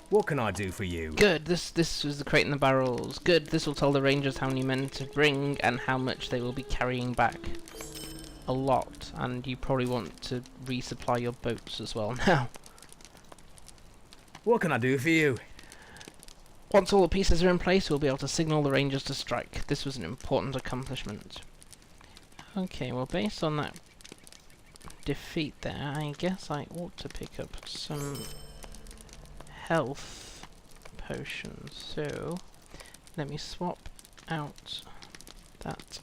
What can I do for you? Good, this was the crate and the barrels. Good, this will tell the rangers how many men to bring and how much they will be carrying back. A lot, and you probably want to resupply your boats as well now. What can I do for you? Once all the pieces are in place, we'll be able to signal the rangers to strike. This was an important accomplishment. Okay, well based on that defeat there, I guess I ought to pick up some health potions. So, let me swap out that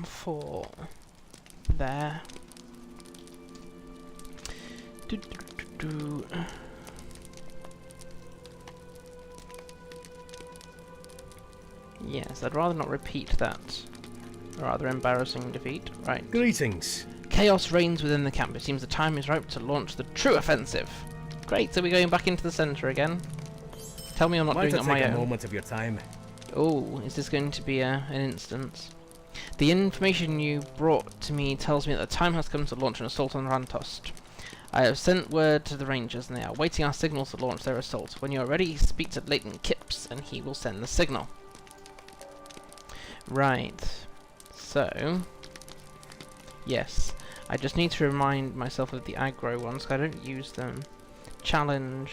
for there. Yes, I'd rather not repeat that rather embarrassing defeat. Right. Greetings. Chaos reigns within the camp. It seems the time is ripe to launch the true offensive. Great, so we're going back into the centre again. Tell me I'm not doing it on my Might I take own. a moment of your time? Oh, is this going to be an instance? The information you brought to me tells me that the time has come to launch an assault on Rantost. I have sent word to the rangers and they are waiting our signal to launch their assault. When you are ready, speak to Leighton Kipps and he will send the signal. Right, so, yes, I just need to remind myself of the aggro ones, because I don't use them. Challenge,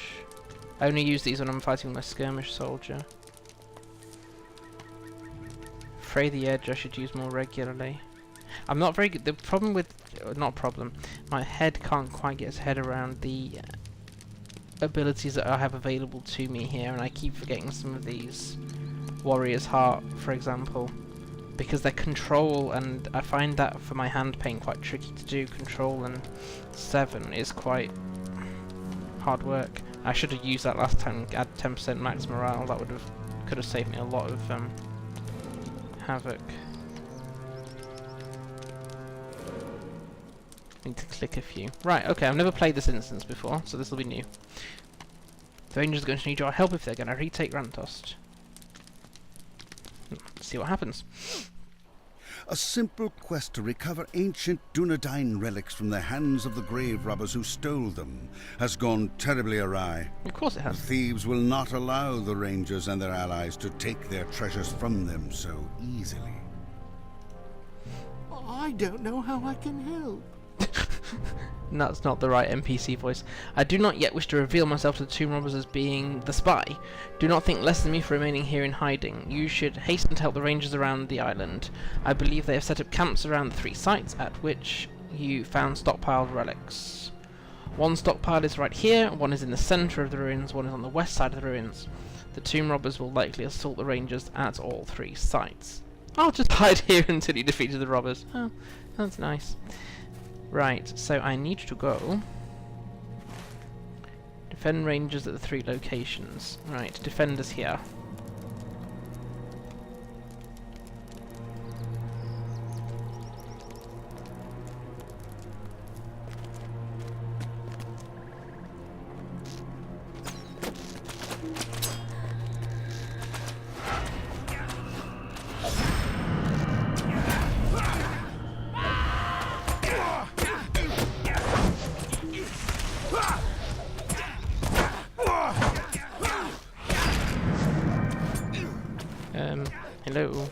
I only use these when I'm fighting my skirmish soldier. Fray the edge I should use more regularly. I'm not very good, the problem with, not problem, my head can't quite get its head around the abilities that I have available to me here, and I keep forgetting some of these. Warrior's Heart, for example, because they're control, and I find that for my hand pain quite tricky to do. Control and 7 is quite hard work. I should have used that last time, add 10% max morale, that could have saved me a lot of havoc. Need to click a few. Right, okay, I've never played this instance before, so this will be new. The Rangers are going to need your help if they're going to retake Rantost. Let's see what happens. A simple quest to recover ancient Dunedain relics from the hands of the grave robbers who stole them has gone terribly awry. Of course it The has. thieves will not allow the Rangers and their allies to take their treasures from them so easily. I don't know how I can help. That's not the right NPC voice. I do not yet wish to reveal myself to the tomb robbers as being the spy. Do not think less than me for remaining here in hiding. You should hasten to help the rangers around the island. I believe they have set up camps around the 3 sites at which you found stockpiled relics. One stockpile is right here, one is in the centre of the ruins, one is on the west side of the ruins. The tomb robbers will likely assault the rangers at all 3 sites. I'll just hide here until you defeated the robbers. Oh, that's nice. Right, so I need to go defend rangers at the 3 locations. Right, defenders here. Hello.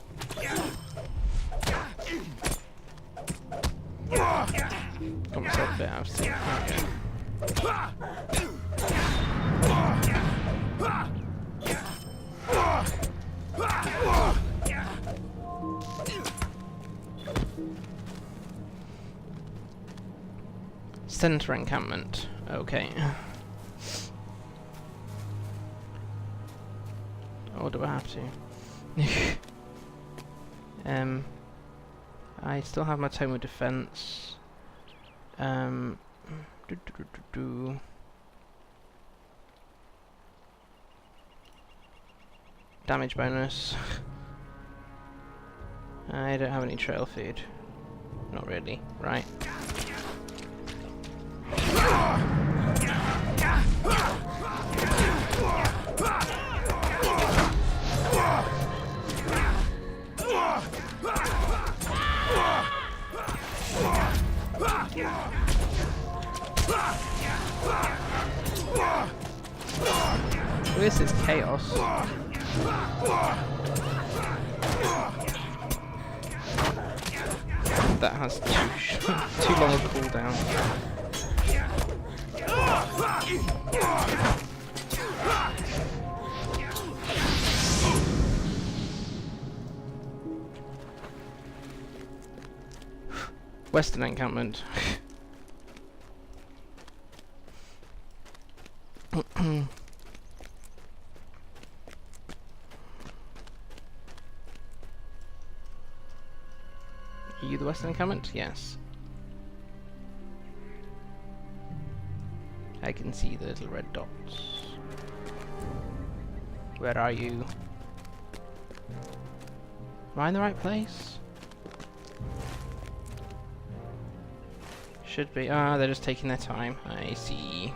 Got myself a bit out of sync. Center encampment. Okay. Or do I have to? I still have my tome of defense. Damage bonus. I don't have any trail food. Not really. Right. This is chaos. That has too long a cooldown. Western encampment. Are you the Western encampment? Yes. I can see the little red dots. Where are you? Am I in the right place? Should be. Ah, they're just taking their time. I see.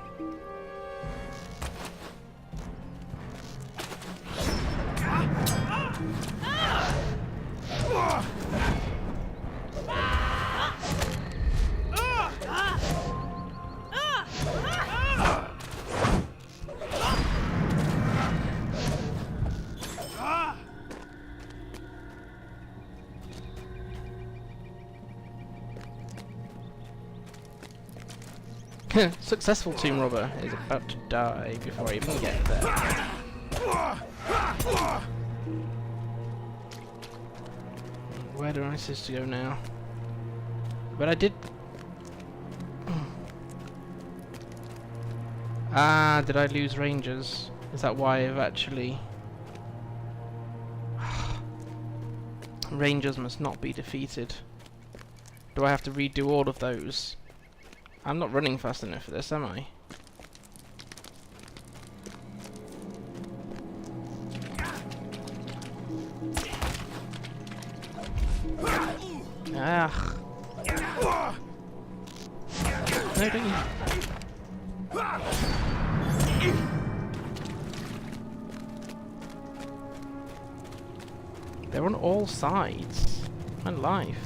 Successful tomb robber is about to die before I even get there. Where do I supposed to go now? But I did... Ah, did I lose rangers? Is that why I've actually... Rangers must not be defeated. Do I have to redo all of those? I'm not running fast enough for this, am I? Ah. No, don't you? They're on all sides. My life.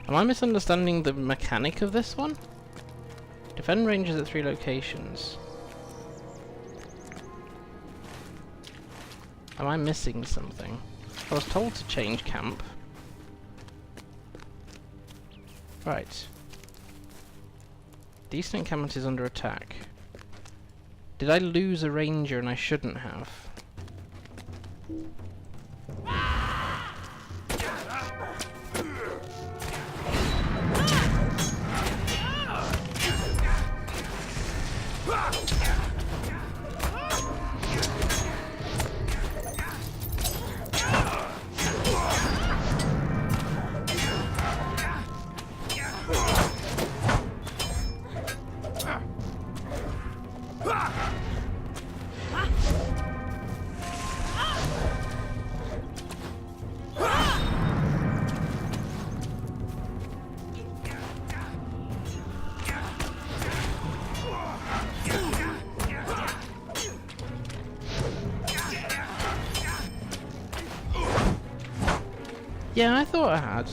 Am I misunderstanding the mechanic of this one? Defend rangers at 3 locations. Am I missing something? I was told to change camp. Right. The eastern encampment is under attack. Did I lose a ranger and I shouldn't have? Yeah, I thought I had.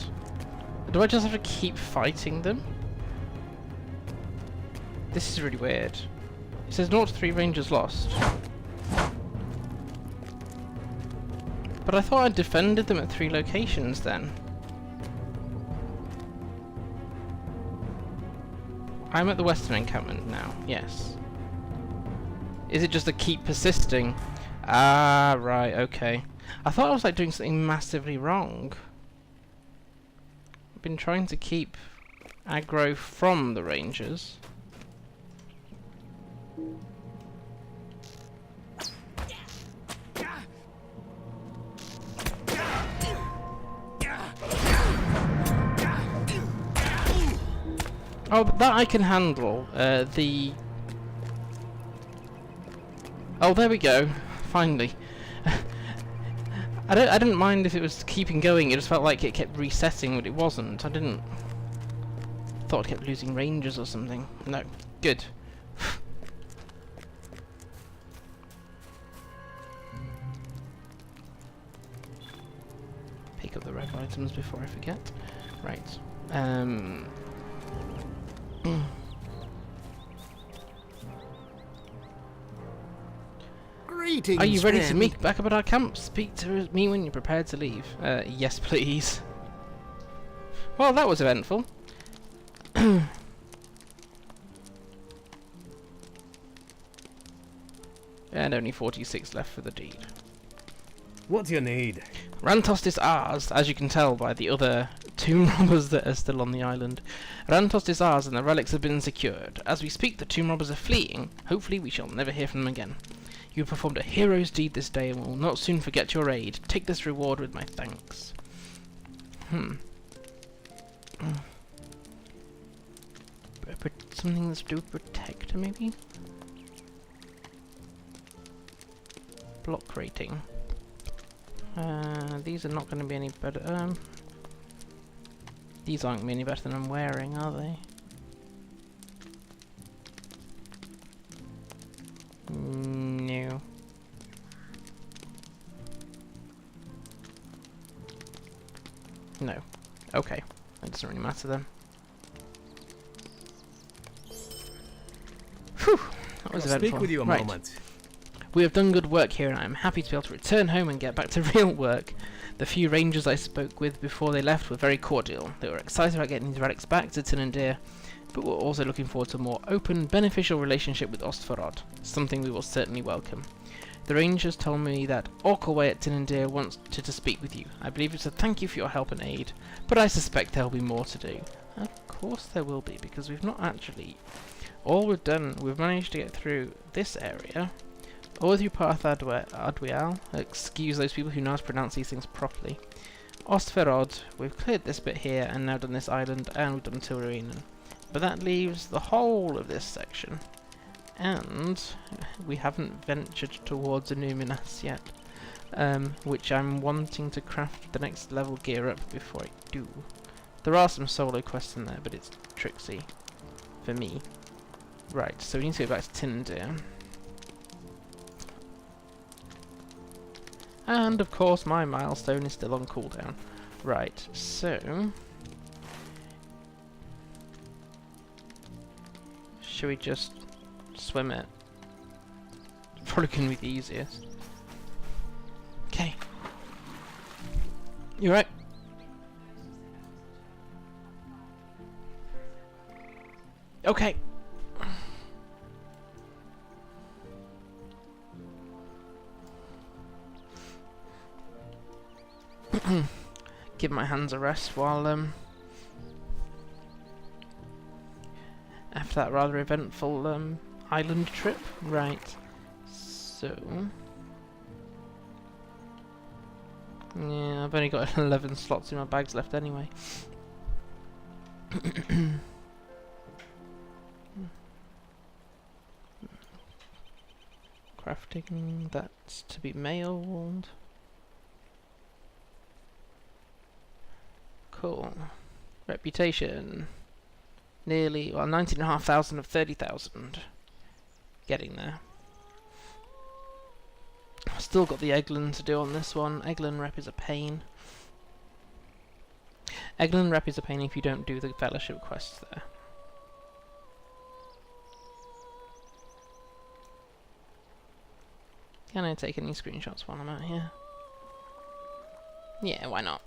Do I just have to keep fighting them? This is really weird. It says 0 to 3 rangers lost. But I thought I defended them at 3 locations then. I'm at the western encampment now, yes. Is it just to keep persisting? Ah, right, okay. I thought I was like doing something massively wrong. I've been trying to keep aggro from the rangers. Oh, but that I can handle. Oh, there we go. Finally. I didn't mind if it was keeping going. It just felt like it kept resetting, but it wasn't. I didn't. Thought it kept losing ranges or something. No. Good. Pick up the red items before I forget. Right. Greetings, Are you ready to friend. meet back up at our camp? Speak to me when you're prepared to leave. Yes, please. Well, that was eventful. And only 46 left for the deed. What do you need? Rantost is ours, as you can tell by the other tomb robbers that are still on the island. Rantost is ours and the relics have been secured. As we speak, the tomb robbers are fleeing. Hopefully we shall never hear from them again. You performed a hero's deed this day and will not soon forget your aid. Take this reward with my thanks. Something that's to do with protector, maybe? Block rating. These are not going to be any better. These aren't going to be any better than I'm wearing, are they? No. No. Okay. That doesn't really matter then. Whew! That was I'll eventful. speak with you a Right. moment. We have done good work here and I am happy to be able to return home and get back to real work. The few rangers I spoke with before they left were very cordial. They were excited about getting these relics back to Tinandir, but were also looking forward to a more open, beneficial relationship with Ostvarod, something we will certainly welcome. The rangers told me that Orkelway at Tinandir wants to speak with you. I believe it's a thank you for your help and aid, but I suspect there will be more to do. Of course there will be, because we've not actually... All we've done, we've managed to get through this area, all through Path Adwial, excuse those people who know how to pronounce these things properly. Ostvarod, we've cleared this bit here and now done this island, and we've done Tilruinen. But that leaves the whole of this section. And we haven't ventured towards Illuminas yet, which I'm wanting to craft the next level gear up before I do. There are some solo quests in there, but it's tricksy for me. Right, so we need to go back to Tinandir. And of course my milestone is still on cooldown. Right, so... should we just swim it? It's probably going to be the easiest. Okay. You right? Okay. Give my hands a rest while after that rather eventful island trip. Right. So yeah, I've only got 11 slots in my bags left anyway. Crafting, that's to be mailed. Cool. Reputation. Nearly, well, 19,500 of 30,000. Getting there. Still got the Eglin to do on this one. Eglin rep is a pain. Eglin Rep is a pain if you don't do the fellowship quests there. Can I take any screenshots while I'm out here? Yeah, why not?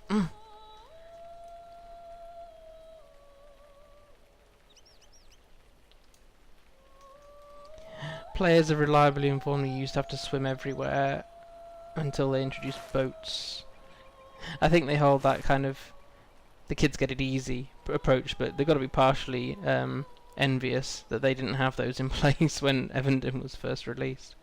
Players are reliably informed you used to have to swim everywhere until they introduced boats. I think they hold that kind of the kids get it easy approach, but they've got to be partially envious that they didn't have those in place when Evendim was first released.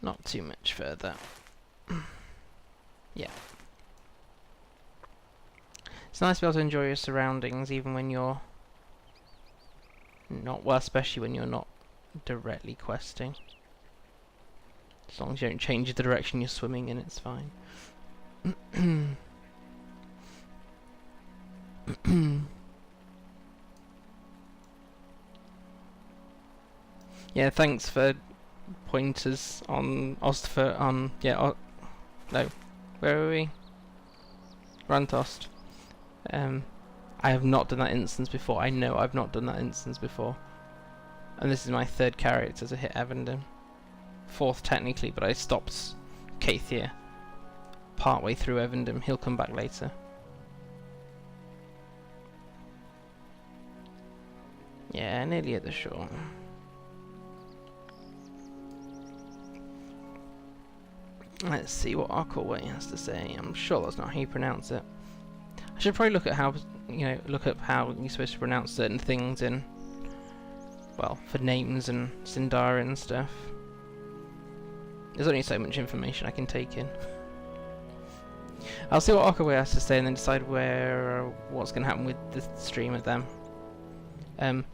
Not too much further. Yeah. It's nice to be able to enjoy your surroundings even when you're not, well, especially when you're not directly questing. As long as you don't change the direction you're swimming in, it's fine. Yeah, thanks for pointers on Ostfer on no, where are we? Rantost. I have not done that instance before. I know I've not done that instance before. And this is my 3rd character to hit Evendim. 4th technically, but I stopped Kathir partway through Evendim. He'll come back later. Yeah, nearly at the shore. Let's see what Aquaway has to say. I'm sure that's not how you pronounce it. I should probably look at how, look up how you're supposed to pronounce certain things in, well, for names and Sindari and stuff. There's only so much information I can take in. I'll see what Aquaway has to say and then decide what's going to happen with the stream of them.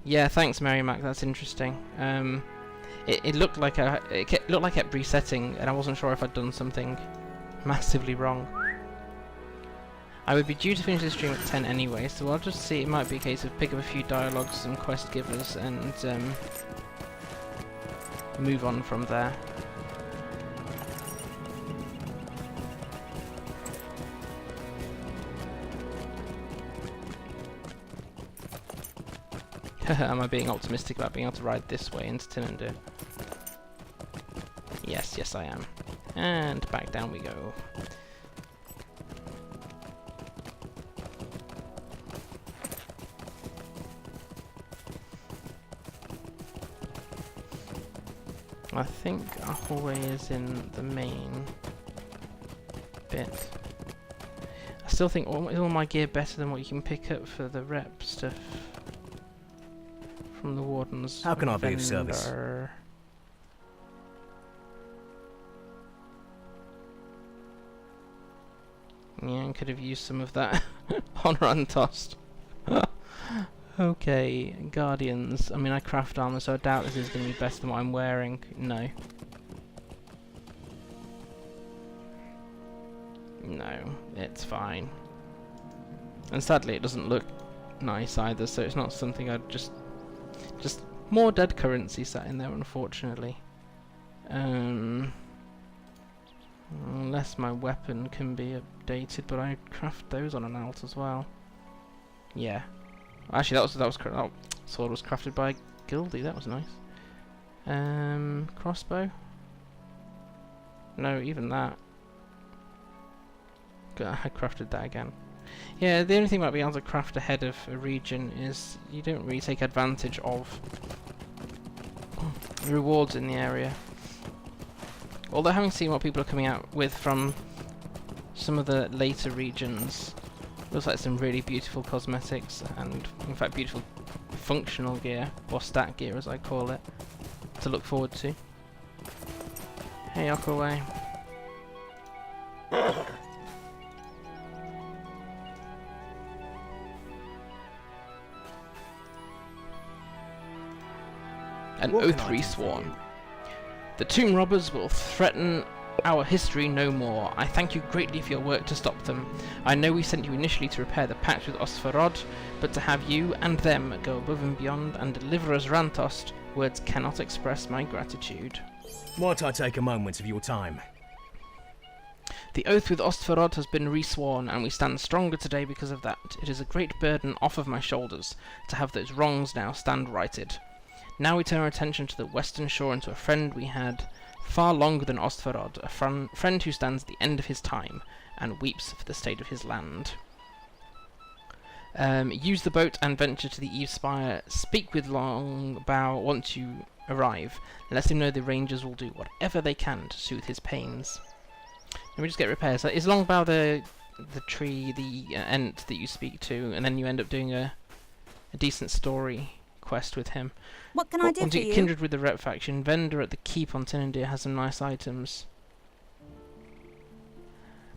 Yeah, thanks, Mary Mac. That's interesting. It looked like it looked like it kept resetting, and I wasn't sure if I'd done something massively wrong. I would be due to finish this stream at 10 anyway, so I'll just see. It might be a case of pick up a few dialogues and quest givers and move on from there. Am I being optimistic about being able to ride this way into Tinnender? Yes, yes I am. And back down we go. I think our hallway is in the main bit. I still think is all my gear better than what you can pick up for the rep stuff from the Warden's How can I be of vendor. service? Yeah, I could have used some of that on Rantost. Okay, Guardians. I mean, I craft armor, so I doubt this is going to be better than what I'm wearing. No. No, it's fine. And sadly, it doesn't look nice either, so it's not something I'd just more dead currency sat in there, unfortunately. Unless my weapon can be updated, but I craft those on an alt as well. Yeah. Actually, that sword was crafted by Gildy. That was nice. Crossbow. No, even that. I crafted that again. Yeah, the only thing about being able to craft ahead of a region is you don't really take advantage of rewards in the area. Although having seen what people are coming out with from some of the later regions, looks like some really beautiful cosmetics and, in fact, beautiful functional gear, or stat gear as I call it, to look forward to. Hey, Aquaway. An What oath can I do for resworn. you? The tomb robbers will threaten our history no more. I thank you greatly for your work to stop them. I know we sent you initially to repair the pact with Ostvarod, but to have you and them go above and beyond and deliver us Rantost, words cannot express my gratitude. Might I take a moment of your time? The oath with Ostvarod has been resworn, and we stand stronger today because of that. It is a great burden off of my shoulders to have those wrongs now stand righted. Now we turn our attention to the western shore and to a friend we had far longer than Ostvarod, a friend who stands at the end of his time and weeps for the state of his land. Use the boat and venture to the Eve Spire. Speak with Longbow once you arrive. Let him know the rangers will do whatever they can to soothe his pains. Let me just get repairs. So is Longbow the tree, the ent that you speak to, and then you end up doing a decent story quest with him? What can I do for you? Kindred with the Rep faction. Vendor at the keep on Tinandir has some nice items.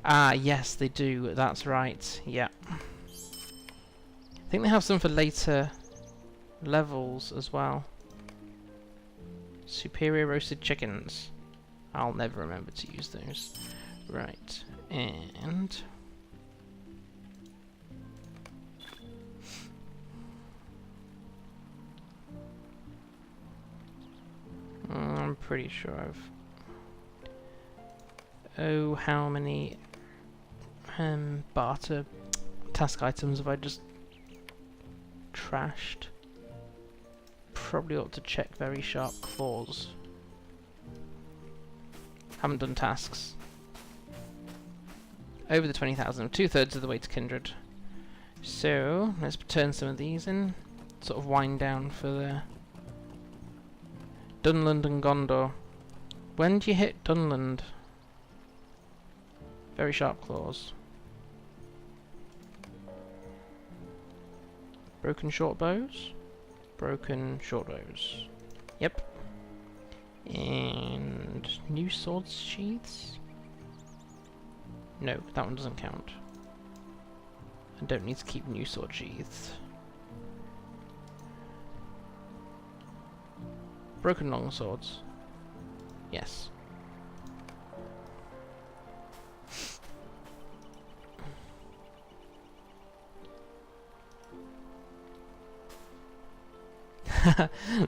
Ah, yes, they do. That's right. Yeah. I think they have some for later levels as well. Superior roasted chickens. I'll never remember to use those. Right, and I'm pretty sure I've... Oh, how many barter task items have I just trashed? Probably ought to check very sharp claws. Haven't done tasks. Over the 20,000, 2/3 of the way to Kindred. So, let's turn some of these in. Sort of wind down for the... Dunland and Gondor. When do you hit Dunland? Very sharp claws. Broken short bows? Broken short bows. Yep. And new sword sheaths? No, that one doesn't count. I don't need to keep new sword sheaths. Broken long swords. Yes.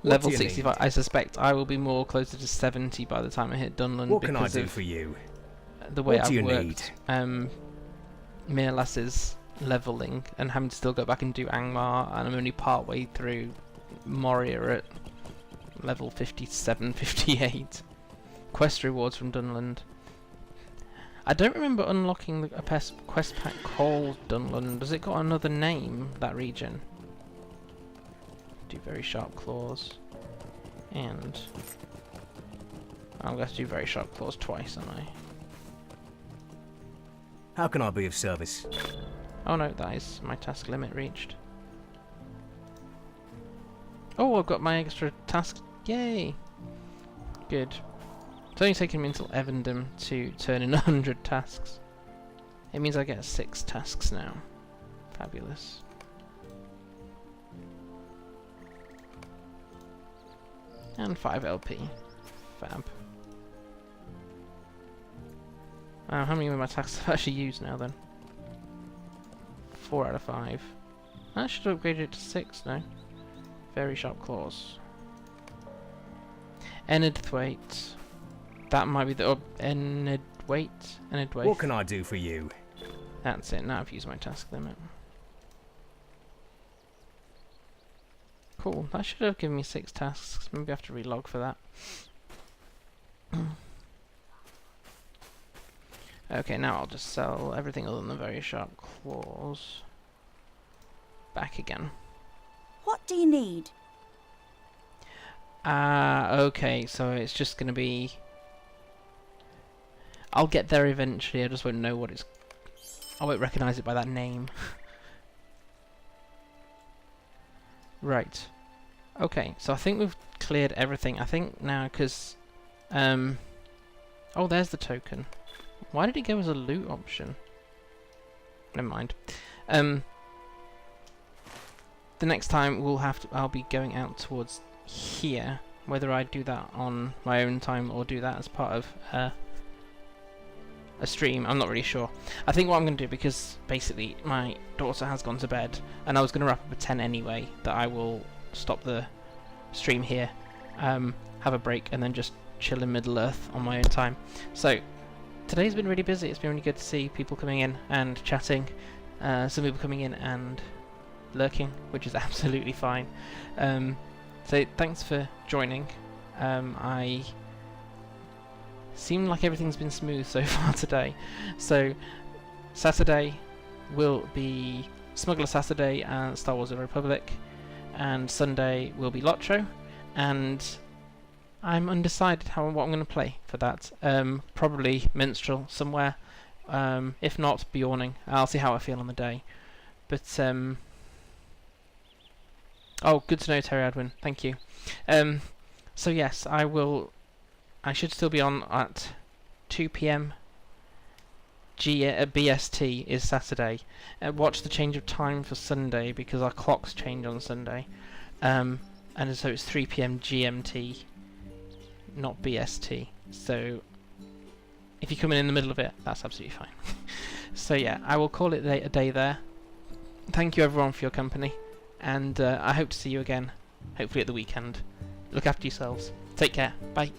Level 65. I suspect I will be more closer to 70 by the time I hit Dunland. What can I do for you? The way What do I've you worked Mirlas's leveling and having to still go back and do Angmar, and I'm only part way through Moria at level 57, 58. Quest rewards from Dunland. I don't remember unlocking a quest pack called Dunland. Has it got another name, that region? Do very sharp claws. And I'm going to do very sharp claws twice, aren't I? How can I be of service? Oh no, that is my task limit reached. Oh, I've got my extra task. Yay! Good. It's only taken me until Evendim to turn in 100 tasks. It means I get 6 tasks now. Fabulous. And 5 LP. Fab. How many of my tasks have I actually used now then? 4 out of 5. I should have upgraded it to 6 now. Very sharp claws. Enidthwaite. That might be the... Enidwaite? Enidwaite. What can I do for you? That's it, now I've used my task limit. Cool, that should have given me 6 tasks. Maybe I have to relog for that. Okay, now I'll just sell everything other than the very sharp claws. Back again. What do you need? Okay, so it's just gonna be... I'll get there eventually, I just won't know what it's... I won't recognise it by that name. Right. Okay, so I think we've cleared everything. I think now, because... oh, there's the token. Why did it give us a loot option? Never mind. The next time I'll be going out towards here. Whether I do that on my own time or do that as part of a stream. I'm not really sure. I think what I'm going to do, because basically my daughter has gone to bed, and I was going to wrap up at 10 anyway, that I will stop the stream here, have a break, and then just chill in Middle Earth on my own time. So today's been really busy. It's been really good to see people coming in and chatting, some people coming in and lurking, which is absolutely fine. So thanks for joining. I seem like everything's been smooth so far today. So Saturday will be Smuggler Saturday and Star Wars: The Republic, and Sunday will be LOTRO, and I'm undecided what I'm going to play for that. Probably Minstrel somewhere. If not, Bjorning. I'll see how I feel on the day. But oh, good to know, Terry Adwin. Thank you. So yes, I should still be on at 2 p.m. BST is Saturday. Watch the change of time for Sunday, because our clocks change on Sunday. And so it's 3 p.m. GMT, not BST. So if you come in the middle of it, that's absolutely fine. So yeah, I will call it a day there. Thank you everyone for your company, and I hope to see you again, hopefully at the weekend. Look after yourselves. Take care. Bye.